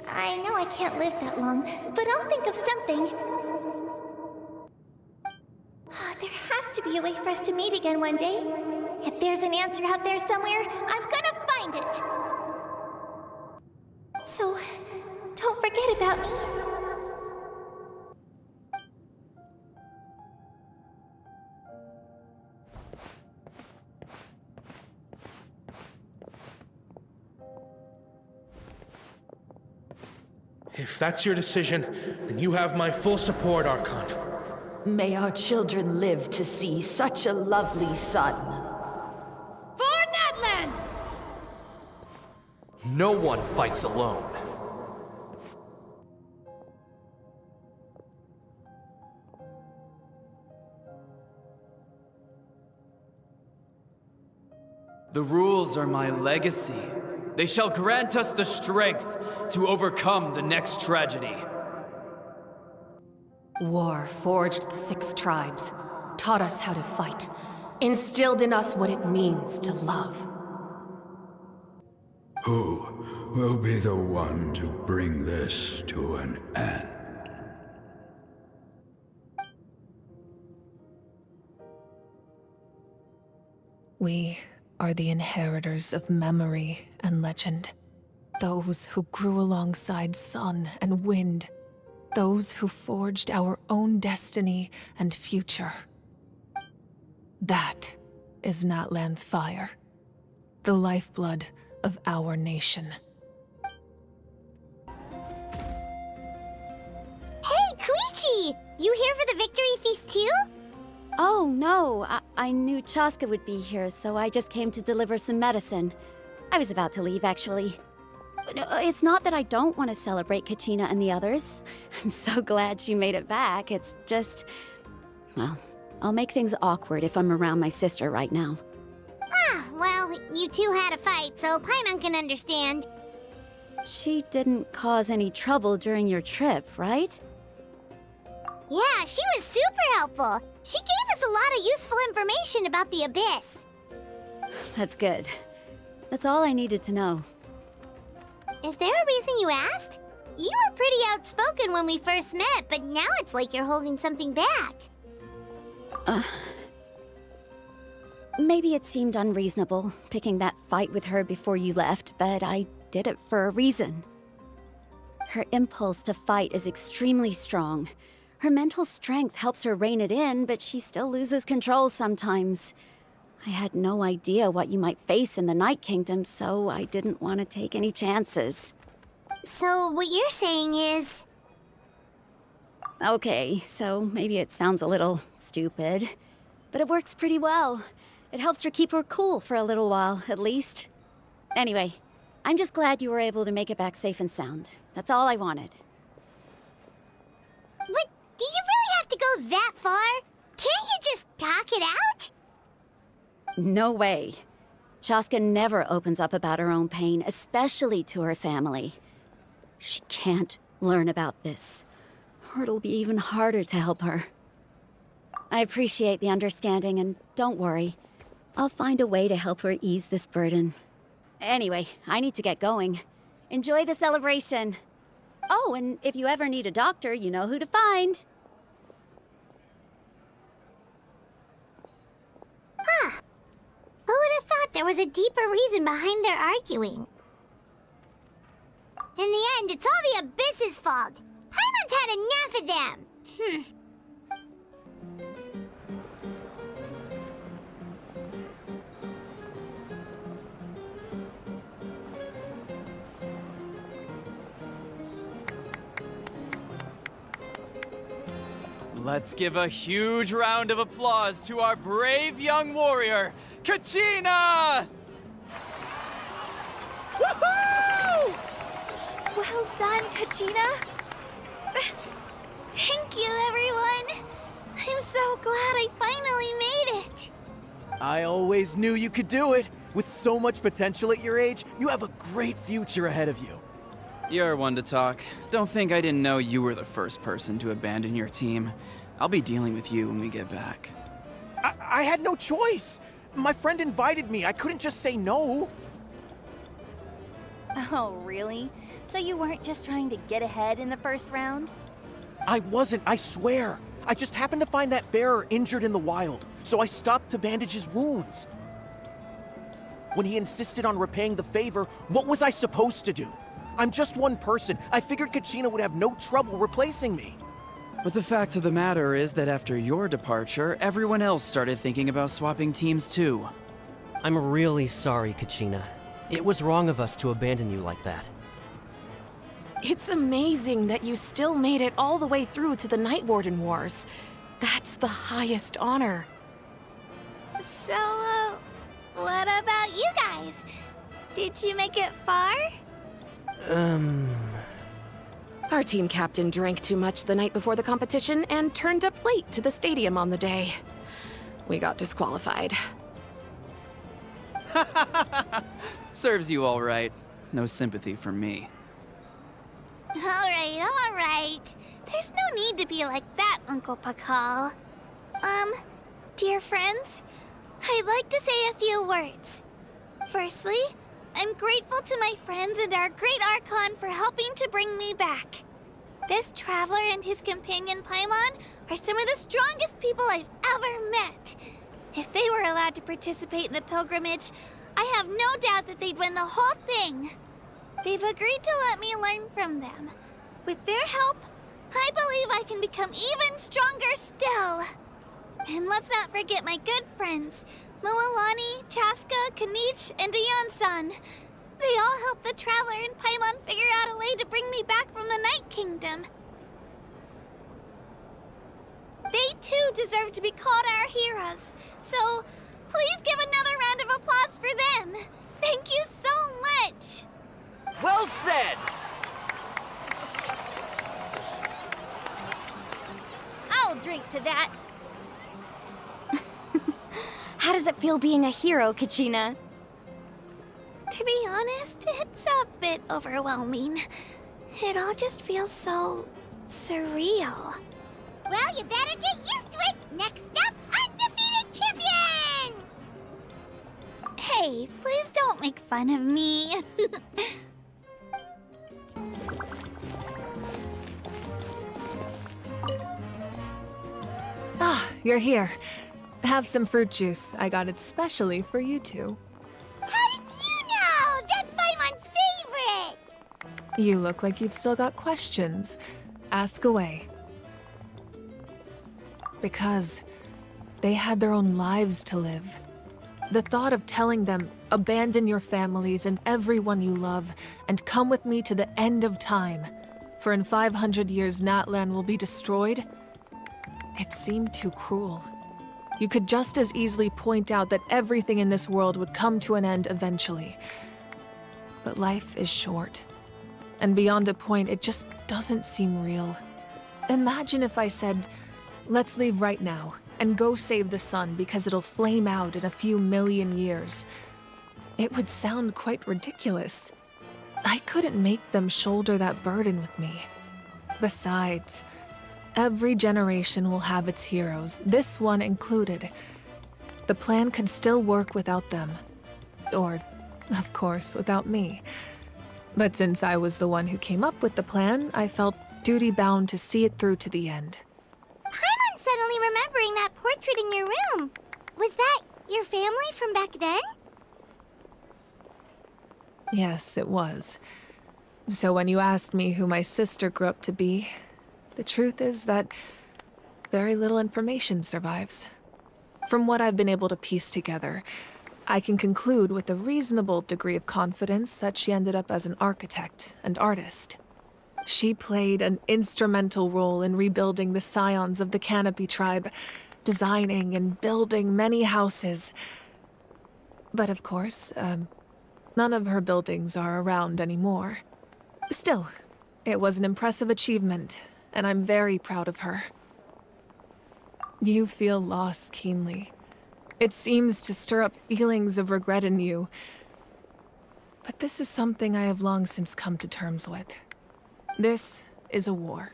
I know I can't live that long, but I'll think of something. There has to be a way for us to meet again one day. If there's an answer out there somewhere, I'm gonna find it. So, don't forget about me. If that's your decision, then you have my full support, Archon. May our children live to see such a lovely son. For Natlan! No one fights alone. The rules are my legacy. They shall grant us the strength to overcome the next tragedy. War forged the 6 tribes, taught us how to fight, instilled in us what it means to love. Who will be the one to bring this to an end? We are the inheritors of memory and legend. Those who grew alongside sun and wind. Those who forged our own destiny and future. That is Natlan's fire. The lifeblood of our nation. Hey, Koichi! You here for the victory feast too? Oh, no. I knew Chaska would be here, so I just came to deliver some medicine. I was about to leave, actually. No, it's not that I don't want to celebrate Kachina and the others. I'm so glad she made it back. It's just... well, I'll make things awkward if I'm around my sister right now. Ah, well, you two had a fight, so Paimon can understand. She didn't cause any trouble during your trip, right? Yeah, she was super helpful. She gave us a lot of useful information about the Abyss. That's good. That's all I needed to know. Is there a reason you asked? You were pretty outspoken when we first met, but now it's like you're holding something back. Maybe it seemed unreasonable, picking that fight with her before you left, but I did it for a reason. Her impulse to fight is extremely strong. Her mental strength helps her rein it in, but she still loses control sometimes. I had no idea what you might face in the Night Kingdom, so I didn't want to take any chances. So what you're saying is... Okay, so maybe it sounds a little stupid, but it works pretty well. It helps her keep her cool for a little while, at least. Anyway, I'm just glad you were able to make it back safe and sound. That's all I wanted. What? Do you really have to go that far? Can't you just talk it out? No way. Chaska never opens up about her own pain, especially to her family. She can't learn about this, or it'll be even harder to help her. I appreciate the understanding, and don't worry. I'll find a way to help her ease this burden. Anyway, I need to get going. Enjoy the celebration. Oh, and if you ever need a doctor, you know who to find. Huh. Who would have thought there was a deeper reason behind their arguing? In the end, it's all the Abyss's fault. Paimon's had enough of them. Let's give a huge round of applause to our brave young warrior, Kachina! Woohoo! Well done, Kachina. Thank you, everyone. I'm so glad I finally made it. I always knew you could do it. With so much potential at your age, you have a great future ahead of you. You're one to talk. Don't think I didn't know you were the first person to abandon your team. I'll be dealing with you when we get back. I had no choice. My friend invited me. I couldn't just say no. Oh, really? So you weren't just trying to get ahead in the first round? I wasn't, I swear. I just happened to find that bearer injured in the wild, so I stopped to bandage his wounds. When he insisted on repaying the favor, what was I supposed to do? I'm just one person. I figured Kachina would have no trouble replacing me. But the fact of the matter is that after your departure, everyone else started thinking about swapping teams too. I'm really sorry, Kachina. It was wrong of us to abandon you like that. It's amazing that you still made it all the way through to the Night Warden Wars. That's the highest honor. So, what about you guys? Did you make it far? Our team captain drank too much the night before the competition and turned up late to the stadium on the day. We got disqualified. Serves you all right. No sympathy from me. Alright. There's no need to be like that, Uncle Pakal. Dear friends, I'd like to say a few words. Firstly, I'm grateful to my friends and our great Archon for helping to bring me back. This traveler and his companion Paimon are some of the strongest people I've ever met. If they were allowed to participate in the pilgrimage, I have no doubt that they'd win the whole thing. They've agreed to let me learn from them. With their help, I believe I can become even stronger still. And let's not forget my good friends, Mualani, Chaska, Kanich, and Ayan-san. They all helped the Traveler and Paimon figure out a way to bring me back from the Night Kingdom. They too deserve to be called our heroes, so please give another round of applause for them. Thank you so much! Well said! I'll drink to that. How does it feel being a hero, Kachina? To be honest, it's a bit overwhelming. It all just feels so surreal. Well, you better get used to it! Next up, undefeated champion! Hey, please don't make fun of me. Ah, you're here. Have some fruit juice. I got it specially for you two. How did you know? That's Paimon's favorite! You look like you've still got questions. Ask away. Because they had their own lives to live. The thought of telling them, abandon your families and everyone you love, and come with me to the end of time, for in 500 years Natlan will be destroyed, it seemed too cruel. You could just as easily point out that everything in this world would come to an end eventually. But life is short. And beyond a point, it just doesn't seem real. Imagine if I said, let's leave right now and go save the sun because it'll flame out in a few million years. It would sound quite ridiculous. I couldn't make them shoulder that burden with me. Besides, every generation will have its heroes, this one included. The plan could still work without them. Or, of course, without me. But since I was the one who came up with the plan, I felt duty-bound to see it through to the end. Paimon's suddenly remembering that portrait in your room. Was that your family from back then? Yes, it was. So when you asked me who my sister grew up to be, the truth is that very little information survives. From what I've been able to piece together, I can conclude with a reasonable degree of confidence that she ended up as an architect and artist. She played an instrumental role in rebuilding the scions of the Canopy tribe, designing and building many houses. But of course, none of her buildings are around anymore. Still, it was an impressive achievement, and I'm very proud of her. You feel loss keenly. It seems to stir up feelings of regret in you. But this is something I have long since come to terms with. This is a war,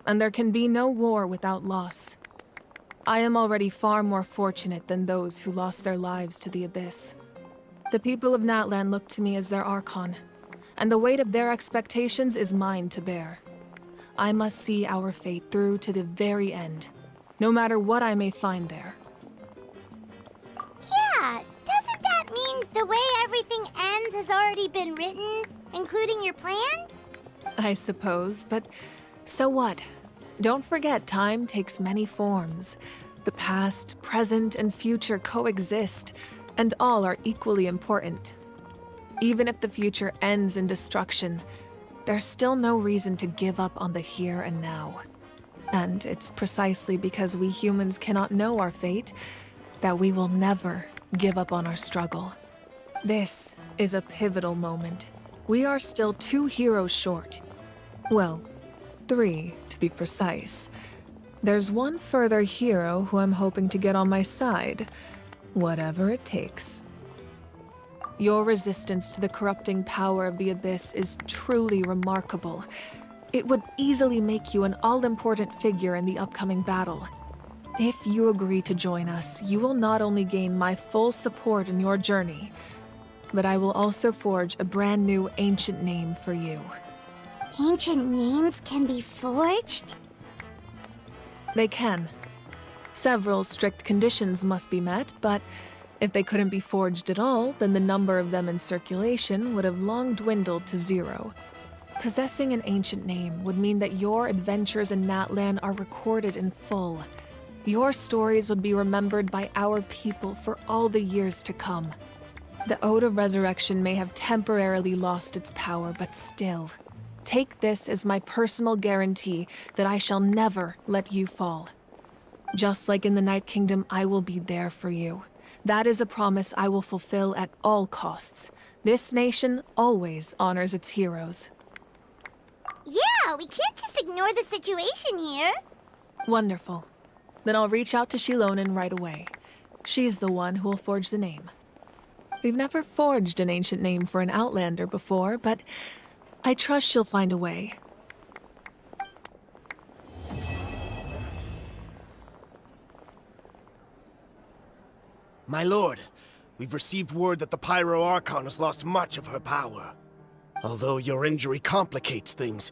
and there can be no war without loss. I am already far more fortunate than those who lost their lives to the Abyss. The people of Natlan look to me as their Archon, and the weight of their expectations is mine to bear. I must see our fate through to the very end, no matter what I may find there. Yeah, doesn't that mean the way everything ends has already been written, including your plan? I suppose, but so what? Don't forget, time takes many forms. The past, present, and future coexist, and all are equally important. Even if the future ends in destruction, there's still no reason to give up on the here and now. And it's precisely because we humans cannot know our fate that we will never give up on our struggle. This is a pivotal moment. We are still 2 heroes short. Well, 3 to be precise. There's one further hero who I'm hoping to get on my side, whatever it takes. Your resistance to the corrupting power of the Abyss is truly remarkable, It would easily make you an all-important figure in the upcoming battle. If you agree to join us, you will not only gain my full support in your journey, but I will also forge a brand new ancient name for you. Ancient names can be forged? They can. Several strict conditions must be met, but if they couldn't be forged at all, then the number of them in circulation would have long dwindled to 0. Possessing an ancient name would mean that your adventures in Natlan are recorded in full. Your stories would be remembered by our people for all the years to come. The Ode of Resurrection may have temporarily lost its power, but still, take this as my personal guarantee that I shall never let you fall. Just like in the Night Kingdom, I will be there for you. That is a promise I will fulfill at all costs. This nation always honors its heroes. Yeah, we can't just ignore the situation here. Wonderful. Then I'll reach out to Shilonen right away. She's the one who will forge the name. We've never forged an ancient name for an Outlander before, but I trust she'll find a way. My lord, we've received word that the Pyro Archon has lost much of her power. Although your injury complicates things,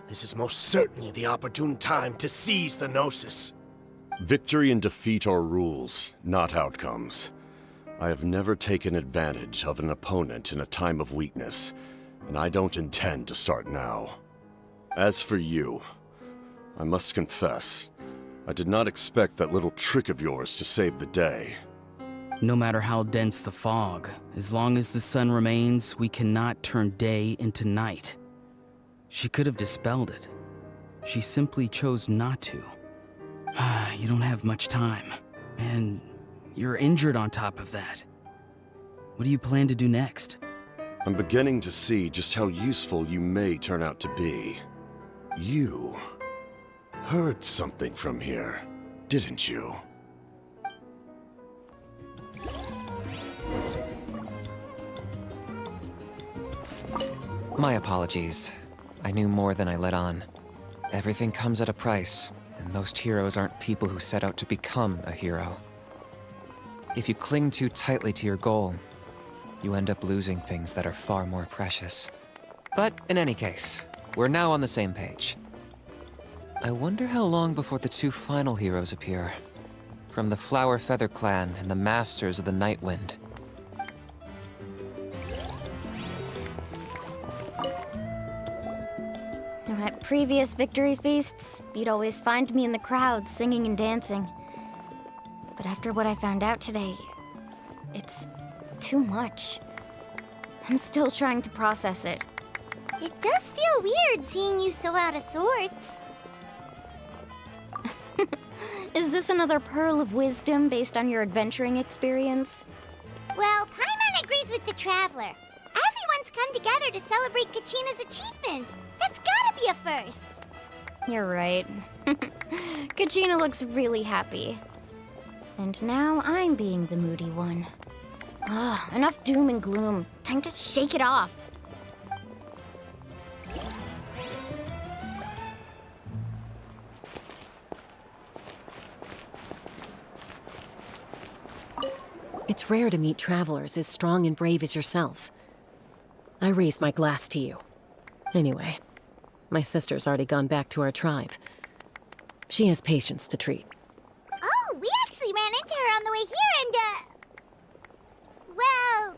this is most certainly the opportune time to seize the Gnosis. Victory and defeat are rules, not outcomes. I have never taken advantage of an opponent in a time of weakness, and I don't intend to start now. As for you, I must confess, I did not expect that little trick of yours to save the day. No matter how dense the fog, as long as the sun remains, we cannot turn day into night. She could have dispelled it. She simply chose not to. You don't have much time, and you're injured on top of that. What do you plan to do next? I'm beginning to see just how useful you may turn out to be. You heard something from here, didn't you? My apologies. I knew more than I let on. Everything comes at a price, and most heroes aren't people who set out to become a hero. If you cling too tightly to your goal, you end up losing things that are far more precious. But in any case, we're now on the same page. I wonder how long before the 2 final heroes appear. From the Flower Feather Clan and the Masters of the Night Wind. At previous victory feasts, you'd always find me in the crowd singing and dancing. But after what I found out today, it's too much. I'm still trying to process it. It does feel weird seeing you so out of sorts. Is this another pearl of wisdom based on your adventuring experience? Well, Paimon agrees with the Traveler. Everyone's come together to celebrate Kachina's achievements. That's gotta be a first. You're right. Kachina looks really happy. And now I'm being the moody one. Enough doom and gloom. Time to shake it off. It's rare to meet travelers as strong and brave as yourselves. I raise my glass to you. Anyway, my sister's already gone back to our tribe. She has patients to treat. Oh, we actually ran into her on the way here and, well,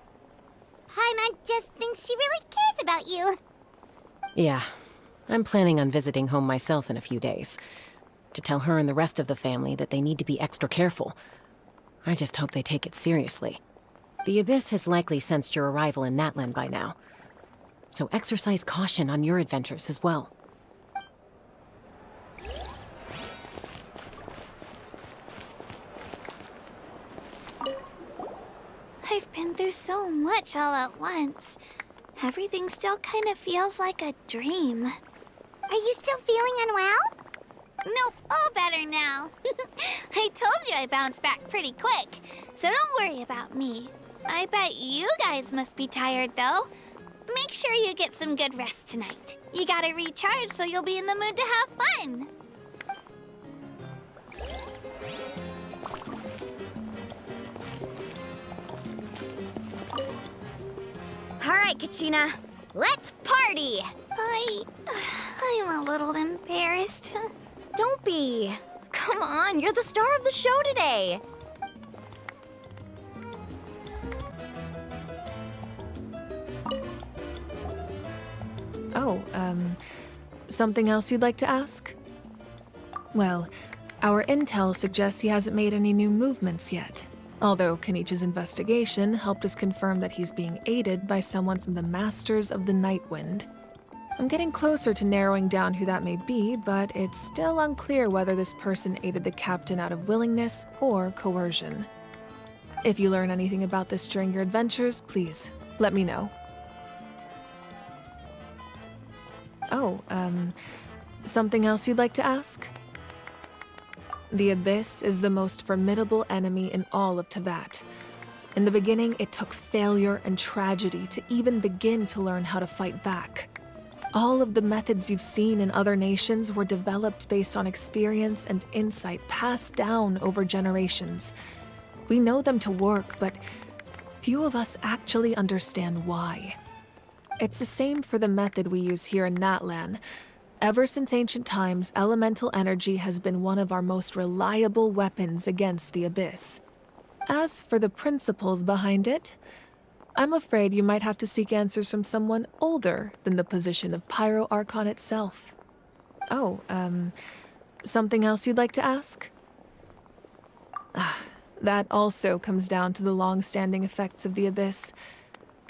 Paimon just thinks she really cares about you. Yeah, I'm planning on visiting home myself in a few days. To tell her and the rest of the family that they need to be extra careful. I just hope they take it seriously. The Abyss has likely sensed your arrival in Natlan by now. So exercise caution on your adventures as well. I've been through so much all at once. Everything still kind of feels like a dream. Are you still feeling unwell? Nope, all better now. I told you I bounced back pretty quick, so don't worry about me. I bet you guys must be tired, though. make sure you get some good rest tonight. You gotta recharge so you'll be in the mood to have fun. All right, Kachina, let's party! I'm a little embarrassed. Don't be. Come on, you're the star of the show today. Oh, something else you'd like to ask? Well, our intel suggests he hasn't made any new movements yet. Although Kenichi's investigation helped us confirm that he's being aided by someone from the Masters of the Nightwind. I'm getting closer to narrowing down who that may be, but it's still unclear whether this person aided the captain out of willingness or coercion. If you learn anything about this during your adventures, please let me know. Oh, something else you'd like to ask? The Abyss is the most formidable enemy in all of Teyvat. In the beginning, it took failure and tragedy to even begin to learn how to fight back. All of the methods you've seen in other nations were developed based on experience and insight passed down over generations. We know them to work, but few of us actually understand why. It's the same for the method we use here in Natlan. Ever since ancient times, elemental energy has been one of our most reliable weapons against the Abyss. As for the principles behind it, I'm afraid you might have to seek answers from someone older than the position of Pyro Archon itself. Oh, something else you'd like to ask? That also comes down to the long-standing effects of the Abyss.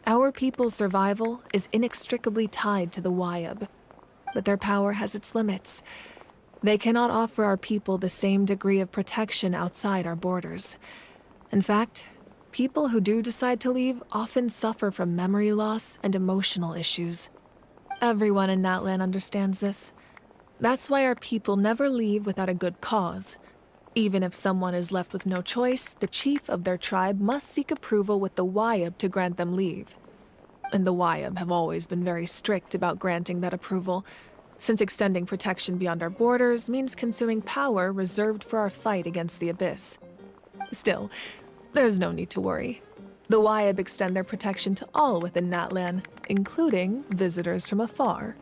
Our people's survival is inextricably tied to the Wyab, but their power has its limits. They cannot offer our people the same degree of protection outside our borders. In fact, people who do decide to leave often suffer from memory loss and emotional issues. Everyone in Natlan understands this. That's why our people never leave without a good cause. Even if someone is left with no choice, the chief of their tribe must seek approval with the Wyab to grant them leave. And the Wyab have always been very strict about granting that approval, since extending protection beyond our borders means consuming power reserved for our fight against the Abyss. Still, there's no need to worry. The Wyab extend their protection to all within Natlan, including visitors from afar.